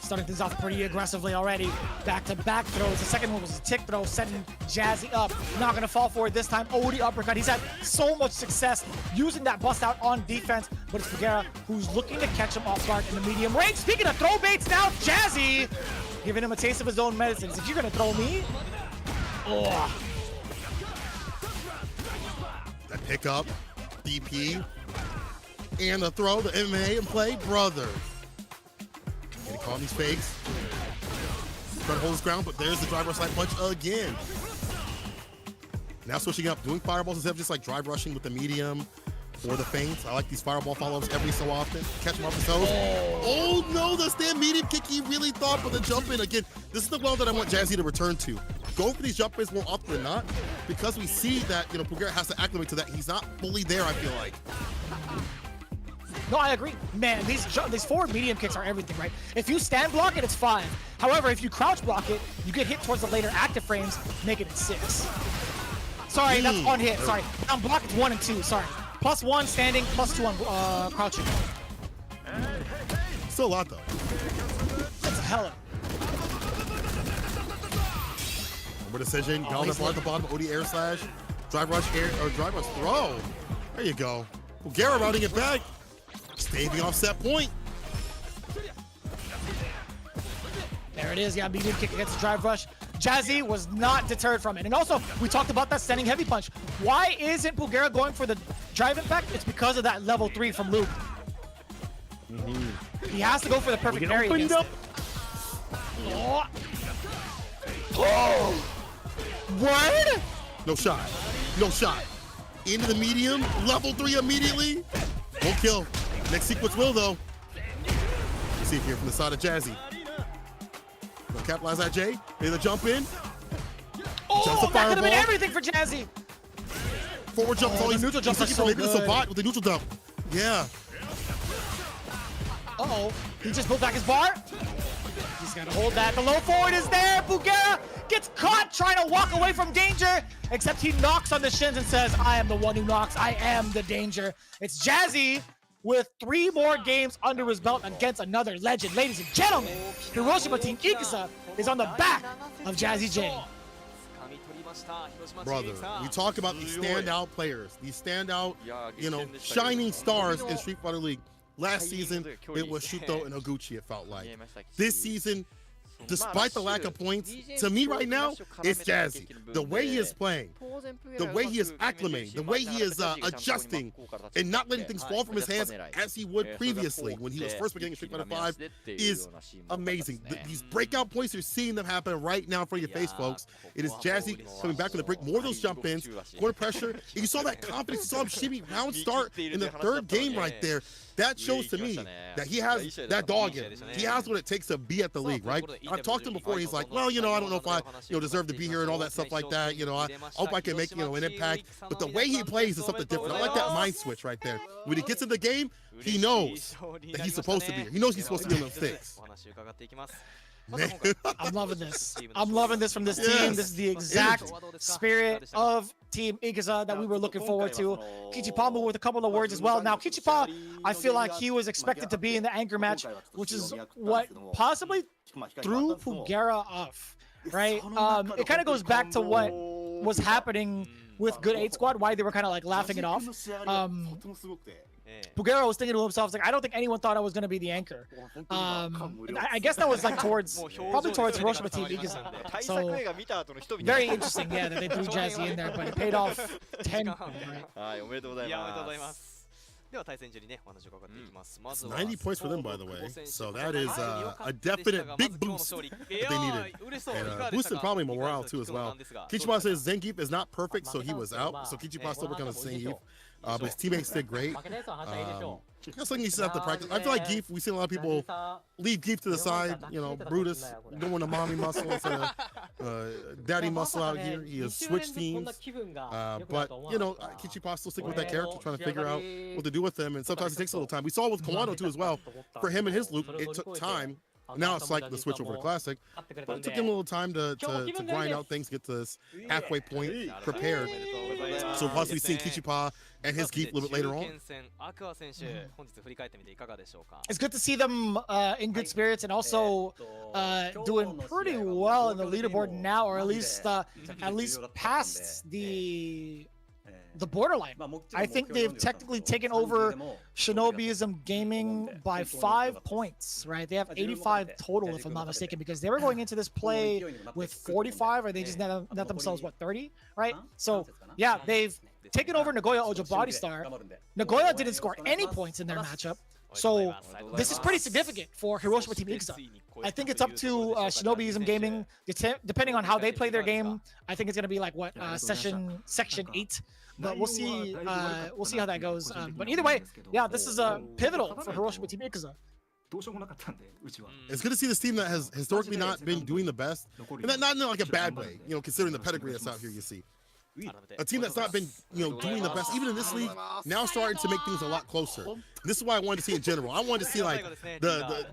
Starting things off pretty aggressively already. Back-to-back throws. The second one was a tick throw, setting Jazzy up. Not going to fall for it this time. OD uppercut. He's had so much success using that bust out on defense, but it's Pugera who's looking to catch him off guard in the medium range. Speaking of throw baits now, Jazzy giving him a taste of his own medicine. If you're going to throw me, oh. That pickup, DP, and the throw, the MMA in play, brother. And he caught these fakes. Trying to hold his ground, but there's the drive rush light punch again. Now switching up, doing fireballs instead of just like drive rushing with the medium or the feints. I like these fireball follow-ups every so often. Catch him off his toes. Oh no, the stand medium kick he really thought, but the jump in again. This is the well that I want Jazzy to return to. Go for these jump ins more often than not, because we see that, you know, Pugera has to acclimate to that. He's not fully there, I feel like. No, I agree. Man, these forward medium kicks are everything, right? If you stand block it, it's 5. However, if you crouch block it, you get hit towards the later active frames, making it 6. Sorry, that's on hit. Sorry. On block, it's 1 and 2. Sorry. +1 standing, +2 on crouching. Still a lot, though. That's a hella. Over decision. Down the bar at the bottom. OD air slash. Drive rush air, or drive rush throw. There you go. Pugera routing it back. Staving off set point. There it is. Yeah, medium kick against the drive rush. Jazzy was not deterred from it. And also, we talked about that standing heavy punch. Why isn't Pugera going for the drive impact? It's because of that level 3 from Luke. He has to go for the perfect parry against it. Oh! Word? No shot. No shot. Into the medium. Level 3 immediately. Won't kill. Next sequence will, though. Let's see it here from the side of Jazzy. Gonna capitalize that J. Here's the jump in. Oh, that could have been everything for Jazzy. Forward jump. Oh, the neutral jump is so maybe good. the Sabat with the neutral dump. Yeah. Uh-oh. He just pulled back his bar. He's got to hold that. The low forward is there. Pugera gets caught trying to walk away from danger, except he knocks on the shins and says, I am the one who knocks. I am the danger. It's Jazzy with 3 more games under his belt against another legend. Ladies and gentlemen, Hiroshima Team Ikusa is on the back of Jazzy J. Brother, we talk about these standout players, these standout, you know, shining stars in Street Fighter League. Last season, it was Shuto and Higuchi, it felt like. This season, despite the lack of points, to me right now, it's Jazzy. The way he is playing, the way he is acclimating, the way he is adjusting and not letting things fall from his hands as he would previously when he was first beginning Street Fighter 5 is amazing. These breakout points, you're seeing them happen right now in front of your face, folks. It is Jazzy coming back from the break, more of those jump ins, corner pressure. And you saw that confidence, you saw him shimmy round start in the 3rd game right there. That shows to me that he has that dog in him. He has what it takes to be at the league, right? I've talked to him before. He's like, well, you know, I don't know if I, you know, deserve to be here and all that stuff like that. You know, I hope I can make, you know, an impact. But the way he plays is something different. I like that mind switch right there. When he gets in the game, he knows that he's supposed to be here. He knows he's supposed to be on those 6. Man. I'm loving this. I'm loving this from this team. This is the exact spirit of Team Ikusa that we were looking forward to. Kichipa with a couple of words as well. Now, Kichipa, I feel like he was expected to be in the anchor match, which is what possibly threw Pugera off, right? It kind of goes back to what was happening with Good 8 Squad, why they were kind of like laughing it off. Bugero was thinking to himself, like, I don't think anyone thought I was going to be the anchor. I guess that was like probably towards Hiroshima Team Iguza. So very interesting, yeah, that they threw Jazzy in there, but it paid off 10. Right? 90 points for them, by the way. So that is a definite big boost that they needed. And boosted probably morale too as well. Kichiba says Zangief is not perfect, so he was out. So Kichiba still working on the Zangief. But his teammates did great. That's something you still have to practice. I feel like Geef, we've seen a lot of people leave Geef to the side. You know, Brutus going to mommy muscle instead of daddy muscle out here. He has switched teams. But, you know, Kichipa still sticking with that character, trying to figure out what to do with him. And sometimes it takes a little time. We saw it with Kawano too as well. For him and his loop, it took time. Now it's like the switch over to Classic. But it took him a little time to grind out things, get to this halfway point prepared. So possibly seeing Kichipa and his Geef a little bit later on. It's good to see them in good spirits and also doing pretty well in the leaderboard now, or at least past the borderline. I think they've technically taken over Shinobiism Gaming by 5 points, right? They have 85 total, if I'm not mistaken, because they were going into this play with 45, or they just net themselves, what, 30, right? So, yeah, they've taken over Nagoya Ojo Body Star. Nagoya didn't score any points in their matchup, so this is pretty significant for Hiroshima Team Iguza. I think it's up to Shinobiism Gaming, depending on how they play their game. I think it's gonna be like what section 8. But we'll see how that goes. But either way, yeah, this is pivotal for Hiroshima Team Iguza. It's good to see this team that has historically not been doing the best, and not in like a bad way, you know, considering the pedigree that's out here. You see, a team that's not been, you know, doing the best, even in this league, now starting to make things a lot closer. This is why I wanted to see in general. I wanted to see like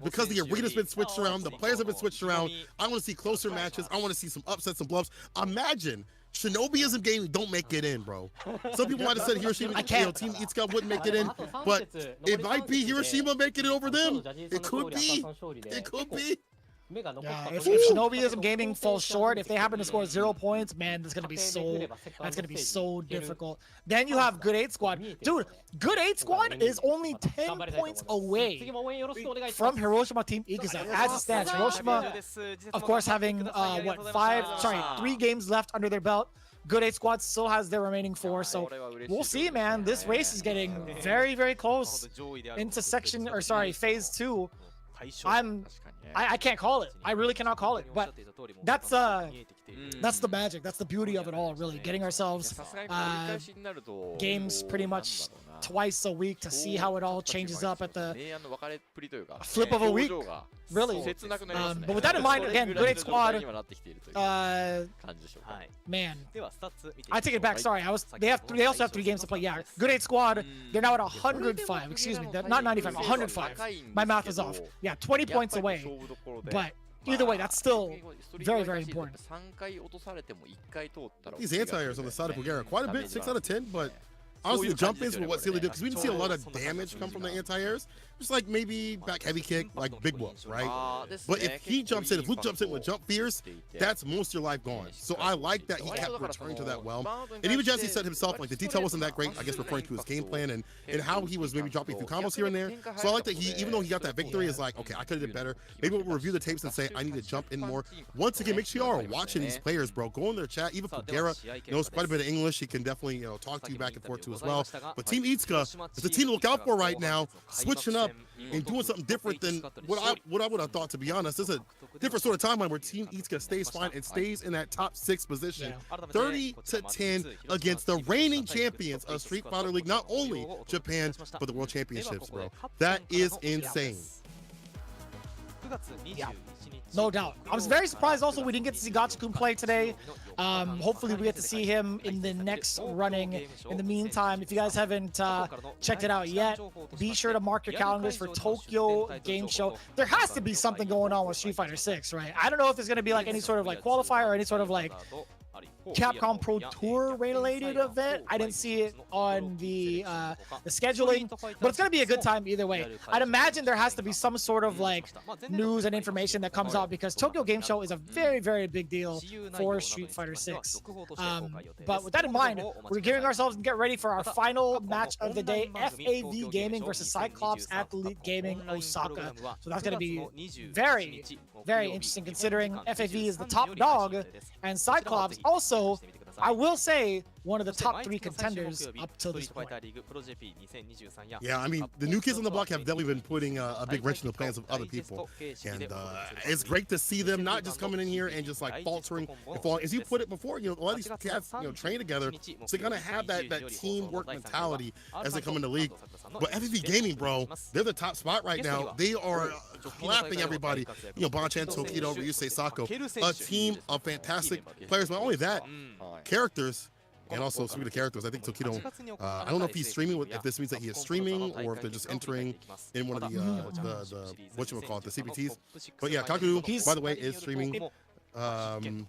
because the arena's been switched around, the players have been switched around. I want to see closer matches. I want to see some upsets and bluffs. Imagine Shinobiism Gaming don't make it in, bro. Some people might have said Hiroshima, Team Itsuka wouldn't make it in, but it might be Hiroshima making it over them. It could be. It could be. Yeah, if Shinobiism Gaming falls short, if they happen to score 0 points, man, that's gonna be so difficult. Then you have Good 8 Squad. Dude, Good 8 Squad is only 10 points away from Hiroshima Team Iguza. As it stands, Hiroshima, of course, having 3 games left under their belt. Good 8 Squad still has their remaining 4, so we'll see, man. This race is getting very, very close into phase 2. I can't call it. I really cannot call it. But that's the magic. That's the beauty of it all, really. Getting ourselves games pretty much twice a week to see how it all changes up at the flip of a week. Really. But with that in mind, again, Good 8 Squad. Man, I take it back. Sorry, they also have 3 games to play. Yeah, Good 8 Squad. They're now at 105. Excuse me, not 95. 105. My math is off. Yeah, 20 points away. But either way, that's still very, very important. These anti-airs on the side of Bulgaria, quite a bit, 6 out of 10, but honestly, the jump ins were what Sealy did, because we didn't see a lot of damage come from the anti-airs. Just like maybe back heavy kick, like big whoop, right? But if he jumps in, if Luke jumps in with jump fears, that's most of your life gone. So I like that he kept returning to that well. And even Jesse said himself, like the detail wasn't that great, I guess referring to his game plan and how he was maybe dropping through combos here and there. So I like that he, even though he got that victory, is like, okay, I could have did better. Maybe we'll review the tapes and say, I need to jump in more. Once again, make sure you are watching these players, bro. Go in their chat. Even Pugera knows quite a bit of English. He can definitely, you know, talk to you back and forth too as well. But Team Itsuka is the team to look out for right now, switching up and doing something different than what I would have thought, to be honest. This is a different sort of timeline where Team Itsuka stays fine and stays in that top 6 position. 30-10 against the reigning champions of Street Fighter League, not only Japan, but the World Championships, bro. That is insane. Yeah, no doubt. I was very surprised also we didn't get to see Gatsu-kun play today. Hopefully we get to see him in the next running. In the meantime, if you guys haven't checked it out yet, be sure to mark your calendars for Tokyo Game Show. There has to be something going on with Street Fighter 6, right? I don't know if there's going to be like any sort of like qualifier or any sort of like Capcom Pro Tour related event. I didn't see it on the scheduling, but it's gonna be a good time either way. I'd imagine there has to be some sort of like news and information that comes out because Tokyo Game Show is a very big deal for Street Fighter 6. But with that in mind, we're gearing ourselves and get ready for our final match of the day: FAV Gaming versus Cyclops Athlete Gaming Osaka. So that's gonna be very interesting considering FAV is the top dog and Cyclops also, I will say, one of the top 3 contenders up till this point. Yeah, I mean, the new kids on the block have definitely been putting a big wrench in the plans of other people. And it's great to see them not just coming in here and just like faltering and falling. As you put it before, you know, a lot of these cats, you know, train together, so they're going to have that teamwork mentality as they come in the league. But FAV Gaming, bro, they're the top spot right now. They are clapping everybody. You know, Bonchan, Tokido, Ryusei, Sako, a team of fantastic players. Not only that, characters. And also, speaking of characters, I think Tokido, I don't know if he's streaming, if this means that he is streaming, or if they're just entering in one of the whatchamacallit, the CPTs. But yeah, Kaku, by the way, is streaming.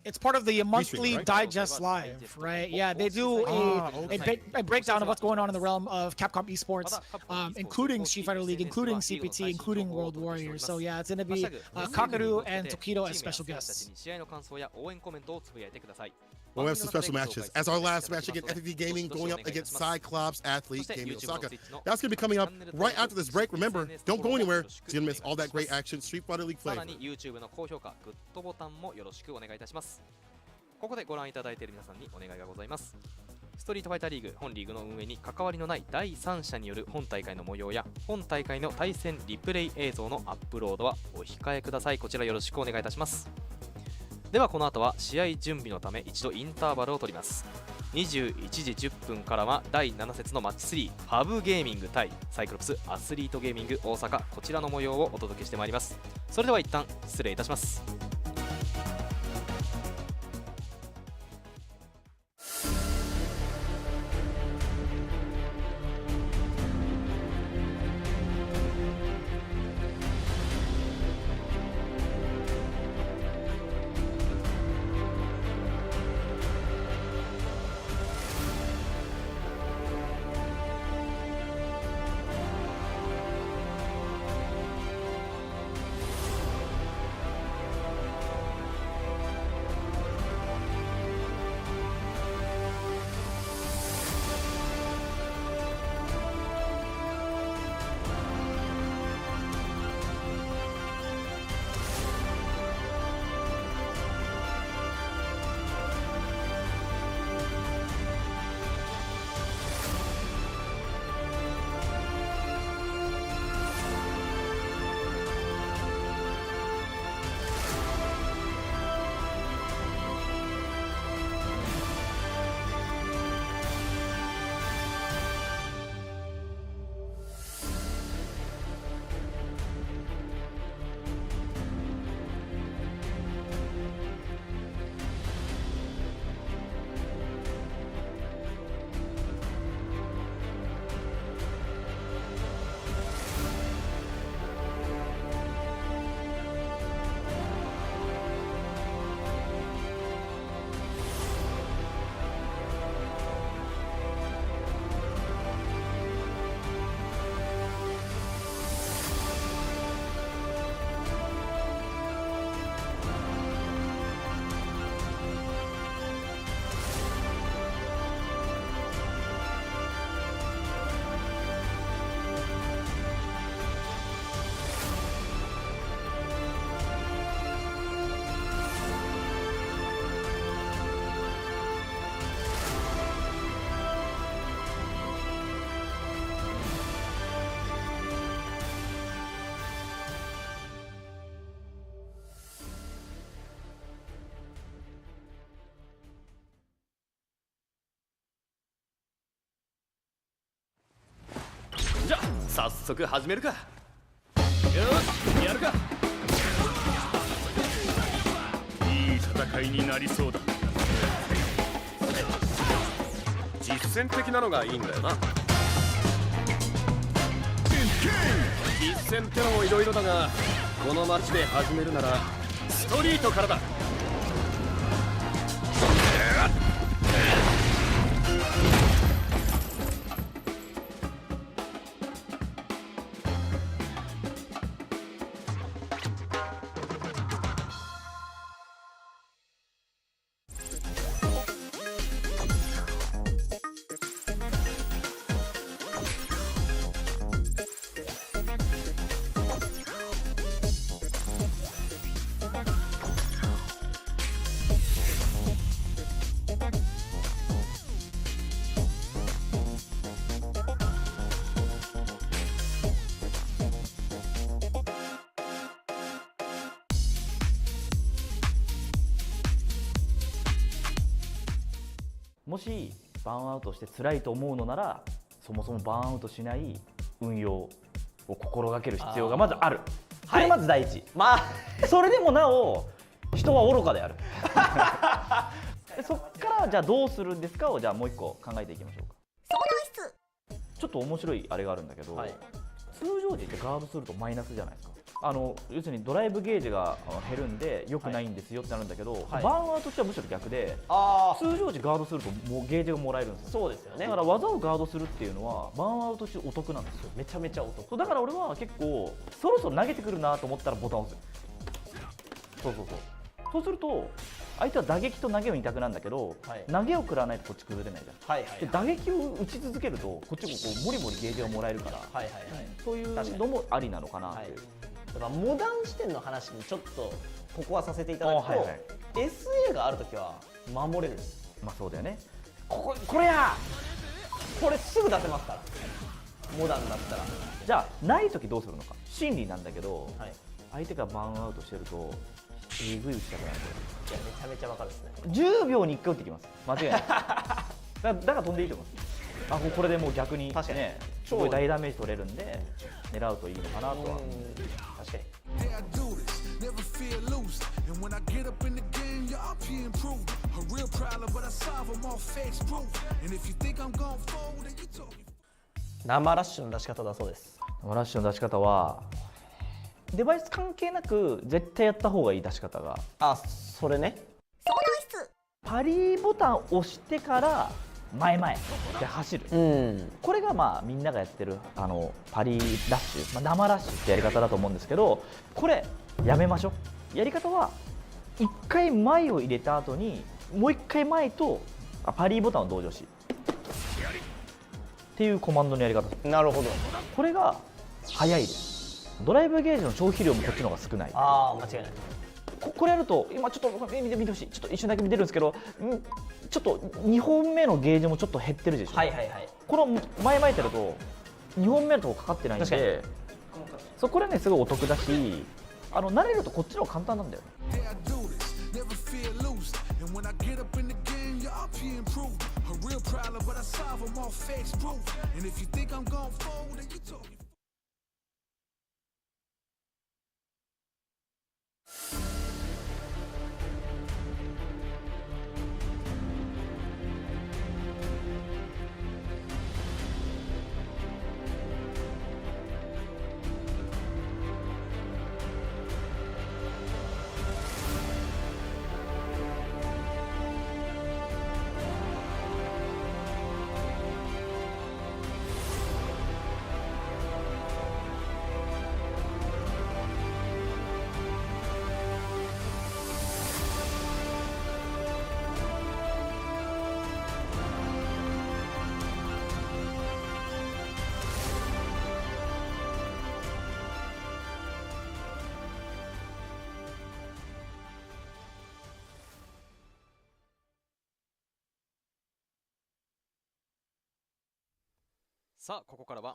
It's part of the monthly Digest Live, right? Yeah, they do a breakdown of what's going on in the realm of Capcom esports, including Street Fighter League, including CPT, including World Warriors. So yeah, it's going to be Kakeru and Tokido as special guests. Well, we have some special matches. As our last match against FAV Gaming going up against Cyclops Athlete Gaming Osaka. That's going to be coming up right after this break. Remember, don't go anywhere. You're going to miss all that great action, Street Fighter League flavor. ここでご覧いただいている皆さんにお願いがございます。ストリートファイターリーグ本リーグの運営に関わりのない第三者による本大会の模様や本大会の対戦リプレイ映像のアップロードはお控えください。こちらよろしくお願いいたします。ではこの後は試合準備のため一度インターバルを取ります。21時10分からは第7節のマッチ3、ファブゲーミング対サイクロプスアスリートゲーミング大阪、こちらの模様をお届けしてまいります。それでは一旦失礼いたします。早速始めるか。よし、やるか。いい戦いになりそうだ。実践的なのがいいんだよな。実践ってのもいろいろだが、この街で始めるならストリートからだ。もしバーンアウトして辛いと思うのなら、そもそもバーンアウトしない運用を心がける必要がまずある。これまず第一。まあそれでもなお人は愚かである。そっからじゃあどうするんですかをじゃあもう一個考えていきましょうか。ちょっと面白いあれがあるんだけど、通常時ってガードするとマイナスじゃないですか。要するにドライブゲージが減るんで良くないんですよってなるんだけど、バーンアウトとしてはむしろ逆で、通常時ガードするともうゲージがもらえるんですよ。そうですよね。だから技をガードするっていうのはバーンアウトしてお得なんですよ。めちゃめちゃお得。そうだから俺は結構そろそろ投げてくるなと思ったらボタンを押す。そうすると相手は打撃と投げを2択なんだけど、投げを食らわないとこっち崩れないじゃん。で打撃を打ち続けるとこっちもこうモリモリゲージがもらえるから、そういうのもありなのかなっていう。だからモダン視点の話にちょっとここはさせていただくと、SA があるときは守れる。まあそうだよね。これすぐ出せますから、モダンだったら。じゃあないときどうするのか。心理なんだけど、相手がバーンアウトしてるとえぐい打ちたくなる。いやめちゃめちゃわかるですね。10秒に1回打ってきます。間違いないだから飛んでいいと思います。これでもう逆にね、すごい大ダメージ取れるんで狙うといいのかなとは。確かに。生ラッシュの出し方だそうです。生ラッシュの出し方はデバイス関係なく絶対やった方がいい出し方が、それね。パリボタンを押してから前々で走る、これがまあみんながやってるパリラッシュ、生ラッシュってやり方だと思うんですけど、これやめましょう。やり方は1回前を入れた後にもう1回前とパリボタンを同乗しっていうコマンドのやり方。なるほど。これが早いです。ドライブゲージの消費量もこっちの方が少ない。間違いない。これやると今ちょっと見てほしい。ちょっと一瞬だけ見てるんですけど、ちょっと2本目のゲージもちょっと減ってるでしょ。この前々ってると2本目のとこかかってないんで、これねすごいお得だし、慣れるとこっちの方が簡単なんだよ。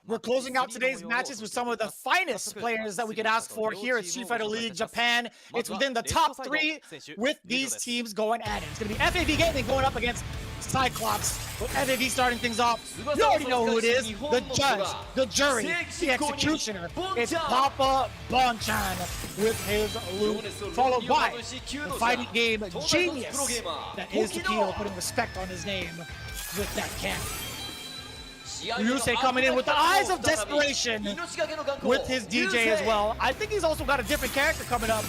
We're closing out today's matches with some of the finest players that we could ask for here at Street Fighter League Japan. It's within the top 3 with these teams going at it. It's going to be FAV Gaming going up against Cyclops. With FAV starting things off, you already know who it is. The judge, the jury, the executioner. It's Papa Bonchan with his loop, followed by the fighting game genius that is Takedo, putting respect on his name with that cannon. Ryusei coming in with the eyes of desperation with his DJ as well. I think he's also got a different character coming up.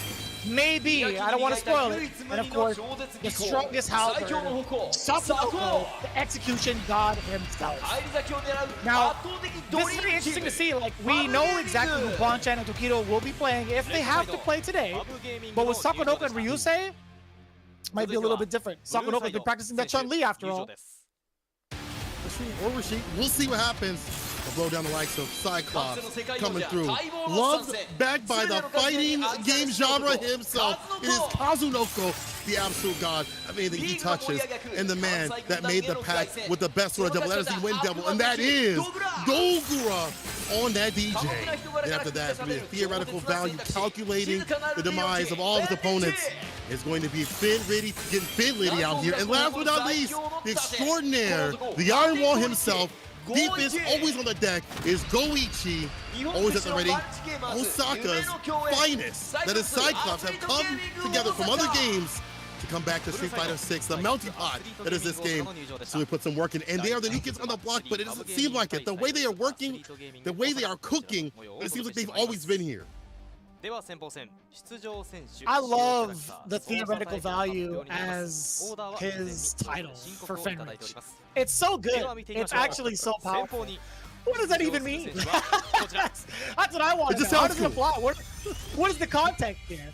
Maybe. I don't want to spoil it. And of course, the strongest halberd, Sakuko, the execution god himself. Now, this is very interesting to see. Like, we know exactly who Bonchan and Takedo will be playing if they have to play today. But with Sakunoka and Ryusei, might be a little bit different. Sakunoka's been practicing that Chun-Li after all. We'll see what happens. A blow down the likes of Cyclops coming through. Loved backed by the fighting game genre himself. It is Kazunoko, the absolute god of anything he touches, and the man that made the pack with the best sort of double. That is the win double, and that is Gogura on that DJ. And after that, it's going to be a theoretical value calculating the demise of all of his opponents. is going to be Finn Liddy getting Finn Liddy out here. And last but not least, the extraordinaire, the Iron Wall himself, defense always on the deck, is Goichi, always at the ready. Osaka's finest, that is Cyclops, have come together from other games to come back to Street Fighter 6, the melting pot that is this game. So we put some work in, and they are the new kids on the block, but it doesn't seem like it. The way they are working, the way they are cooking, it seems like they've always been here. I love the theoretical value as his title for Fenrich. It's so good. It's actually so powerful. What does that even mean? That's what I want to know. How does it apply? What is the context here?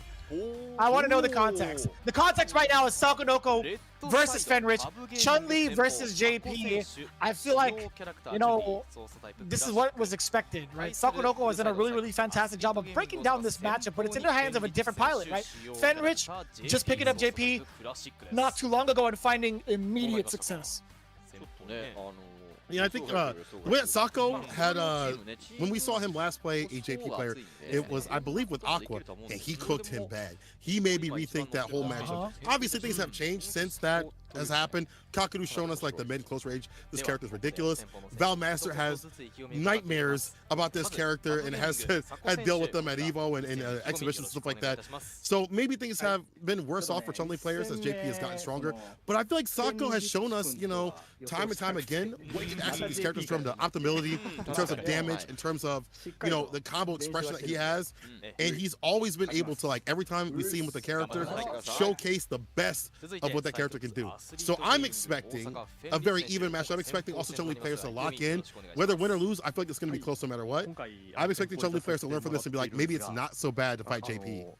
I want to know the context. The context right now is Sakonoko versus Fenrich, Chun-Li versus JP. I feel like, you know, this is what was expected, right? Sakonoko has done a really fantastic job of breaking down this matchup, but it's in the hands of a different pilot, right? Fenrich just picking up JP not too long ago and finding immediate success. Yeah, I think the way that Sako had, when we saw him last play a JP player, it was, I believe, with Aqua, and he cooked him bad. He made me rethink that whole matchup. Obviously, things have changed since that has happened. Kakuru's shown us like the mid-close range. This character is ridiculous. Valmaster has nightmares about this character and has dealt with them at EVO and exhibitions and stuff like that. So maybe things have been worse off for Chun-Li players as JP has gotten stronger. But I feel like Sako has shown us, you know, time and time again what he can actually these characters from the optimality, in terms of damage, in terms of, you know, the combo expression that he has. And he's always been able to, like, every time we see him with a character, showcase the best of what that character can do. So I'm expecting a very even match. I'm expecting also Chun-Li players to lock in. Whether win or lose, I feel like it's going to be close no matter what. I'm expecting Chun-Li players to learn from this and be like, maybe it's not so bad to fight JP.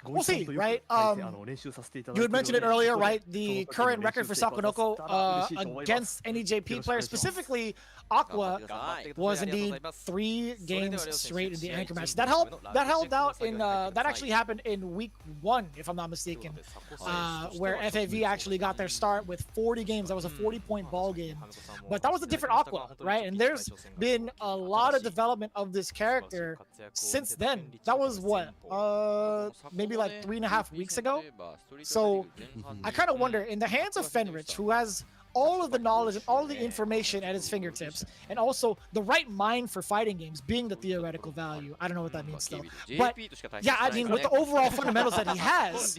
We'll see, right? You had mentioned it earlier, right? The current record for Sakonoko against any JP player, specifically Aqua, was indeed 3 games straight in the anchor match. That held out in that actually happened in week 1, if I'm not mistaken, where FAV actually got their start with 40 games. That was a 40-point ball game, but that was a different Aqua, right? And there's been a lot of development of this character since then. That was what, maybe like 3.5 weeks ago. So I kind of wonder, in the hands of Fenrich, who has all of the knowledge and all of the information at his fingertips, and also the right mind for fighting games, being the theoretical value. I don't know what that means still, but yeah, I mean, with the overall fundamentals that he has,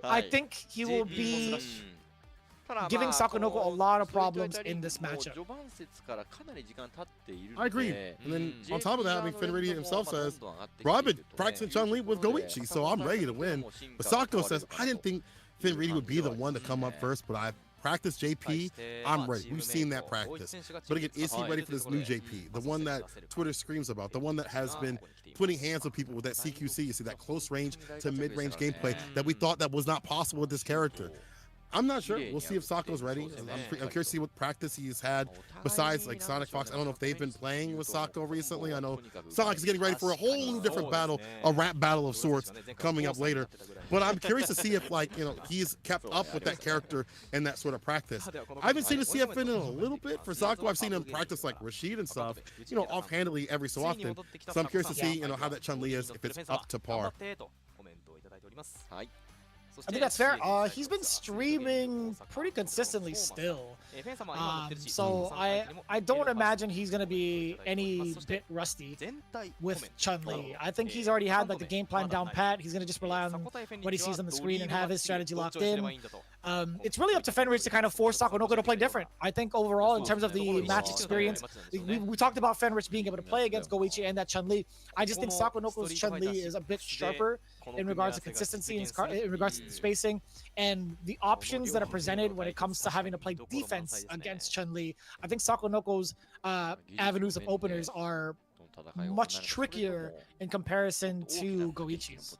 I think he will be giving Sakonoko a lot of problems in this matchup. I agree. And then on top of that, I mean, Fenrich himself says, bro, I've been practicing Chun-Li with Goichi, so I'm ready to win. But Sako says, I didn't think Fenrich would be the one to come up first, but I practice JP, I'm ready. We've seen that practice. But again, is he ready for this new JP? The one that Twitter screams about, the one that has been putting hands on people with that CQC, you see that close range to mid-range gameplay that we thought that was not possible with this character. I'm not sure. We'll see if Sako's ready. I'm curious to see what practice he's had besides like Sonic Fox. I don't know if they've been playing with Sako recently. I know Sonic is getting ready for a whole new different battle, a rap battle of sorts coming up later. But I'm curious to see if, like, you know, he's kept up with that character and that sort of practice. I haven't seen a CFN in a little bit for Sako. I've seen him practice like Rashid and stuff, you know, offhandedly every so often. So I'm curious to see, you know, how that Chun-Li is, if it's up to par. I think that's fair. He's been streaming pretty consistently still. So I don't imagine he's going to be any bit rusty with Chun-Li. I think he's already had like the game plan down pat. He's going to just rely on what he sees on the screen and have his strategy locked in. It's really up to Fenrich to kind of force Sakonoko to play different. I think overall, in terms of the match experience, we talked about Fenrich being able to play against Goichi and that Chun-Li. I just think Sakonoko's Chun-Li is a bit sharper in regards to consistency, in regards to the spacing, and the options that are presented when it comes to having to play defense against Chun-Li. I think Sakonoko's avenues of openers are much trickier in comparison to Goichi's.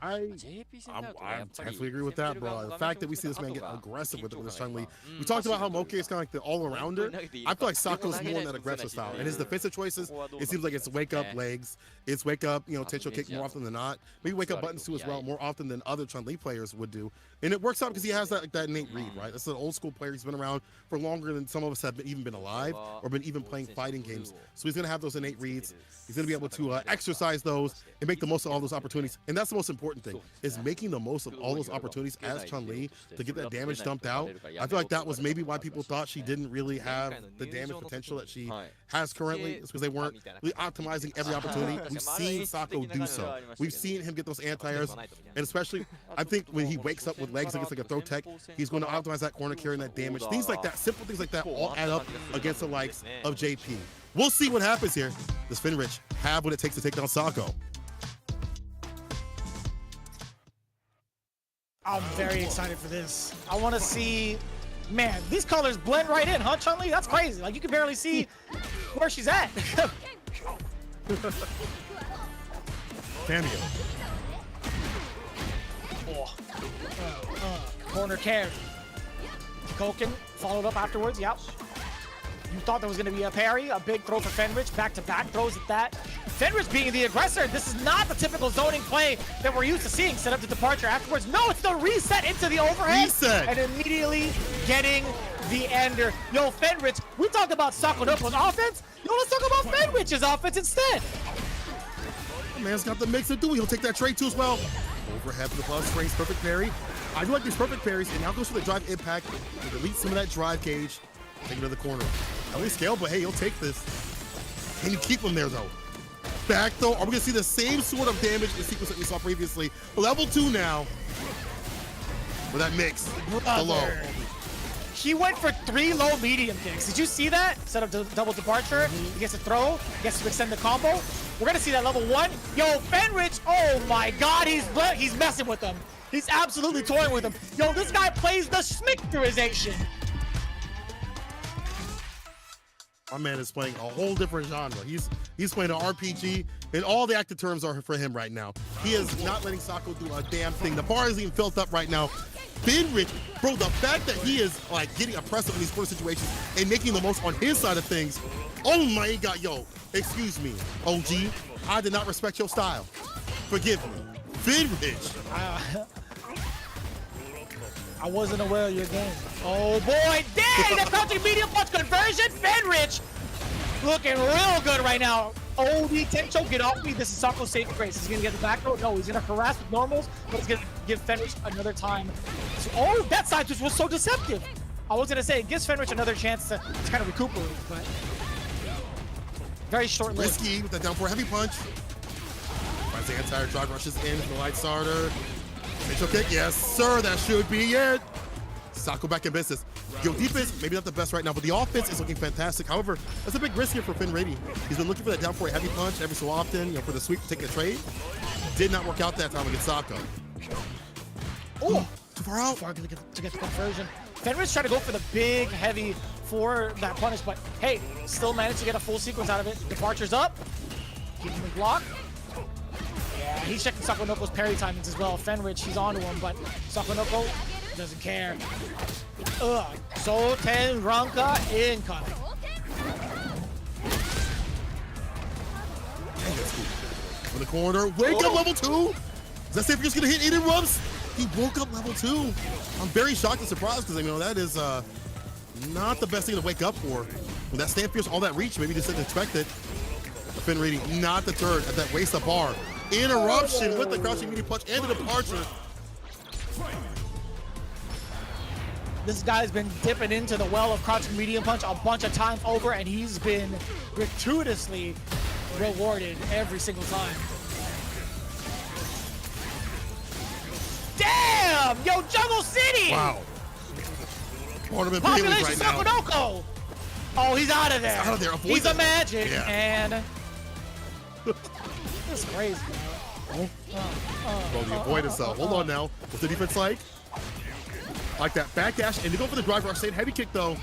I JP 戦になるとね、やっぱり definitely agree with that, bro. The fact that we see this man get aggressive with this Chun-Li. We talked about how Moke is kind of like the all-arounder. I feel like Sako's more in that aggressive style. And his defensive choices, it seems like it's wake up legs, it's wake up, you know, tension kick more often than not. Maybe wake up buttons too as well, more often than other Chun-Li players would do. And it works out because he has that, like, that innate read, right? That's an old school player. He's been around for longer than some of us have even been alive or been even playing fighting games. So he's going to have those innate reads. He's going to be able to exercise those and make the most of all those opportunities. And that's the most important thing, is making the most of all those opportunities as Chun-Li to get that damage dumped out. I feel like that was maybe why people thought she didn't really have the damage potential that she has currently. It's because they weren't really optimizing every opportunity. We've seen Sako do so. We've seen him get those anti-airs, and especially, I think when he wakes up with legs against like a throw tech, he's going to optimize that corner carry and that damage. Things like that, simple things like that all add up against the likes of JP. We'll see what happens here. Does Finrich have what it takes to take down Sako? I'm very excited for this. I want to see, man, these colors blend right in, huh, Chun-Li? That's crazy. Like, you can barely see where she's at. Cameo. Corner carry. Koken followed up afterwards, yep. You thought there was going to be a parry, a big throw for Fenrich, back-to-back throws at that. Fenrich being the aggressor, this is not the typical zoning play that we're used to seeing, set up the departure afterwards. No, it's the reset into the overhead. Reset. And immediately getting the ender. Yo, Fenrich, we talked about Sakonoko's offense. Yo, let's talk about Fenrich's offense instead. Man's got the mix to do. He'll take that trade too as well. Overhead for the plus strings, perfect parry. I do like these perfect parries, and now goes for the drive impact to delete some of that drive gauge. Take it to the corner. At least scale, but hey, he'll take this. Can you keep him there though? Back though, are we gonna see the same sort of damage in the sequence that we saw previously? Level 2 now. With that mix, the low. He went for 3 low medium kicks. Did you see that? Set up the double departure. He gets a throw, gets to extend the combo. We're gonna see that level 1. Yo, Fenrich, oh my God, he's messing with them. He's absolutely toying with him. Yo, this guy plays the schmicterization. My man is playing a whole different genre. He's playing an RPG, and all the active terms are for him right now. He is not letting Sako do a damn thing. The bar is even filled up right now. Finrich, bro, the fact that he is like getting oppressive in these corner situations and making the most on his side of things. Oh my God, yo, excuse me, OG, I did not respect your style. Forgive me. Finrich. I wasn't aware of your game. Oh boy, dang! That crouching medium punch conversion! Fenrich looking real good right now. Oh, the Tencho, get off me. This is Sako's saving grace. He's gonna get the back throw. No, he's gonna harass with normals, but he's gonna give Fenrich another time. So, oh, that side twitch was so deceptive. I was gonna say, it gives Fenrich another chance to kind of recuperate, but very short-lived. Risky with that down four heavy punch. Finds the anti-air drive, rushes in for the light starter. Tencho kick, yes sir, that should be it. Sako back in business. Yo, defense, maybe not the best right now, but the offense is looking fantastic. However, that's a big risk here for Finrich. He's been looking for that down four heavy punch every so often, you know, for the sweep to take a trade. Did not work out that time against Sako. Oh, too far out. Far to get the conversion. Fenrich tried to go for the big, heavy for that punish, but hey, still managed to get a full sequence out of it. Departure's up. Keep him blocked. Yeah, he's checking Sakonoko's parry timings as well. Fenrich, he's onto him, but Sakonoko doesn't care. Ugh. Soten Ranka incoming. In the corner, wake up level 2. Does that say if you're just gonna hit 8 interrupts? He woke up level 2. I'm very shocked and surprised because I know that is not the best thing to wake up for. When that stand fierce, all that reach, maybe just didn't expect it. Finrich not deterred at that waist of bar. Interruption with the crouching medium punch and the departure. This guy's been dipping into the well of crouching medium punch a bunch of times over, and he's been gratuitously rewarded every single time. Damn! Yo, Jungle City! Wow. Population right now. Sakonoko! Oh, he's out of there. He's out of there. Avoid he's that. a magic, Yeah. and this is crazy, bro. Bro, the avoidance though. Hold on now. What's the defense like? Like that back dash, and to go for the drive rush. Same heavy kick though.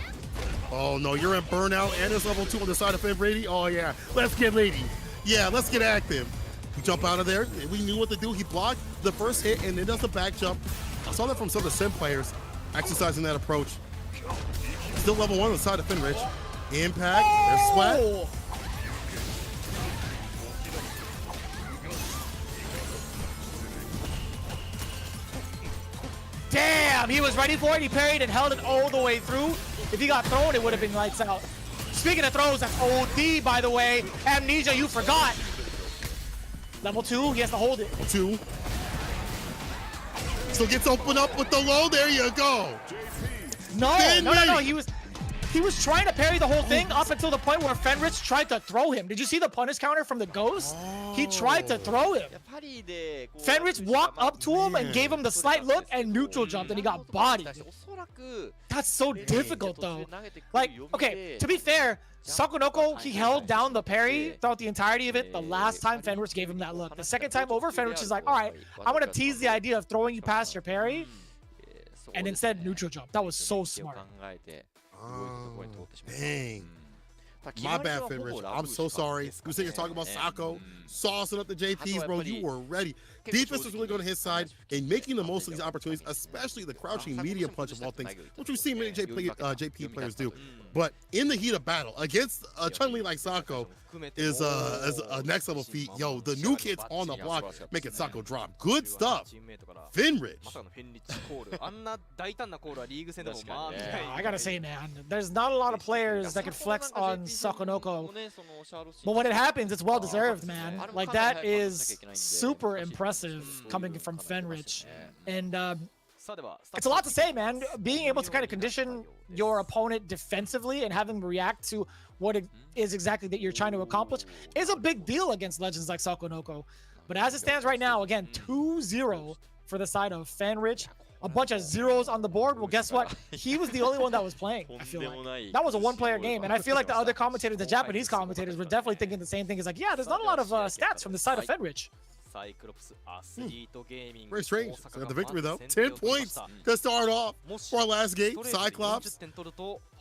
Oh no, you're in burnout, and there's level 2 on the side of Finrich. Oh yeah, let's get lady. Yeah, let's get active. jump out of there. We knew what to do. He blocked the first hit and then does the back jump. I saw that from some of the sim players exercising that approach. Still level 1 on the side of Finrich. Impact, there's Sweat. Damn, he was ready for it. He parried and held it all the way through. If he got thrown, it would have been lights out. Speaking of throws, that's OD, by the way. Amnesia, you forgot. Level 2, he has to hold it. 2. So gets open up with the low. There you go. No. He was trying to parry the whole thing up until the point where Fenrich tried to throw him. Did you see the punish counter from the Ghost? He tried to throw him. Fenrich walked up to him and gave him the slight look and neutral jumped, and he got bodied. That's so difficult, though. Like, okay, to be fair, Sakonoko, he held down the parry throughout the entirety of it the last time Fenrich gave him that look. The second time over, Fenrich is like, all right, I'm going to tease the idea of throwing you past your parry, and instead neutral jump. That was so smart. Dang. My bad, Finrich. I'm so sorry. You were sitting here talking about Sako, saucing up the JPs, bro. You were ready. Defense was really going to his side and making the most of these opportunities, especially the crouching medium punch of all things, which we've seen many JP players do. But in the heat of battle against a Chun-Li like Sako is a next level feat. Yo, the new kids on the block making Sako drop. Good stuff. Finrich. I gotta say, man, there's not a lot of players that can flex on Sakonoko. But when it happens, it's well deserved, man. Like, that is super impressive coming from Fenrich. And it's a lot to say, man. Being able to kind of condition your opponent defensively and have him react to what it is exactly that you're trying to accomplish is a big deal against legends like Sakonoko. But as it stands right now, again, 2-0 for the side of Fenrich. A bunch of zeros on the board. Well, guess what? He was the only one that was playing, I feel like. That was a one-player game, and I feel like the other commentators, the Japanese commentators, were definitely thinking the same thing. It's like, yeah, there's not a lot of stats from the side of Fenrich. Very strange. So the victory, though. 10 points to start off for our last game. Cyclops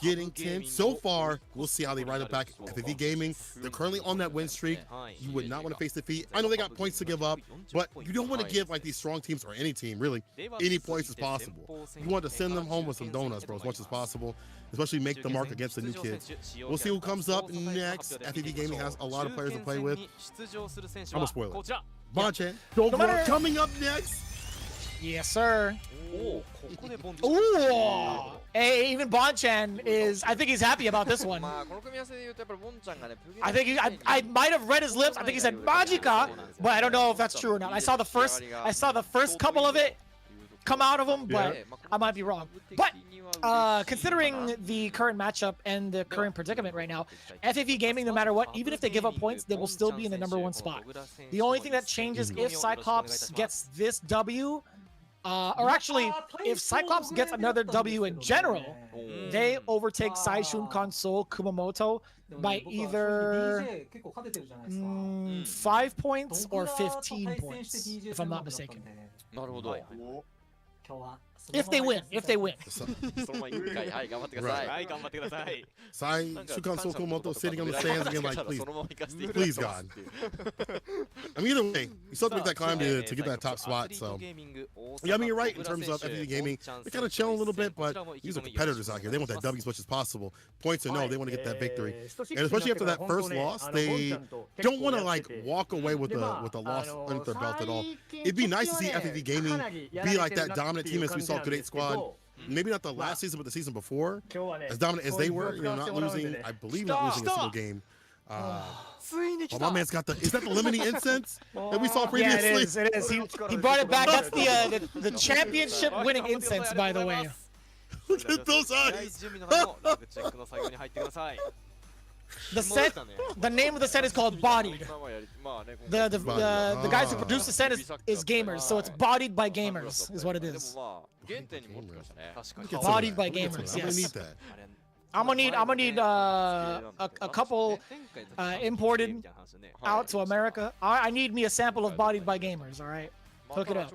getting 10 so far. We'll see how they ride it back. FAV Gaming, they're currently on that win streak. You would not want to face defeat. I know they got points to give up, but you don't want to give like these strong teams, or any team really, any points as possible. You want to send them home with some donuts, bro, as much as possible, especially make the mark against the new kids. We'll see who comes up next. FAV Gaming has a lot of players to play with. I'm gonna spoil it. Bonchan, coming up next. Yes, sir. Ooh. Hey, even Bonchan is, I think he's happy about this one. I think I might have read his lips. I think he said Majika, but I don't know if that's true or not. I saw the first couple of it come out of him, but I might be wrong. But considering the current matchup and the current predicament right now, FAV Gaming, no matter what, even if they give up points, they will still be in the #1 spot. The only thing that changes if Cyclops gets this W, or actually, if Cyclops gets another W in general, they overtake Saishun Console Kumamoto by either 5 points or 15 points, if I'm not mistaken. If they win, if they win. Sai Shukan Sokomoto sitting on the stands again, like, please, God. I mean, either way, you still have to make that climb to get that top spot. So, yeah, I mean, you're right in terms of FAV Gaming. They kind of chill a little bit, but these are competitors out here. They want that W as much as possible. Points or no, they want to get that victory. And especially after that first loss, they don't want to like walk away with a loss underneath their belt at all. It'd be nice to see FAV Gaming be like that dominant team as we saw Great Squad, maybe not the last season, but the season before, as dominant as they were, you know, not losing, I believe not losing a single game. Oh, my man's got the, is that the lemony incense that we saw previously? Yeah, it is. He brought it back. That's the championship winning incense, by the way. Look at those eyes. The set, the name of the set is called Bodied. The guys who produce the set is Gamers, so it's Bodied by Gamers is what it is. Bodied by Gamers, yes. I'm gonna need a couple imported out to America. I need me a sample of Bodied by Gamers. All right, hook it up.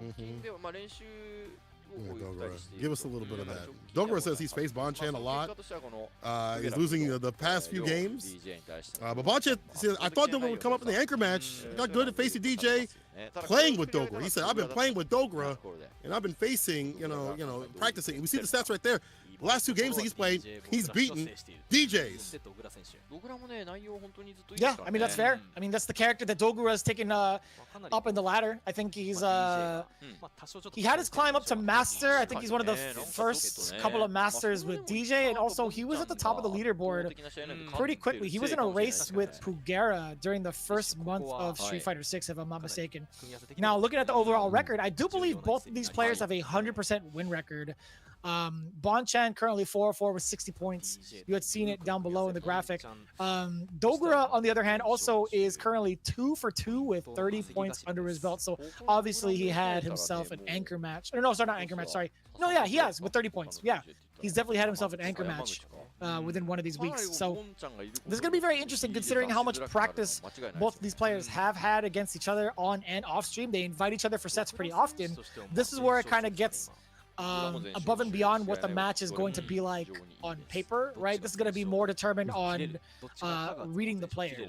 Give us a little bit of that. Dogura says he's faced Bonchan a lot. He's losing the past few games. But Bonchan says, I thought Dogura would come up in the anchor match. He got good at facing DJ, playing with Dogura. He said, I've been playing with Dogura, and I've been facing, practicing. We see the stats right there. The last 2 games that he's played, he's beaten DJs. Yeah, I mean, that's fair. I mean, that's the character that Dogura has taken up in the ladder. I think he's he had his climb up to master. I think he's one of the first couple of masters with DJ, and also he was at the top of the leaderboard pretty quickly. He was in a race with Pugera during the first month of Street Fighter 6, if I'm not mistaken. Now, looking at the overall record, I do believe both of these players have a 100% win record. Bonchan currently 4-4 with 60 points. You had seen it down below in the graphic. Dogura, on the other hand, also is currently 2-for-2 with 30 points under his belt. So obviously he had himself an anchor match. Or no, sorry, not anchor match. Sorry. No, yeah, he has with 30 points. Yeah, he's definitely had himself an anchor match within one of these weeks. So this is going to be very interesting considering how much practice both of these players have had against each other on and off stream. They invite each other for sets pretty often. This is where it kind of gets above and beyond what the match is going to be like on paper, right? This is going to be more determined on reading the player.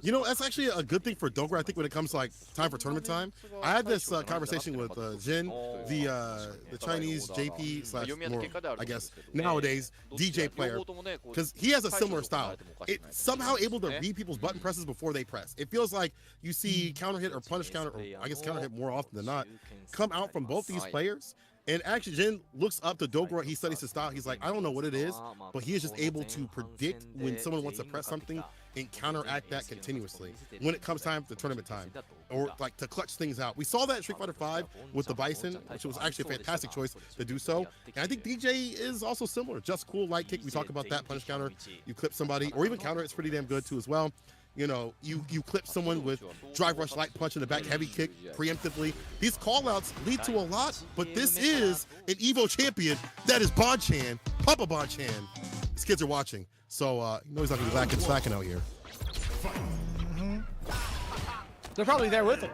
That's actually a good thing for Dogura. I think when it comes to like time for tournament time, I had this conversation with Jin, the Chinese JP slash more, I guess nowadays DJ player, because he has a similar style. It's somehow able to read people's button presses before they press. It feels like you see counter hit or punish counter, or I guess counter hit more often than not, come out from both these players. And actually, Jin looks up to Dogura. He studies his style. He's like, I don't know what it is, but he is just able to predict when someone wants to press something and counteract that continuously when it comes time to tournament time, or like to clutch things out. We saw that in Street Fighter V with the Bison, which was actually a fantastic choice to do so. And I think DJ is also similar. Just cool light kick. We talk about that punish counter. You clip somebody, or even counter. It's pretty damn good too as well. You clip someone with drive rush light punch in the back heavy kick preemptively. These callouts lead to a lot, but this is an Evo champion. That is Bonchan, Papa Bonchan. These kids are watching, so he's not gonna be lacking slacking out here. They're probably there with it.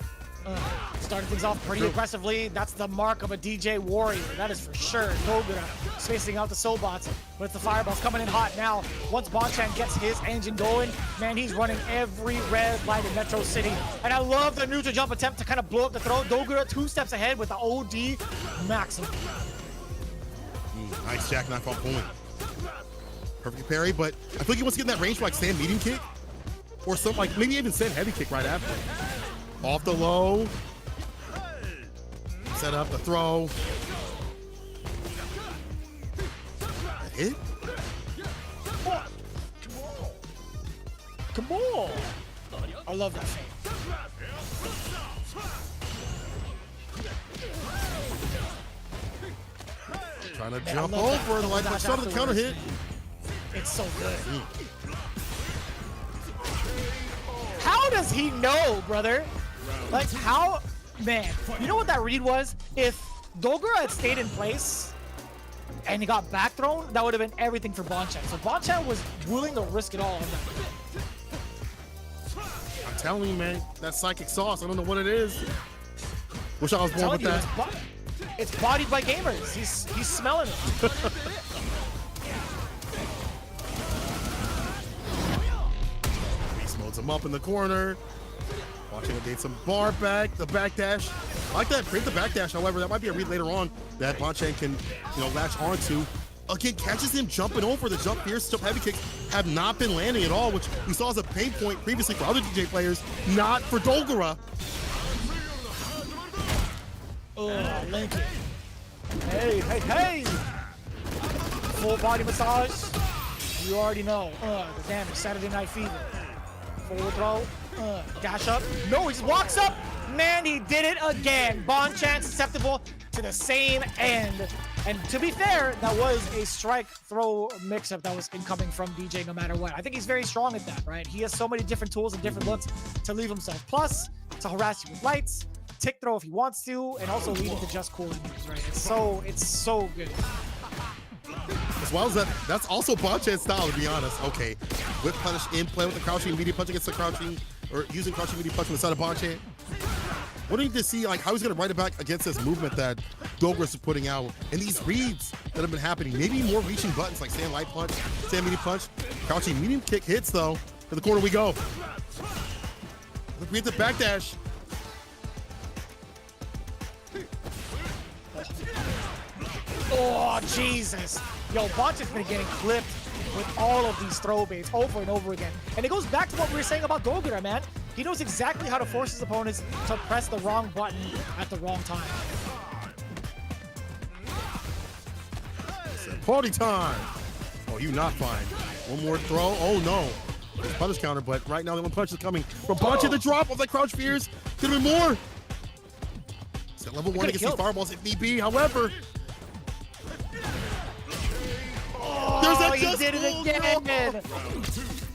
Starting things off pretty aggressively. That's the mark of a DJ warrior. That is for sure. Dogura spacing out the soul bots with the fireballs coming in hot now. Once Bonchan gets his engine going, man, he's running every red light in Metro City. And I love the neutral jump attempt to kind of blow up the throw. Dogura 2 steps ahead with the OD maximum. Nice jackknife off point. Perfect parry, but I feel like he wants to get in that range for like stand medium kick, or something like maybe even stand heavy kick right after. Off the low. Set up the throw. A hit? Come on. I love that thing. Trying to jump over the light punch shot of the counter hit. It's so good. How does he know, brother? Like, how? Man, you know what that read was? If Dogura had stayed in place and he got back thrown, that would have been everything for Bonchan. So Bonchan was willing to risk it all on that. I'm telling you, man, that psychic sauce, I don't know what it is. Wish I was born with that. It's bodied by gamers. He's smelling it. Beast modes him up in the corner. Watching him gain some bar back, the backdash. I like that, create the backdash, however, that might be a read later on that Bonchan can, latch onto. Again, catches him jumping over. The jump fierce, jump heavy kicks have not been landing at all, which we saw as a pain point previously for other DJ players, not for Dogura. Oh, Lincoln. Hey. Full body massage. You already know. The damage, Saturday Night Fever. Forward throw. Dash up. No, he just walks up. Man, he did it again. Bonchan susceptible to the same end. And to be fair, that was a strike throw mix-up that was incoming from DJ no matter what. I think he's very strong at that, right? He has so many different tools and different looks to leave himself. Plus, to harass you with lights, tick throw if he wants to, and also lead into just cool moves, right? It's so good. As well as that's also Bonchan's style, to be honest. Okay, whip punish in play with the crouching immediate punch against the crouching, or using crouching immediate punch on the side of Bonchan. Wondering to see like how he's gonna write it back against this movement that Dogra's is putting out and these reads that have been happening. Maybe more reaching buttons like stand light punch, stand medium punch. Crouching medium kick hits though. To the corner we go. We hit the backdash. Oh, Jesus. Yo, Boncha's been getting clipped with all of these throw baits over and over again. And it goes back to what we were saying about Dogra, man. He knows exactly how to force his opponents to press the wrong button at the wrong time. Party time. Oh, you not fine. One more throw. Oh, no. Punish counter, but right now the one punch is coming from Boncha. The drop of that crouch fears. Could have been more. It's at level 1 against these fireballs if need be. However, oh, he did it again.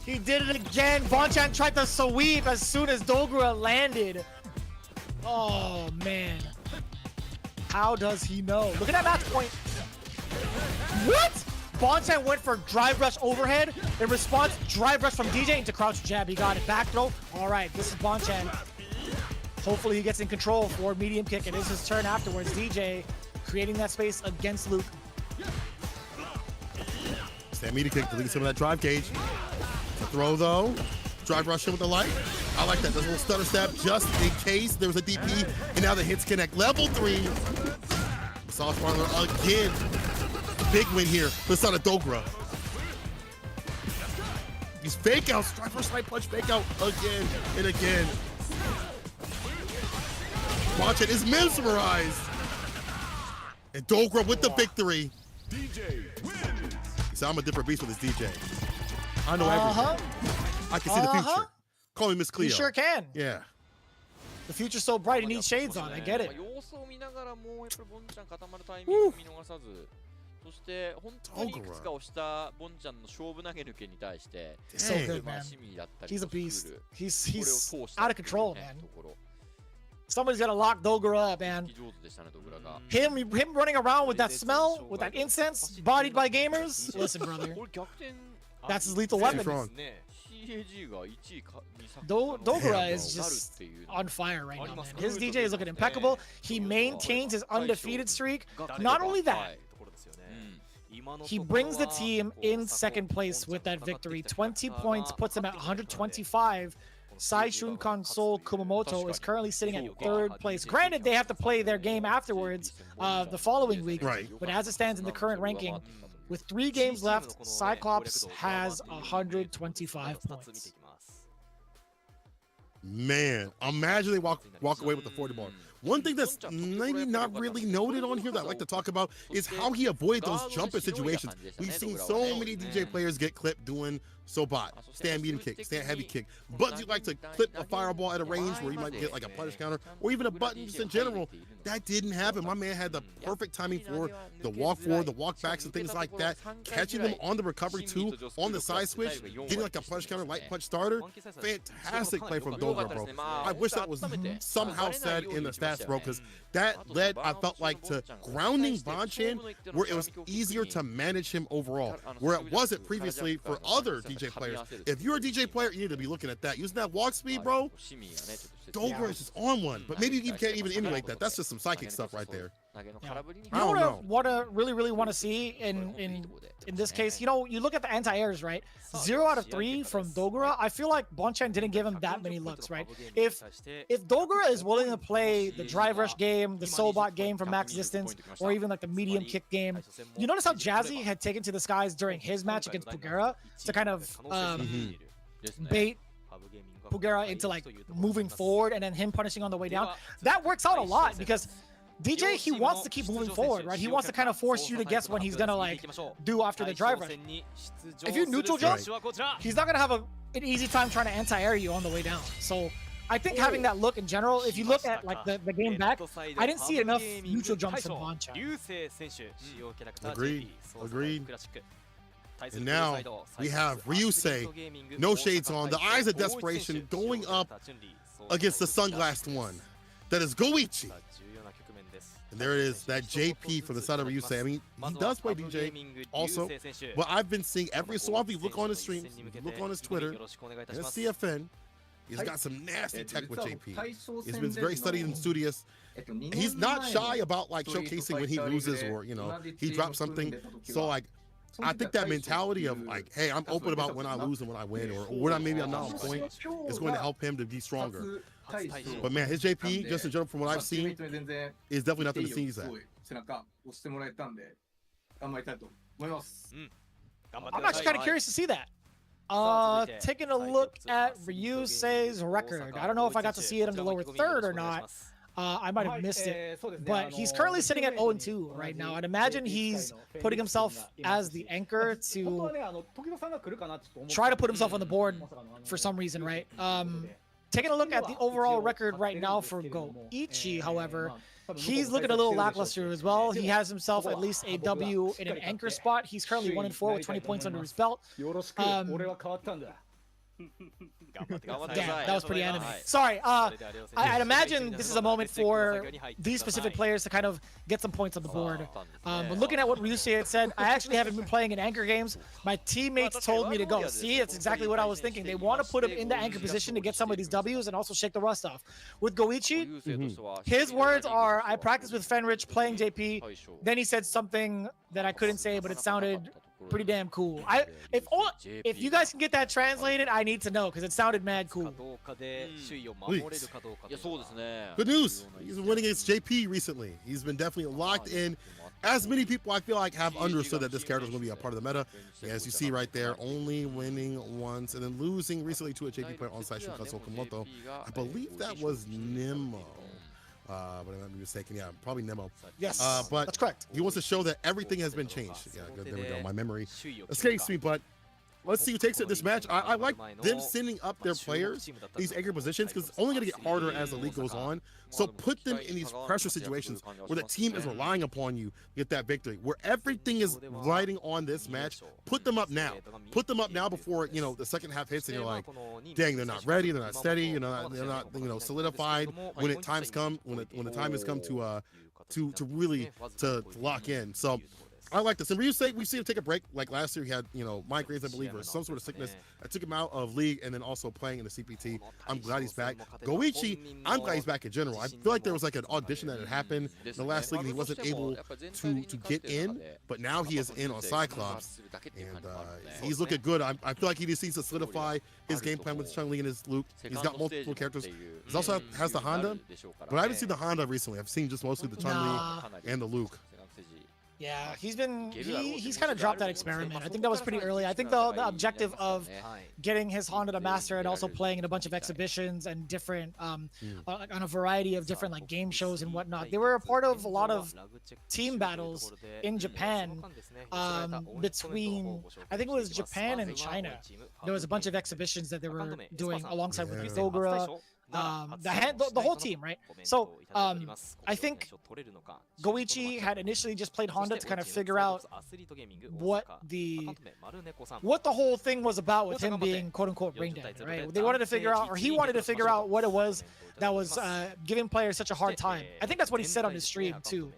He did it again. Bonchan tried to sweep as soon as Dogra landed. Oh, man. How does he know? Look at that match point. What? Bonchan went for drive rush overhead. In response, drive rush from DJ into crouch jab. He got it. Back throw. All right, this is Bonchan. Hopefully he gets in control for medium kick. It is his turn afterwards. DJ creating that space against Luke. Stand medium kick, deleting some of that drive gauge. The throw though. Drive rush in with the light. I like that. There's a little stutter stab just in case there was a DP. And now the hits connect. Level 3. Massage parlor again. Big win here. Let's start a Dogra. These fake outs. Drive rush light punch fake out again and again. Watch it. Is mesmerized. And Dogra with the victory. DJ wins. So I'm a different beast with this DJ. I know everything. I can see the future. Call me Miss Cleo. You sure can. Yeah. The future's so bright, it needs shades on. I get it. そして本当にいくつか押したボンちゃんの勝負投げ抜けに対して、So good, man. He's a beast. He's out of control, man. Somebody's gotta lock Dogra up, man. Him running around with that smell, with that incense, bodied by gamers. Listen, brother. That's his lethal weapon. Dogra is just on fire right now, man. His DJ is looking impeccable. He maintains his undefeated streak. Not only that, he brings the team in second place with that victory. 20 points puts him at 125. Saishun Console Kumamoto is currently sitting at third place. Granted, they have to play their game afterwards the following week. Right. But as it stands in the current ranking, with 3 games left, Cyclops has 125 points. Man, imagine they walk away with the 40 bar. One thing that's maybe not really noted on here that I'd like to talk about is how he avoided those jumper situations. We've seen so many DJ players get clipped doing Sobat, stand medium kick, stand heavy kick. Buttons you like to clip a fireball at a range where you might get like a punish counter or even a button just in general. That didn't happen. My man had the perfect timing for the walk forward, the walk backs and things like that. Catching them on the recovery too, on the side switch, getting like a punish counter, light punch starter. Fantastic play from Dogra, bro. I wish that was somehow said in the stats, bro, because that led, I felt like, to grounding Bonchan where it was easier to manage him overall, where it wasn't previously for other DJ players. If you're a DJ player, you need to be looking at that. Using that walk speed, bro, Dogra is just on one. But maybe you can't even emulate that. That's just some psychic stuff right there. Yeah. You know what I really want to see in this case? You know, you look at the anti-airs, right? 0 out of 3 from Dogra. I feel like Bonchan didn't give him that many looks, right? If Dogra is willing to play the drive rush game, the Sobot game from max distance, or even like the medium kick game, you notice how Jazzy had taken to the skies during his match against Pugera to kind of bait Pugera into like moving forward and then him punishing on the way down. That works out a lot because DJ, he wants to keep moving forward, right? He wants to kind of force you to guess when he's gonna like do after the drive rush. If you neutral jump, he's not gonna have an easy time trying to anti-air you on the way down. So I think having that look in general, if you look at like the game back, I didn't see enough neutral jumps from Bonchan. Agreed. And now we have Ryusei, no shades on, the eyes of desperation going up against the sunglassed one. That is Goichi. And there it is, that JP from the side of Ryusei. I mean, he does play DJ also, but I've been seeing every so often, you look on his streams, you look on his Twitter, and his CFN, He's got some nasty tech with JP. He's been very studied and studious. He's not shy about like showcasing when he loses or he drops something. So like I think that mentality of like, hey, I'm open about when I lose and when I win, or when maybe I'm not on point, is going to help him to be stronger. But man, his JP, just in general from what I've seen, is definitely nothing to sneeze at. I'm actually kind of curious to see that. Taking a look at Ryusei's record. I don't know if I got to see it in the lower third or not. I might have missed it, but he's currently sitting at 0-2 right now. I'd imagine he's putting himself as the anchor to try to put himself on the board for some reason, right? Taking a look at the overall record right now for Goichi, however, he's looking a little lackluster as well. He has himself at least a W in an anchor spot. He's currently 1-4 with 20 points under his belt. Damn, that was pretty anime. Sorry, I'd imagine this is a moment for these specific players to kind of get some points on the board. But looking at what Ryusei had said, I actually haven't been playing in anchor games. My teammates told me to go. See, it's exactly what I was thinking. They want to put him in the anchor position to get some of these Ws and also shake the rust off. With Goichi, his words are, I practiced with Fenrich playing JP. Then he said something that I couldn't say, but it sounded pretty damn cool. If you guys can get that translated, I need to know because it sounded mad cool. Good news. He's been winning against JP recently. He's been definitely locked in. As many people I feel like have understood that this character is going to be a part of the meta. As you see right there, only winning once and then losing recently to a JP player on site, Shunkazu Okamoto. I believe that was Nemo. But I might be mistaken. Yeah, probably Nemo. Yes, but that's correct. He wants to show that everything has been changed. Yeah, good. There we go. My memory escapes me, but let's see who takes it this match. I like them sending up their players, these anchor positions, because it's only going to get harder as the league goes on. So put them in these pressure situations where the team is relying upon you to get that victory. Where everything is riding on this match, put them up now. Put them up now before, the second half hits and you're like, dang, they're not ready, they're not steady, they're not solidified when the time has come to really lock in. So I like this. And Ryusei, we've seen him take a break. Like last year, he had, migraines, I believe, or some sort of sickness that took him out of league and then also playing in the CPT. I'm glad he's back. Goichi, I'm glad he's back in general. I feel like there was like an audition that had happened in the last league and he wasn't able to get in, but now he is in on Cyclops. And he's looking good. I feel like he just needs to solidify his game plan with Chun-Li and his Luke. He's got multiple characters. He also has the Honda, but I haven't seen the Honda recently. I've seen just mostly the Chun-Li and the Luke. Yeah, he's kind of dropped that experiment. I think that was pretty early. I think the objective of getting his Honda to master and also playing in a bunch of exhibitions and different on a variety of different like game shows and whatnot. They were a part of a lot of team battles in Japan between, I think it was Japan and China. There was a bunch of exhibitions that they were doing alongside with Pythagoras. The whole team, right? So I think Goichi had initially just played Honda to kind of figure out what the whole thing was about with him being quote unquote brain dead, right? They wanted to figure out, or he wanted to figure out what it was that was giving players such a hard time. I think that's what he said on his stream too.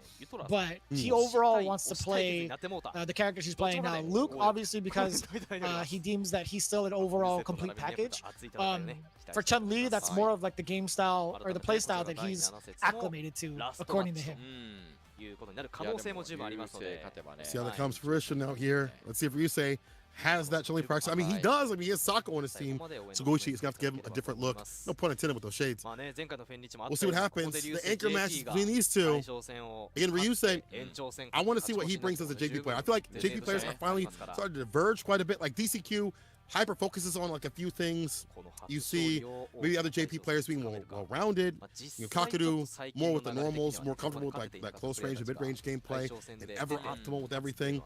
But he overall wants to play the characters he's playing now. Luke, obviously, because he deems that he's still an overall complete package. For Chun-Li, that's more of like the game style or the play style that he's acclimated to, according to him. See how that comes fruition out here. Let's see if Ryusei has that Chun-Li practice. I mean, he does. I mean, he has Sako on his team. So Goichi is going to have to give him a different look. No pun intended with those shades. We'll see what happens. The anchor match between these two. Again, Ryusei, I want to see what he brings as a JP player. I feel like JP players are finally starting to diverge quite a bit. Like DCQ hyper focuses on like a few things. You see maybe other JP players being more well-rounded. Kakadu more with the normals, more comfortable with like that close range and mid-range gameplay, and ever optimal with everything.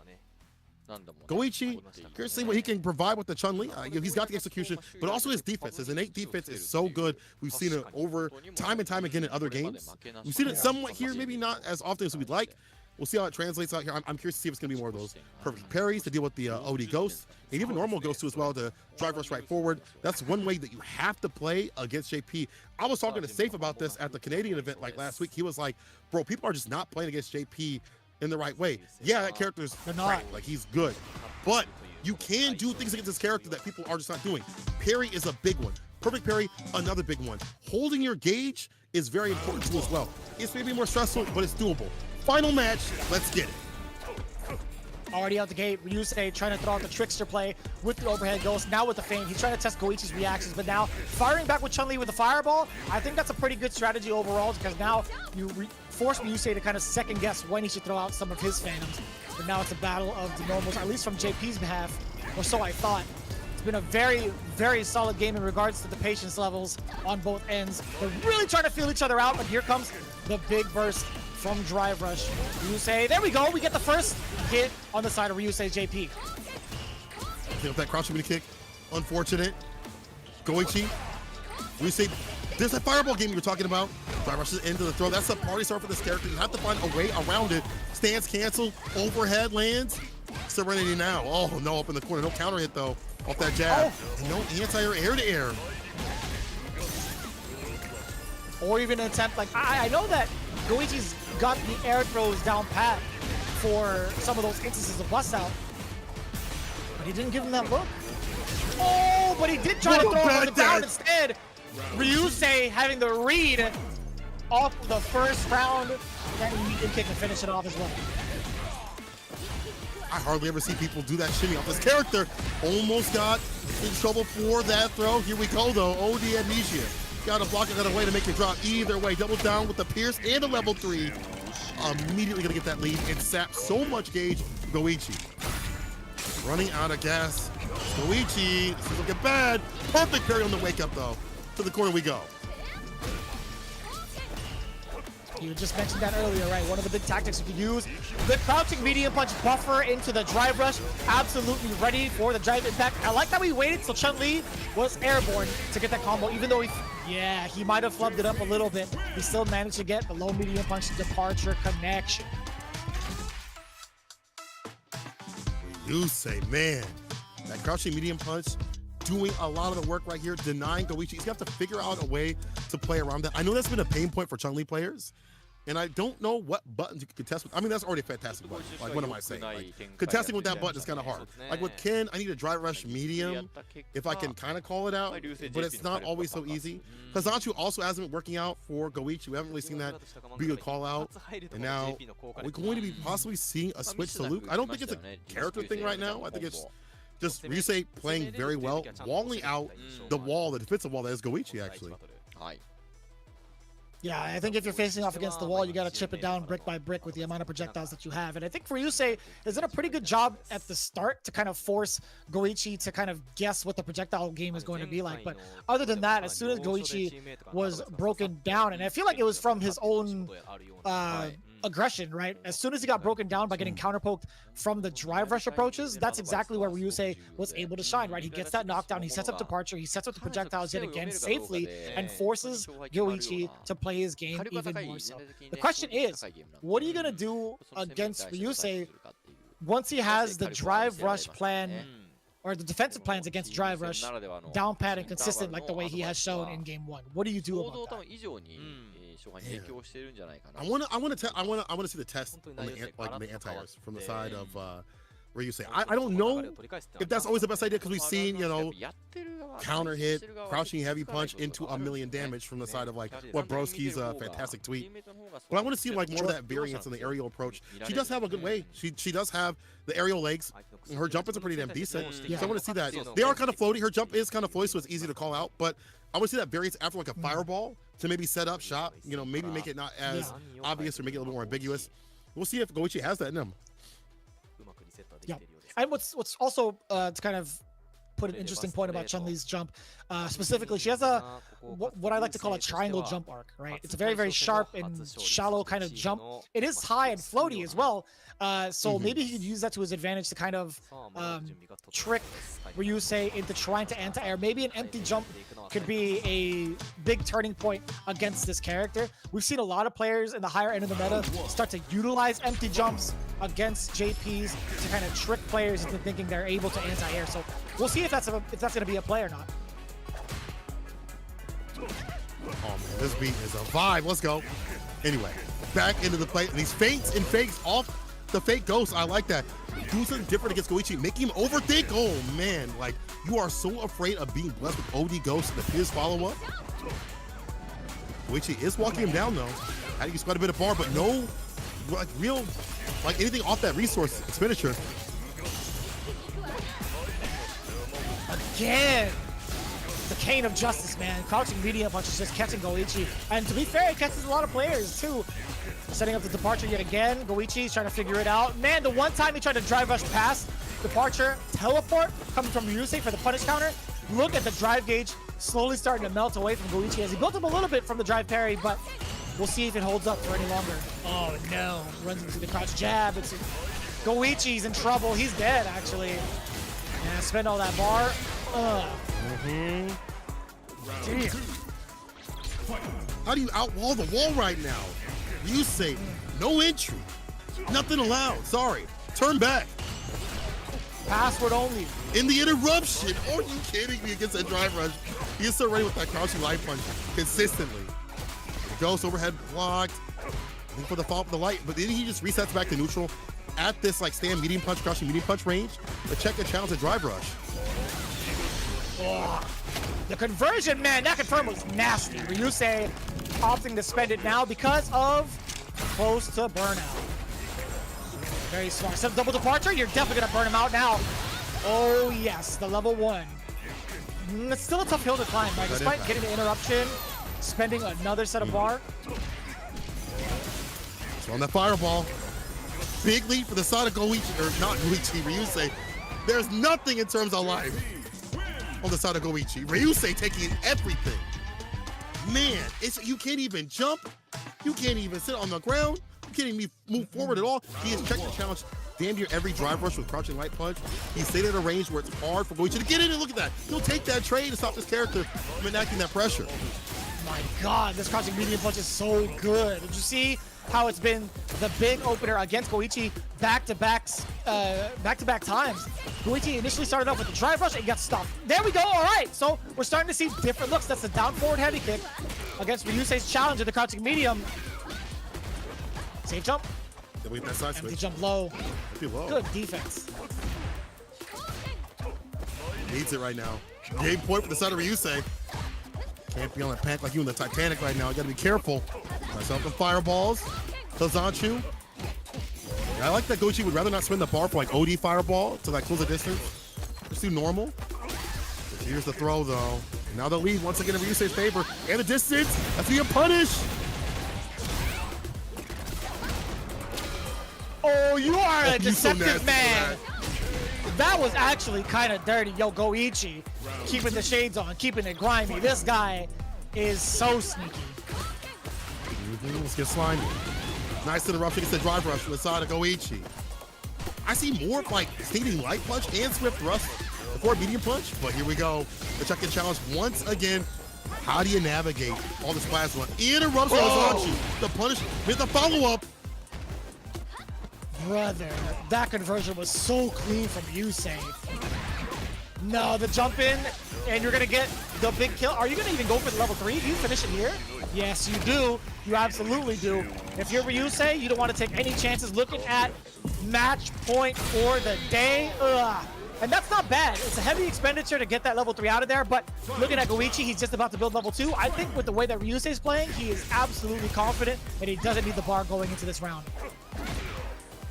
Goichi, curious to see what he can provide with the Chun-Li. He's got the execution, but also his defense. His innate defense is so good. We've seen it over time and time again in other games. We've seen it somewhat here, maybe not as often as we'd like. We'll see how it translates out here. I'm curious to see if it's going to be more of those perfect parries to deal with the OD Ghost, and even normal Ghost too as well to drive rush right forward. That's one way that you have to play against JP. I was talking to Safe about this at the Canadian event like last week. He was like, bro, people are just not playing against JP in the right way. Yeah, that character's right, like he's good, but you can do things against this character that people are just not doing. Parry is a big one. Perfect parry, another big one. Holding your gauge is very important too as well. It's maybe more stressful, but it's doable. Final match, let's get it. Already out the gate, Ryusei trying to throw out the trickster play with the overhead ghost. Now with the feint, he's trying to test Goichi's reactions, but now firing back with Chun-Li with the fireball, I think that's a pretty good strategy overall, because now you force Ryusei to kind of second guess when he should throw out some of his phantoms. But now it's a battle of the normals, at least from JP's behalf, or so I thought. It's been a very, very solid game in regards to the patience levels on both ends. They're really trying to feel each other out, but here comes the big burst from Drive Rush. Ryusei, there we go. We get the first hit on the side of Ryusei's JP. With that crouch mini kick, unfortunate. Goichi, Ryusei, there's that fireball game you were talking about. Drive Rush is into the throw. That's the party start for this character. You have to find a way around it. Stance cancel, overhead lands. Serenity now. Oh no, up in the corner. No counter hit though off that jab. And no anti-air air to air. Or even an attempt like, I know that Goichi's got the air throws down pat for some of those instances of bust out, but he didn't give him that look. Oh, but he did try to throw him on the ground instead. Ryusei having the read off the first round, then he can kick and finish it off as well. I hardly ever see people do that shimmy off this character. Almost got in trouble for that throw. Here we go though, OD amnesia. Got to block it out of way to make it drop. Either way, double down with the Pierce and the level 3. Immediately gonna get that lead and sap so much gauge. Goichi running out of gas. Goichi, this is looking bad. Perfect parry on the wake up though. To the corner we go. You just mentioned that earlier, right? One of the big tactics you could use. The crouching medium punch buffer into the drive rush. Absolutely ready for the drive impact. I like that we waited till Chun-Li was airborne to get that combo, even though he might have flubbed it up a little bit. He still managed to get the low medium punch departure connection. You say, man, that crouching medium punch doing a lot of the work right here, denying Goichi. He's got to figure out a way to play around that. I know that's been a pain point for Chun-Li players, and I don't know what buttons you can contest with. I mean, that's already a fantastic button. Like, what am I saying? Like, contesting with that button is kind of hard. Like with Ken, I need a drive rush medium, if I can kind of call it out, but it's not always so easy. Kazachu also hasn't been working out for Goichi. We haven't really seen that be a call out. And now, are we going to be possibly seeing a switch to Luke? I don't think it's a character thing right now. I think it's just Ryusei playing very well, walling out the wall, the defensive wall that is Goichi, actually. Yeah, I think if you're facing off against the wall, you got to chip it down brick by brick with the amount of projectiles that you have. And I think Ryusei has done a pretty good job at the start to kind of force Goichi to kind of guess what the projectile game is going to be like. But other than that, as soon as Goichi was broken down, and I feel like it was from his own aggression, right? As soon as he got broken down by getting counterpoked from the drive rush approaches, that's exactly where Ryusei was able to shine, right? He gets that knockdown, he sets up departure, he sets up the projectiles yet again safely, and forces Goichi to play his game even more so. The question is, what are you going to do against Ryusei once he has the drive rush plan, or the defensive plans against drive rush down pat and consistent like the way he has shown in game 1? What do you do about that? I want to see the test on the anti-airs from the side of Ryusei. I don't know if that's always the best idea, because we've seen, you know, counter hit, crouching heavy punch into a million damage from the side of like what Broski's fantastic tweet. But I want to see like more of that variance in the aerial approach. She does have a good way. She does have the aerial legs. Her jump is pretty damn decent. So I want to see that. They are kind of floaty. Her jump is kind of floaty, so it's easy to call out. But I want to see that variance after like a fireball to maybe set up shop. You know, maybe make it not as obvious or make it a little more ambiguous. We'll see if Goichi has that in him. Yeah, and what's also to kind of put an interesting point about Chun-Li's jump, specifically, she has a what I like to call a triangle jump arc, right? It's a very, very sharp and shallow kind of jump. It is high and floaty as well, so maybe he could use that to his advantage to kind of trick Ryusei into trying to anti-air. Maybe an empty jump could be a big turning point against this character. We've seen a lot of players in the higher end of the meta start to utilize empty jumps against JPs to kind of trick players into thinking they're able to anti-air. So we'll see if that's going to be a play or not. Oh man, this beat is a vibe. Let's go. Anyway, back into the play. These feints and fakes off the fake ghost. I like that. Do something different against Goichi. Make him overthink. Oh, man. Like, you are so afraid of being blessed with OD Ghost and his follow-up. Goichi is walking him down, though. Had to use quite a bit of bar, but no, like, real, like, anything off that resource expenditure. Again. The cane of justice, man. Crouching medium punches just catching Goichi. And to be fair, it catches a lot of players, too. Setting up the departure yet again. Goichi's trying to figure it out. Man, the one time he tried to drive rush past departure, teleport coming from Ryusei for the punish counter. Look at the drive gauge slowly starting to melt away from Goichi as he built up a little bit from the drive parry, but we'll see if it holds up for any longer. Oh no, runs into the crouch jab. It's Goichi's in trouble. He's dead, actually. Yeah, spend all that bar. Damn. How do you outwall the wall right now? You say no entry, nothing allowed. Sorry, turn back. Password only. In the interruption. Are you kidding me? Against that drive rush, he is so ready with that crouching light punch consistently. Ghost overhead blocked. Looking for the follow up of the light, but then he just resets back to neutral at this like stand medium punch, crouching medium punch range. But check and challenge the drive rush. Oh, the conversion, man, that confirm was nasty. Ryusei opting to spend it now because of close to burnout. Very smart. So double departure, you're definitely gonna burn him out now. Oh yes, the level 1. It's still a tough hill to climb, right? Despite getting the interruption, spending another set of bar. So on that fireball, big lead for the side of Goichi, or not Goichi, Ryusei. There's nothing in terms of life on the side of Goichi. Ryusei taking everything. Man, you can't even jump. You can't even sit on the ground. You can't even move forward at all. He has checked the challenge damn near every drive rush with crouching light punch. He's stayed at a range where it's hard for Goichi to get in and look at that. He'll take that trade to stop this character from enacting that pressure. My God, this crouching medium punch is so good. Did you see how it's been the big opener against Goichi back-to-back times? Goichi initially started off with the drive rush and got stuffed. There we go, all right. So we're starting to see different looks. That's the down forward heavy kick against Ryusei's challenge of the crouching medium. Safe jump. That side Empty switch. jump low. Low. Good defense. Needs it right now. Game point for the side of Ryusei. Can't be on a pack like you in the Titanic right now. You gotta be careful. Myself the fireballs. Tozanchu. Yeah, I like that Goichi would rather not spin the bar for like OD fireball to like close the distance. Just do normal. Here's the throw though. And now the lead once again in Ryusei's favor. And the distance. That's being punished. Oh, you are a You so deceptive nasty man. for That was actually kind of dirty. Yo, Goichi, keeping the shades on, keeping it grimy. This guy is so sneaky. Let's get slimy. Nice interruption. It's the drive rush from the side of Goichi. I see more of like skating light punch and swift thrust before medium punch, but here we go. The check-in challenge once again. How do you navigate all this plasma? Interrupts Tozanchu. The punish with the follow-up. Brother, that conversion was so clean from Ryusei. No, the jump in, and you're gonna get the big kill. Are you gonna even go for the level 3? Do you finish it here? Yes, you do. You absolutely do. If you're Ryusei, you don't want to take any chances looking at match point for the day. Ugh. And that's not bad. It's a heavy expenditure to get that level 3 out of there, but looking at Goichi, he's just about to build level 2. I think with the way that Ryusei's playing, he is absolutely confident that he doesn't need the bar going into this round.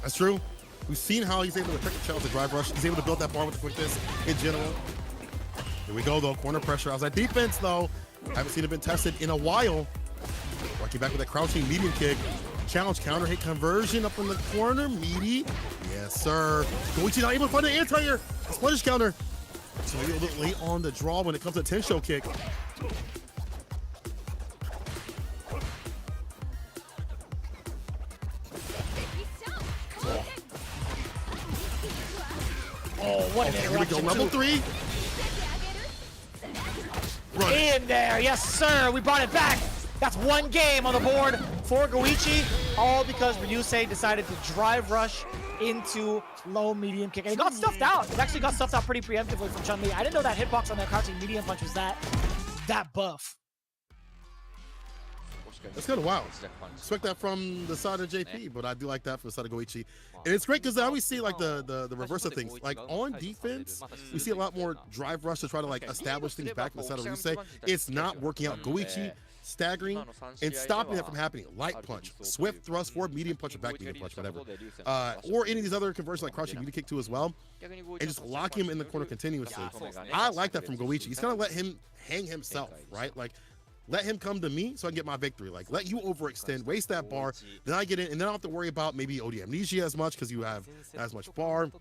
That's true. We've seen how he's able to pick the challenge, the drive rush. He's able to build that bar with the quickness in general. Here we go, though. Corner pressure. How's that defense, though? Haven't seen it been tested in a while. Walking back with that crouching medium kick. Challenge, counter hit conversion up in the corner. Meaty. Yes, sir. Goichi not able to find the anti-air. Splash counter. So maybe a little bit late on the draw when it comes to Tensho kick. Oh, what an Here we go, interruption. level 3. Run. In there, yes sir, we brought it back. That's one game on the board for Goichi, all because Ryusei decided to drive rush into low medium kick. And he got stuffed out. He actually got stuffed out pretty preemptively from Chun-Li. I didn't know that hitbox on that crouching medium punch was that buff. That's kind of wild. Expect that from the side of JP, but I do like that from the side of Goichi. And it's great because I always see like the reverse of things. Like on defense, we see a lot more drive rush to try to like establish things back from the side of Ryusei. It's not working out. Goichi staggering and stopping that from happening. Light punch, swift thrust forward, medium punch, or back medium punch, whatever. Or any of these other conversions like crouching media kick too as well. And just locking him in the corner continuously. I like that from Goichi. He's gonna let him hang himself, right? Like, let him come to me so I can get my victory. Like, let you overextend, waste that bar, then I get in, and then I don't have to worry about maybe OD amnesia as much because you have as much bar.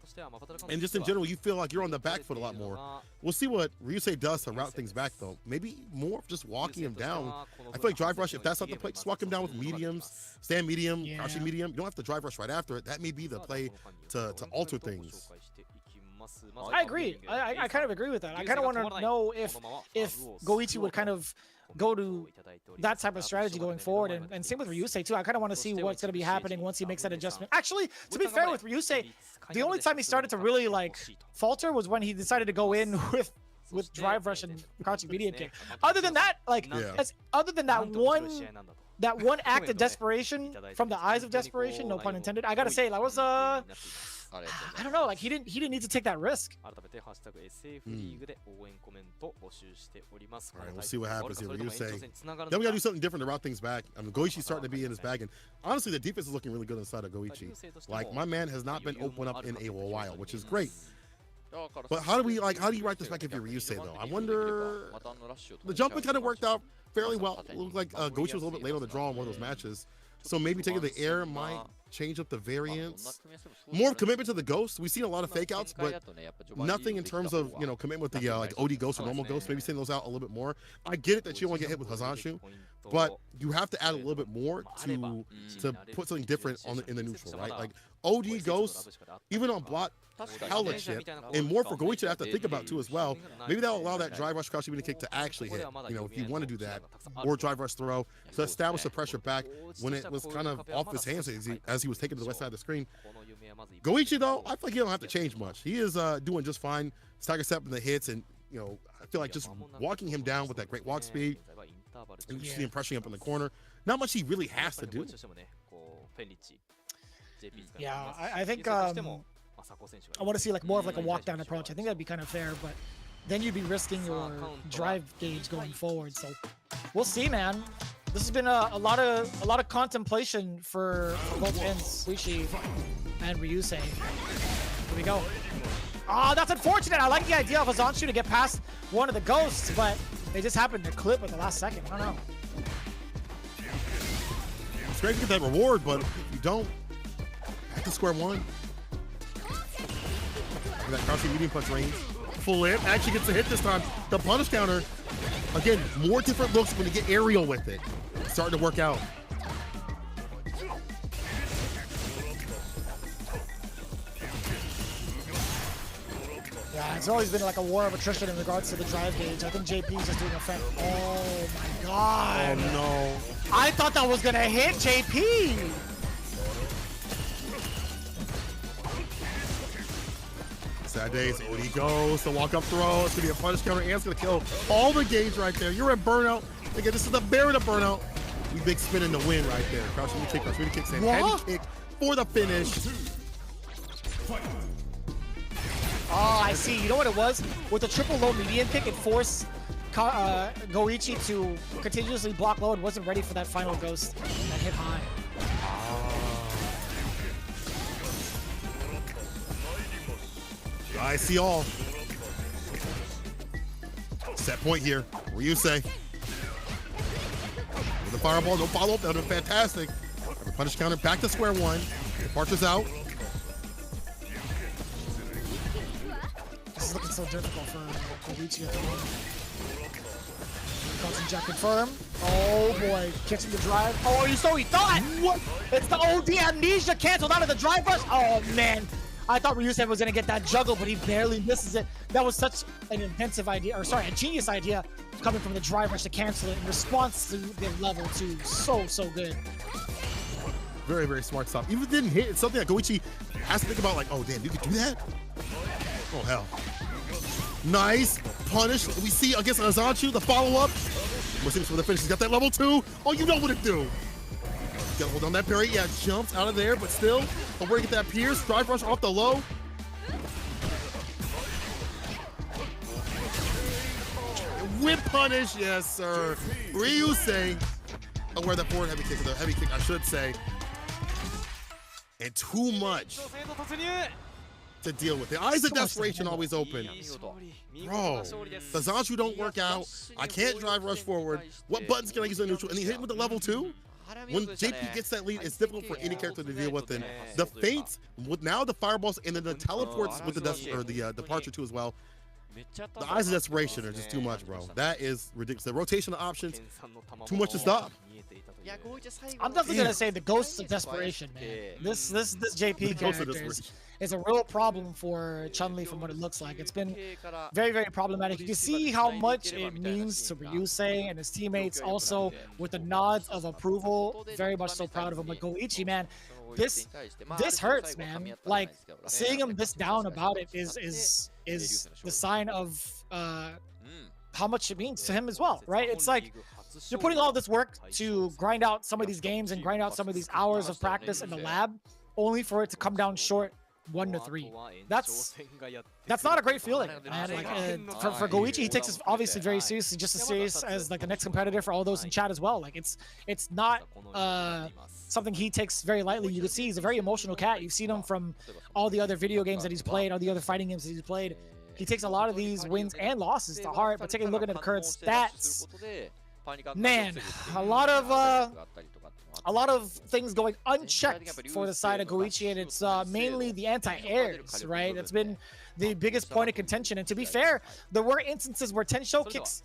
And just in general, you feel like you're on the back foot a lot more. We'll see what Ryusei does to route things back, though. Maybe more of just walking him down. I feel like drive rush, if that's not the play, just walk him down with mediums, stand medium, crouching medium. You don't have to drive rush right after it. That may be the play to alter things. I agree. I kind of agree with that. I kind of want to know if Goichi would kind of go to that type of strategy going forward, and same with Ryusei too. I kind of want to see what's going to be happening once he makes that adjustment. Actually, to be fair with Ryusei, the only time he started to really like falter was when he decided to go in with drive rush and crouching medium kick. Other than that, like other than that one act of desperation from the eyes of desperation, no pun intended, I gotta say that was I don't know, like he didn't need to take that risk. All right, we'll see what happens here. Ryusei. Then we gotta do something different to route things back. I mean, Goichi's starting to be in his bag, and honestly, the defense is looking really good on the side of Goichi. Like, my man has not been open up in a while, which is great. But how do you write this back if you're Ryusei though? I wonder. The jumping kind of worked out fairly well. It looked like Goichi was a little bit late on the draw in one of those matches. So maybe taking the air might change up the variance. More commitment to the ghost. We've seen a lot of fake outs, but nothing in terms of, you know, commitment with the like OD ghost or normal ghost. Maybe sending those out a little bit more. I get it that you don't want to get hit with Hazanshu, but you have to add a little bit more to put something different in the neutral, right? Like OD ghosts, even on block, hella shit, and more for Goichi to have to think about too as well. Maybe that'll allow that drive rush crouching kick to actually hit, you know, if you want to do that, or drive rush throw to establish the pressure back when it was kind of off his hands as he was taken to the west side of the screen. Goichi though, I feel like he don't have to change much. He is doing just fine, stagger stepping the hits, and you know, I feel like just walking him down with that great walk speed and just the impression up in the corner. Not much he really has to do. Yeah, I think I want to see like more of like a walk down approach. I think that'd be kind of fair, but then you'd be risking your drive gauge going forward. So we'll see, man. This has been a lot of contemplation for both ends, Goichi and Ryusei. Here we go. Oh, that's unfortunate. I like the idea of Hazanshu to get past one of the ghosts, but they just happened to clip at the last second. I don't know. It's great to get that reward, but if you don't, back to square one. That crouching medium punch range. Full in. Actually gets a hit this time. The punish counter. Again, more different looks when you get aerial with it. It's starting to work out. Yeah, it's always been like a war of attrition in regards to the drive gauge. I think JP's just doing a fan. Oh my god. Oh no. I thought that was gonna hit JP. Sad days. OD goes. The walk up throw. It's gonna be a punish counter, and it's gonna kill all the gauge right there. You're at burnout. Again, this is the bear of burnout. We big spin in the win right there. Crouch really kick, really kicks in. Heavy kick for the finish. Oh, I see. You know what it was? With the triple low median kick, it forced Goichi to continuously block low and wasn't ready for that final ghost that hit high. I see all. Set point here. Ryusei. With the fireball, no follow up. That would have been fantastic. The punish counter back to square one. Departure's out. This is looking so difficult for Goichi at the moment. Crouching jack confirm. Oh boy, kicks him to drive. Oh, so he thought! What? It's the OD amnesia canceled out of the drive rush. Oh man. I thought Ryusei was gonna get that juggle, but he barely misses it. That was such an intensive idea, or sorry, a genius idea coming from the drive rush to cancel it in response to the level 2. So good. Very, very smart stuff. Even if it didn't hit, it's something that Goichi has to think about, like, oh damn, you could do that? Oh hell. Nice punish. We see against Hazanshu, the follow-up. We're seeing for the finish. He's got that level 2. Oh, you know what to do. Gotta hold on that parry. Yeah, jumps out of there, but still, where to get that pierce. Drive rush off the low. Whip punish, yes, sir. Ryusei. Aware that forward heavy kick, the heavy kick, I should say. And too much to deal with. The eyes of desperation always open. Bro, the Zanshu don't work out. I can't drive rush forward. What buttons can I use on neutral? And he hit him with the level 2. When JP gets that lead, it's difficult for any character to deal with. And the feints, with now the fireballs, and then the teleports with the departure too as well. The eyes of desperation are just too much, bro. That is ridiculous. The rotational options, too much to stop. I'm definitely gonna say the ghosts of desperation, man. This JP character is a real problem for Chun-Li from what it looks like. It's been very, very problematic. You can see how much it means to Ryusei and his teammates, also with the nods of approval. Very much so proud of him. But Goichi, man, this hurts, man. Like, seeing him this down about it is the sign of how much it means to him as well, right? It's like you're putting all this work to grind out some of these games and grind out some of these hours of practice in the lab, only for it to come down short 1-3. That's not a great feeling, man. Like, for Goichi, he takes this obviously very seriously, just as serious as like the next competitor for all those in chat as well. Like, it's not something he takes very lightly. You can see he's a very emotional cat. You've seen him from all the other video games that he's played, all the other fighting games that he's played. He takes a lot of these wins and losses to heart. But taking a look at the current stats, man, a lot of things going unchecked for the side of Goichi, and it's mainly the anti-airs, right? It's been the biggest point of contention. And to be fair, there were instances where 10 show kicks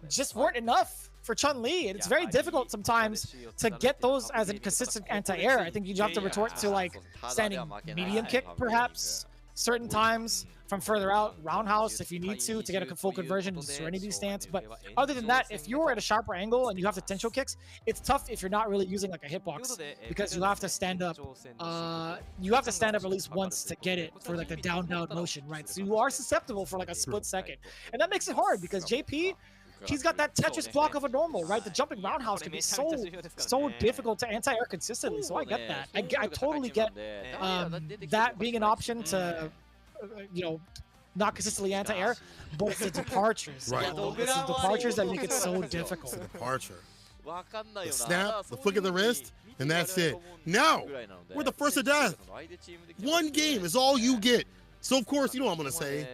just weren't enough for Chun-Li, and it's very difficult sometimes to get those as a consistent anti-air. I think you have to retort to like standing medium kick, perhaps, certain times from further out, roundhouse if you need to get a full conversion to Serenity stance. But other than that, if you're at a sharper angle and you have potential kicks, it's tough if you're not really using like a hitbox, because you have to stand up. You have to stand up at least once to get it for like the down motion, right? So you are susceptible for like a split second, and that makes it hard because JP, he's got that Tetris block of a normal, right? The jumping roundhouse can be so difficult to anti-air consistently. So I get that. I totally get that being an option to, you know, not consistently anti-air, but it's the departures. Right. It's the departures that make it so difficult. It's the departure. The snap, the flick of the wrist, and that's it. Now, we're the first to death. One game is all you get. So, of course, you know what I'm going to say.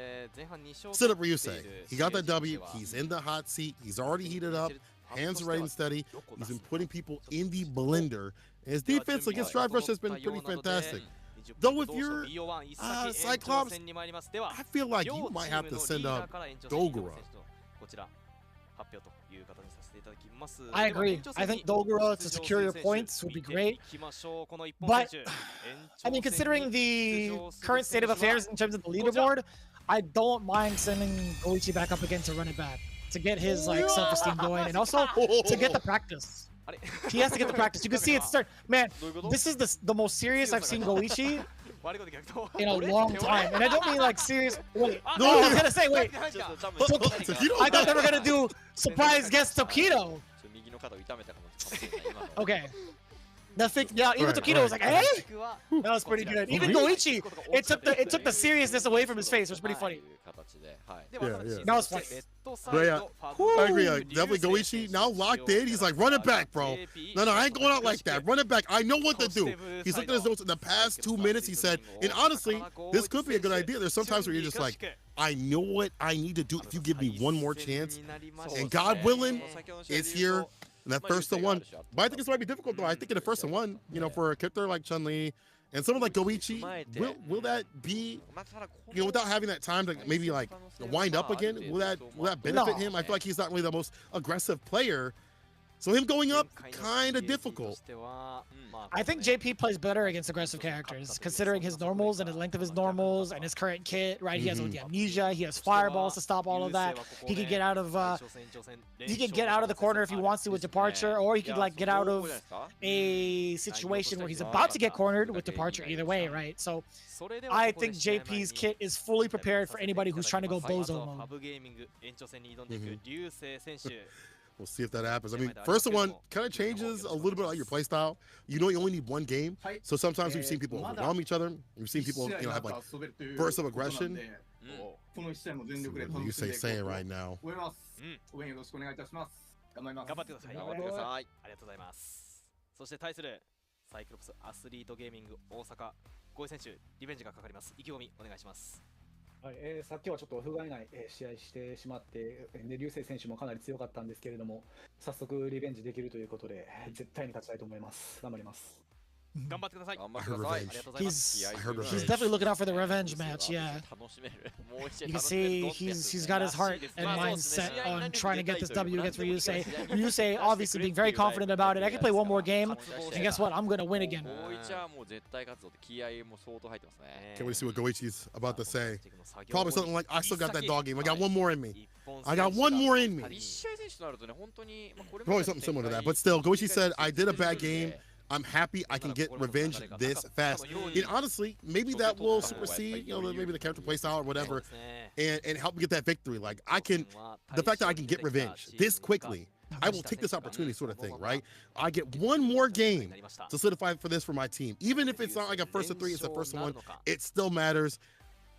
Sit up Ryusei. He got that W. He's in the hot seat. He's already heated up. Hands are ready and steady. He's been putting people in the blender. And his defense against Drive Rush has been pretty fantastic. Though if you're Cyclops, I feel like you might have to send up Dogura. I agree. I think Dogura to secure your points would be great. But, I mean, considering the current state of affairs in terms of the leaderboard, I don't mind sending Goichi back up again to run it back, to get his like self-esteem going, and also to get the practice. He has to get the practice. You can see it start. Man, this is the most serious I've seen Goichi in a long time. And I don't mean like serious. Wait, no, I was gonna say, wait. I thought they were gonna do surprise guest Tokido. Okay. Yeah, even Tokido was like, hey, that was pretty good. Even Goichi, it took the seriousness away from his face. It was pretty funny. Yeah. That was funny. But yeah, I agree. Like, definitely Goichi now locked in. He's like, run it back, bro. No, I ain't going out like that. Run it back. I know what to do. He's looked at his notes in the past 2 minutes. He said, and honestly, this could be a good idea. There's sometimes where you're just like, I know what I need to do if you give me one more chance. And God willing, it's here. And that first to one, but I think this might be difficult though. I think in the first to one, you know, for a character like Chun-Li and someone like Goichi, will that be, you know, without having that time to maybe like wind up again, will that benefit him? I feel like he's not really the most aggressive player, so him going up kind of difficult. I think JP plays better against aggressive characters, considering his normals and the length of his normals and his current kit, right? He has the amnesia, he has fireballs to stop all of that. He can get out of the corner if he wants to with departure, or he could like get out of a situation where he's about to get cornered with departure. Either way, right? So I think JP's kit is fully prepared for anybody who's trying to go bozo mode. We'll see if that happens. I mean, first one kind of changes a little bit on your play style. You know, you only need one game. So sometimes we've seen people overwhelm each other. We've seen people, you know, have like bursts of aggression. What are you saying right now? 頑張ってください。頑張ってください。ありがとうございます。そして対するサイクロプスアスリートゲーミング大阪5位選手リベンジがかかります。意気込みお願いします。はい、さっきはちょっと不甲斐ない試合してしまって、流星選手もかなり強かったんですけれども、早速リベンジできるということで、絶対に勝ちたいと思います。頑張ります。頑張ってください。頑張ってください。 He's definitely looking out for the revenge match. Yeah. You can see he's got his heart and mind set on trying to get this W against Ryusei. Ryusei obviously being very confident about it. I can play one more game, and guess what? I'm gonna win again. Can't wait to see what Goichi's about to say. Probably something like, I still got that dog game. I got one more in me. I got one more in me. Probably something similar to that. But still, Goichi said, I did a bad game. I'm happy I can get revenge this fast. And honestly, maybe that will supersede, you know, maybe the character playstyle or whatever, and help me get that victory. Like, I can, the fact that I can get revenge this quickly, I will take this opportunity sort of thing, right? I get one more game to solidify for this for my team. Even if it's not like a first of three, it's the first one, it still matters.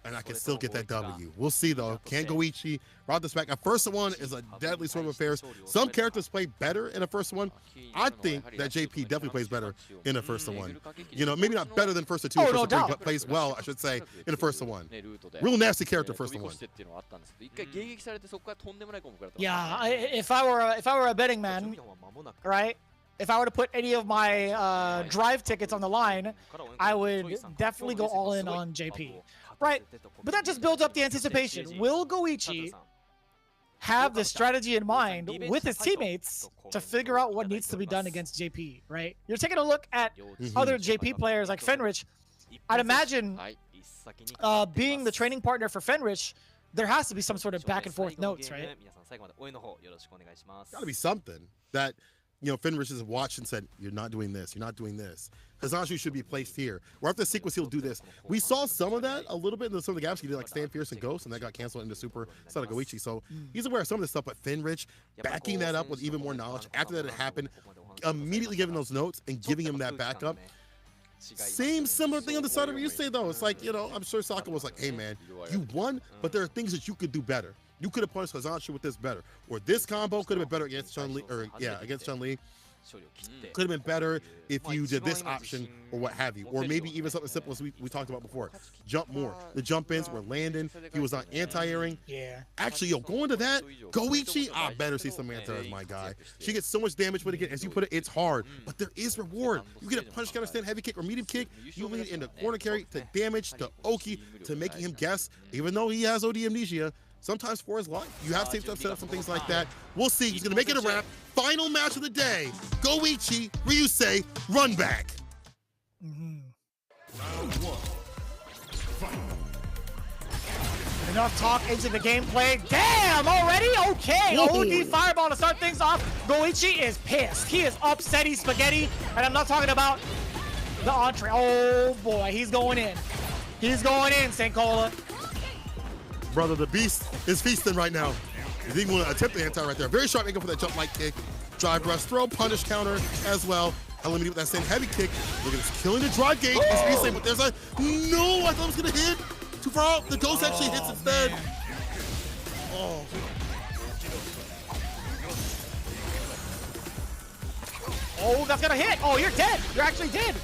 And I can still get that W. We'll see though. Can Goichi route this back? A first one is a deadly sort of affairs. Some characters play better in a first one. I think that JP definitely plays better in a first one. You know, maybe not better than first of two, first of three, but plays well, I should say, in the first one. Real nasty character first one. Yeah, if I were a betting man, right? If I were to put any of my drive tickets on the line, I would definitely go all in on JP. Right, but that just builds up the anticipation. Will Goichi have the strategy in mind with his teammates to figure out what needs to be done against JP, right? You're taking a look at other JP players like Fenrich. I'd imagine being the training partner for Fenrich, there has to be some sort of back and forth notes, right? Gotta be something that, you know, Fenrich has watched and said, you're not doing this, you're not doing this. Hazanshu should be placed here. Or after the sequence, he'll do this. We saw some of that a little bit in some of the gaps. He did like Stand Fierce and Ghost, and that got canceled into Super instead of Goichi. So he's aware of some of this stuff, but Fenrich backing that up with even more knowledge after that had happened, immediately giving those notes and giving him that backup. Same similar thing on the side of Ryusei though. It's like, you know, I'm sure Saka was like, hey man, you won, but there are things that you could do better. You could have punished Hazanshu with this better. Or this combo could have been better against Chun-Li, or yeah, against Chun-Li. Could have been better if you did this option or what have you. Or maybe even something simple as we talked about before. Jump more. The jump ins were landing. He was not anti-airing. Yeah. Actually, yo, going to that, Goichi, I better see some anti-airs, my guy. She gets so much damage, but again, as you put it, it's hard. But there is reward. You get a punch, counter, stand, heavy kick, or medium kick. You lead in the corner carry to damage, to Oki, to making him guess, even though he has OD amnesia. Sometimes for his life, you have safe stuff set up, some things like that. We'll see. He's gonna make it a wrap. Final match of the day. Goichi, Ryusei, run back. Enough talk into the gameplay. Damn, already? Okay. OD Fireball to start things off. Goichi is pissed. He is upset. He's spaghetti. And I'm not talking about the entree. Oh boy, he's going in. He's going in, St. Cola. Brother, the beast is feasting right now. He's even going to attempt the anti right there. Very sharp angle for that jump light kick. Drive rush, throw, punish, counter as well. Eliminated with that same heavy kick. Look at this, killing the drive gate. But there's a, no, I thought it was going to hit. Too far out. The ghost actually hits instead. Oh. Oh, that's going to hit. Oh, you're dead. You're actually dead.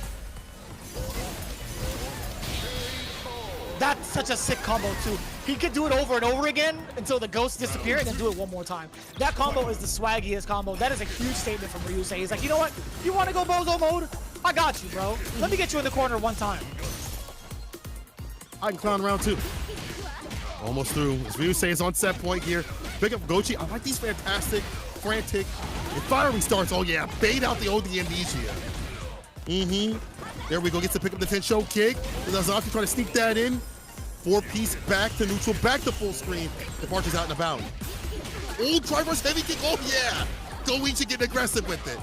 That's such a sick combo too. He could do it over and over again until the ghosts disappear and then do it one more time. That combo is the swaggiest combo. That is a huge statement from Ryusei. He's like, you know what? You want to go bozo mode? I got you, bro. Let me get you in the corner one time. I can clown round two. Almost through. As Ryusei is on set point here. Pick up Goichi. I like these fantastic, frantic, and fiery starts. Oh yeah, bait out the OD amnesia. There we go. Gets to pick up the 10 show kick. Hazanshu trying to sneak that in. 4-piece back to neutral, back to full screen. The March is out and about. Old driver's heavy kick. Oh yeah. Goichi getting aggressive with it.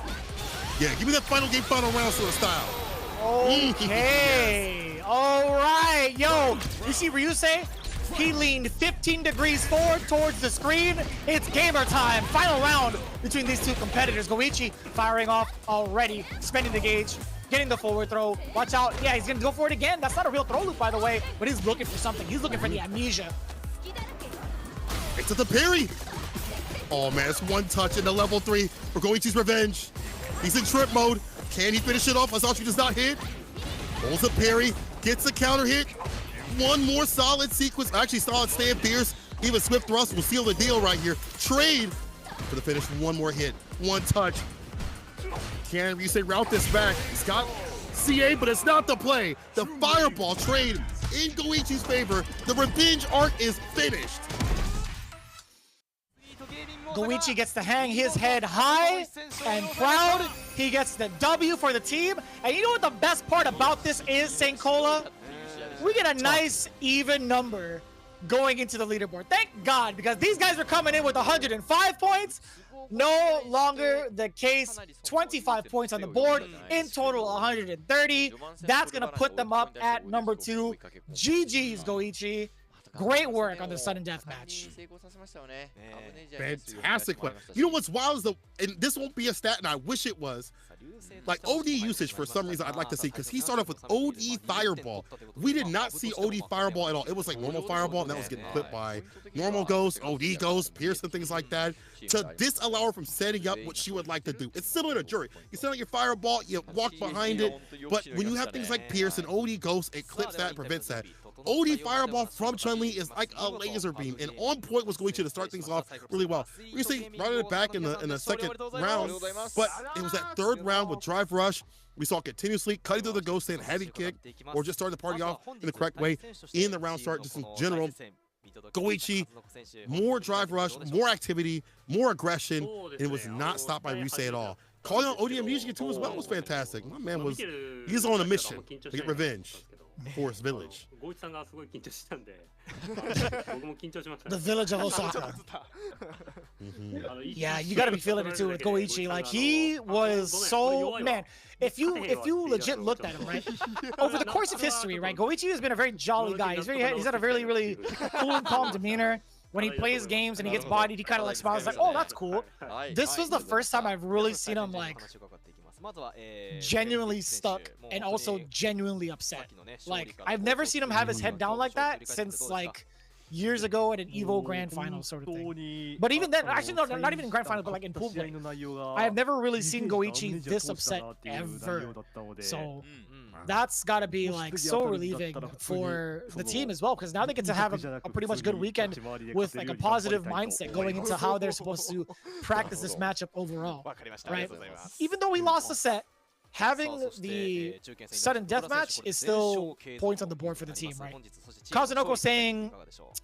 Yeah, give me that final game, final round sort of style. Okay. All right. Yo, you see Ryusei? He leaned 15 degrees forward towards the screen. It's gamer time. Final round between these two competitors. Goichi firing off already, spending the gauge, getting the forward throw. Watch out. Yeah, he's going to go for it again. That's not a real throw loop, by the way, but he's looking for something. He's looking for the amnesia. It's at the parry. Oh, man, it's one touch in the level 3 for Goichi's revenge. He's in trip mode. Can he finish it off? Asachi does not hit. Pulls a parry, gets a counter hit. One more solid sequence. Actually, solid stand Pierce. Even Swift Thrust will seal the deal right here. Trade for the finish. One more hit. One touch. Can Ryusei route this back? He's got CA, but it's not the play. The fireball trade in Goichi's favor. The revenge arc is finished. Goichi gets to hang his head high and proud. He gets the W for the team. And you know what the best part about this is, St. Cola? We get a nice even number going into the leaderboard. Thank God, because these guys are coming in with 105 points. No longer the case. 25 points on the board. In total, 130. That's going to put them up at number 2. GG's, Goichi. Great work on the sudden death match. Fantastic play. You know what's wild is and this won't be a stat, and I wish it was. Like OD usage for some reason I'd like to see, because he started off with OD Fireball. We did not see OD Fireball at all. It was like normal Fireball, and that was getting clipped by normal Ghost, OD Ghost, Pierce, and things like that, to disallow her from setting up what she would like to do. It's similar to Jury. You set up your Fireball, you walk behind it, but when you have things like Pierce and OD Ghost, it clips that and prevents that. OD Fireball from Chun-Li is like a laser beam, and on point was Goichi to start things off really well. Ryusei routed it back in the second round, but it was that third round with Drive Rush. We saw continuously cutting through the Ghost and heavy kick, or just started the party off in the correct way in the round start, just in general. Goichi, more Drive Rush, more activity, more aggression, and it was not stopped by Ryusei at all. Calling out OD Amnesia too as well was fantastic. My man he's on a mission to get revenge. Forest Village. The village of Osaka. Yeah, you gotta be feeling it too with Goichi. Like, he was so, man, if you legit looked at him, right, over the course of history, right, Goichi has been a very jolly guy. He's had a really, really cool and calm demeanor. When he plays games and he gets bodied, he kind of like smiles like, oh, that's cool. This was the first time I've really seen him like genuinely stuck and also genuinely upset. Like, I've never seen him have his head down like that since like years ago at an EVO Grand Final sort of thing. But even then, actually, no, not even in Grand Final, but like in pool play, I have never really seen Goichi this upset ever. So that's got to be like so relieving for the team as well, because now they get to have a pretty much good weekend with like a positive mindset going into how they're supposed to practice this matchup overall, right? Even though we lost the set, having the sudden death match is still points on the board for the team, right? Kazunoko saying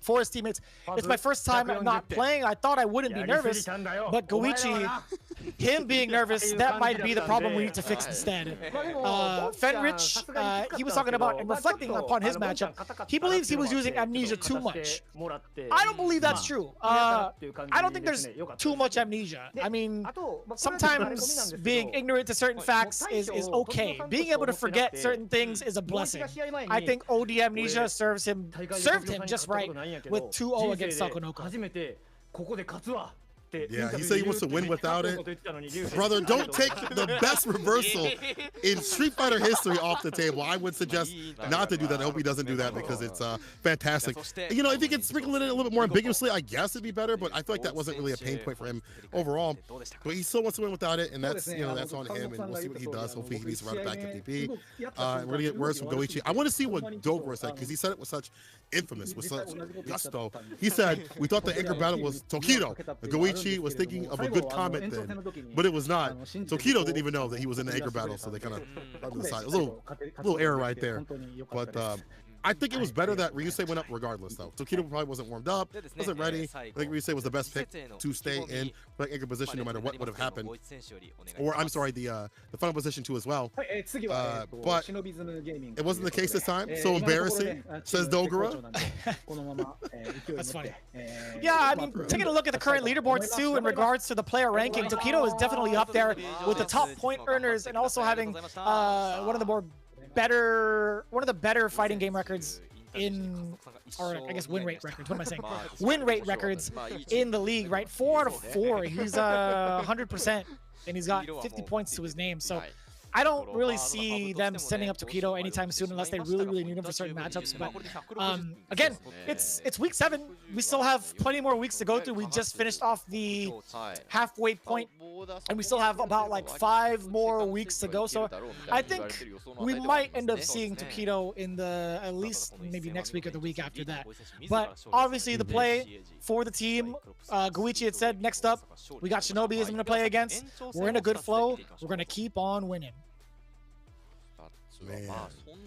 for his teammates, it's my first time not playing. I thought I wouldn't be nervous, but Goichi, him being nervous, that might be the problem we need to fix instead. Fenrich, he was talking about and reflecting upon his matchup. He believes he was using amnesia too much. I don't believe that's true. I don't think there's too much amnesia. I mean, sometimes being ignorant to certain facts is okay. Being able to forget certain things is a blessing. I think OD amnesia served him just right with 2-0 against Sakonoko. Yeah, he said he wants to win without it. Brother, don't take the best reversal in Street Fighter history off the table. I would suggest not to do that. I hope he doesn't do that, because it's fantastic. You know, if he could sprinkle it in a little bit more ambiguously, I guess it'd be better, but I feel like that wasn't really a pain point for him overall. But he still wants to win without it, and that's, you know, that's on him, and we'll see what he does. Hopefully he needs to run it back to DP. We're going to get words from Goichi. I want to see what Dogura said, because he said it with such infamous, with such gusto. He said, we thought the anchor battle was Tokido. Goichi was thinking of a good comment then, but it was not. Tokido didn't even know that he was in the anchor battle, so they kind of rubbed to the side. A little error right there. But I think it was better that Ryusei went up regardless, though. Tokido probably wasn't warmed up, wasn't ready. I think Ryusei was the best pick to stay in the anchor position no matter what would have happened. Or, I'm sorry, the final position too as well. But it wasn't the case this time. So embarrassing, says Dogura. That's funny. Yeah, I mean, taking a look at the current leaderboards too in regards to the player ranking, Tokido is definitely up there with the top point earners, and also having one of the better fighting game records in, or I guess win rate records. What am I saying? Win rate records in the league, right? 4 out of 4. He's 100%, and he's got 50 points to his name. So I don't really see them sending up Tokido anytime soon unless they really need him for certain matchups. But again, it's week 7. We still have plenty more weeks to go through. We just finished off the halfway point, and we still have about like 5 more weeks to go. So I think we might end up seeing Tokido in the at least maybe next week or the week after that. But obviously the play for the team, Goichi had said next up we got Shinobiism to play against. We're in a good flow. We're gonna keep on winning. Man,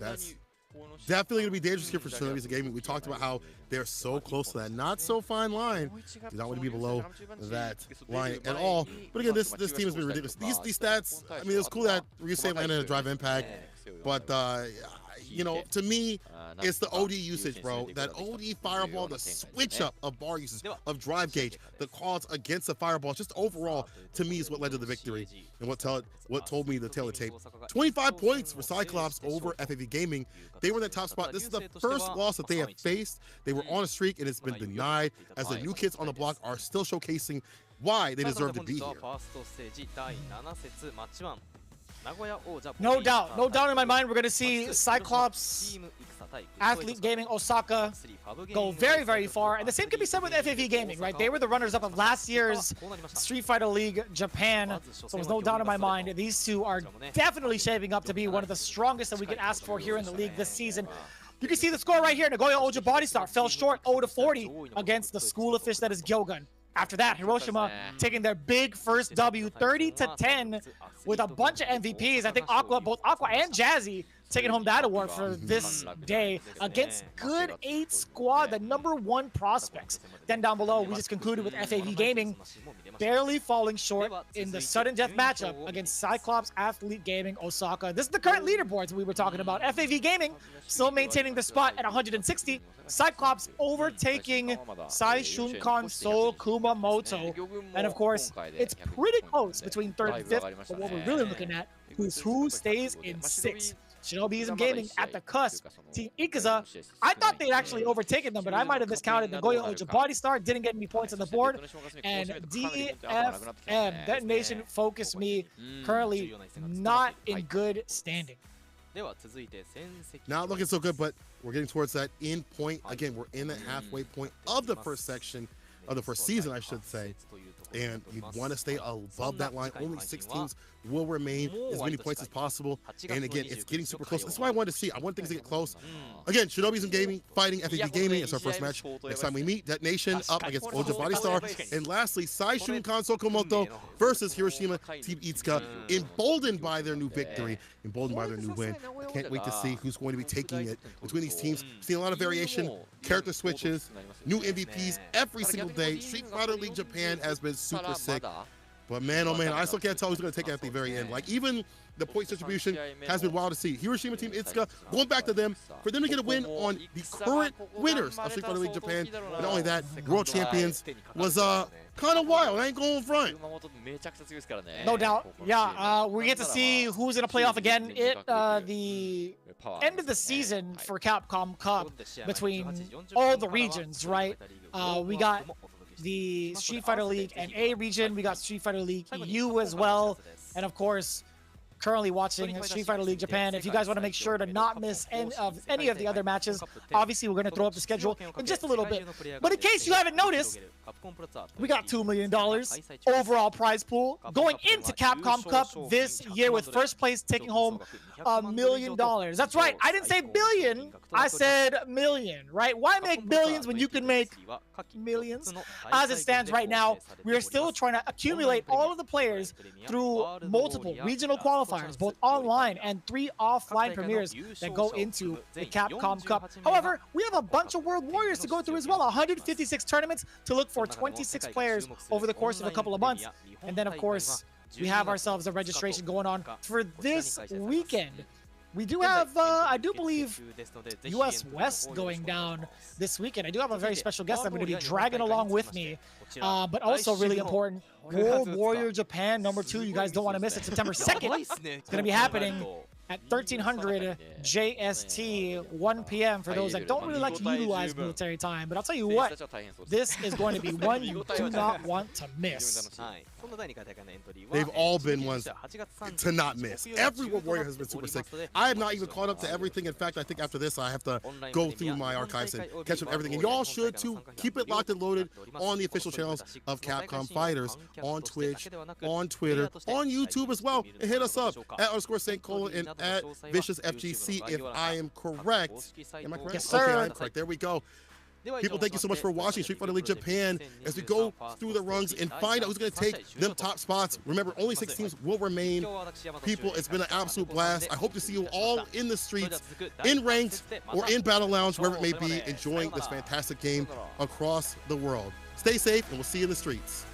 that's definitely going to be dangerous here for Shinobi's Gaming. We talked about how they're so close to that not so fine line. Do not want to be below that line at all. But again, this team has been ridiculous. These stats, I mean, it's cool that Ryusei landed a drive impact, but you know, to me, it's the OD usage, bro. That OD fireball, the switch up of bar usage, of drive gauge, the calls against the fireball, just overall, to me, is what led to the victory and what told me the tail of tape. 25 points for Cyclops over FAV Gaming. They were in that top spot. This is the first loss that they have faced. They were on a streak and it's been denied, as the new kids on the block are still showcasing why they deserve to be here. No doubt in my mind, we're going to see Cyclops, Athlete Gaming, Osaka go very far. And the same can be said with FAV Gaming, right? They were the runners-up of last year's Street Fighter League Japan. So there's no doubt in my mind, these two are definitely shaping up to be one of the strongest that we could ask for here in the league this season. You can see the score right here. Nagoya Oja Body Star fell short 0-40 against the school of fish that is GyoGun. After that, Hiroshima taking their big first W, 30-10, with a bunch of MVPs. I think both Aqua and Jazzy taking home that award for this day against good 8 squad, the #1 prospects. Then down below, we just concluded with FAV Gaming barely falling short in the sudden death matchup against Cyclops, Athlete Gaming, Osaka. This is the current leaderboards we were talking about. FAV Gaming still maintaining the spot at 160. Cyclops overtaking Sai Shunkan Seoul Kumamoto. And of course, it's pretty close between 3rd and 5th. But what we're really looking at is who stays in 6th. Shinobiism Gaming at the cusp. Team Ikaza, I thought they'd actually overtaken them, but I might have miscounted. Nagoya Oja Body Star didn't get any points on the board. And DFM, Detonation Focus Me, currently not in good standing. Not looking so good, but we're getting towards that end point. Again, we're in the halfway point of the first section, of the first season, I should say. And you want to stay above that line. Only 6 teams will remain, as many points as possible. And again, it's getting super close. That's why I wanted to see. I want things to get close. Again, Shinobiism Gaming fighting FAV Gaming. It's our first match. Next time we meet, Detonation up against Oja Body Star. And lastly, Sai Shunkan Sokomoto versus Hiroshima Team Itsuka, emboldened by their new victory, emboldened by their new win. I can't wait to see who's going to be taking it between these teams. Seeing a lot of variation, character switches, new MVPs every single day. Street Fighter League Japan has been super sick. But man, oh man, I still can't tell who's going to take it at the very end. Like, even the point distribution has been wild to see. Hiroshima Team Itsuka, going back to them, for them to get a win on the current winners of Street Fighter League Japan, and not only that, world champions, was kind of wild. I ain't going front. No doubt. Yeah, we get to see who's going to play off again. The end of the season for Capcom Cup between all the regions, right? We got the Street Fighter League NA region. We got Street Fighter League EU as well. And of course, currently watching Street Fighter League Japan. If you guys want to make sure to not miss any of the other matches, obviously we're going to throw up the schedule in just a little bit. But in case you haven't noticed, we got $2 million overall prize pool going into Capcom Cup this year, with first place taking home $1 million. That's right, I didn't say billion, I said million, right? Why make billions when you can make millions? As it stands right now, we are still trying to accumulate all of the players through multiple regional qualifiers, both online and 3 offline premieres that go into the Capcom Cup. However, we have a bunch of World Warriors to go through as well. 156 tournaments to look for 26 players over the course of a couple of months. And then, of course, we have ourselves a registration going on for this weekend. We do have, I do believe, US West going down this weekend. I do have a very special guest I'm going to be dragging along with me. But also really important, World Warrior Japan #2. You guys don't want to miss it. September 2nd. It's going to be happening at 1300 JST, 1 p.m. for those that don't really like to utilize military time. But I'll tell you what, this is going to be one you do not want to miss. They've all been ones to not miss. Every World Warrior has been super sick. I have not even caught up to everything. In fact, I think after this, I have to go through my archives and catch up everything. And y'all should too. Keep it locked and loaded on the official channels of Capcom Fighters, on Twitch, on Twitter, on YouTube as well. And hit us up at @St. and at ViciousFGC if I am correct. Am I correct? Yes, sir. Okay, I'm correct. There we go. People, thank you so much for watching Street Fighter League Japan as we go through the rungs and find out who's going to take them top spots. Remember, only 6 teams will remain. People, it's been an absolute blast. I hope to see you all in the streets, in ranked or in Battle Lounge, wherever it may be, enjoying this fantastic game across the world. Stay safe, and we'll see you in the streets.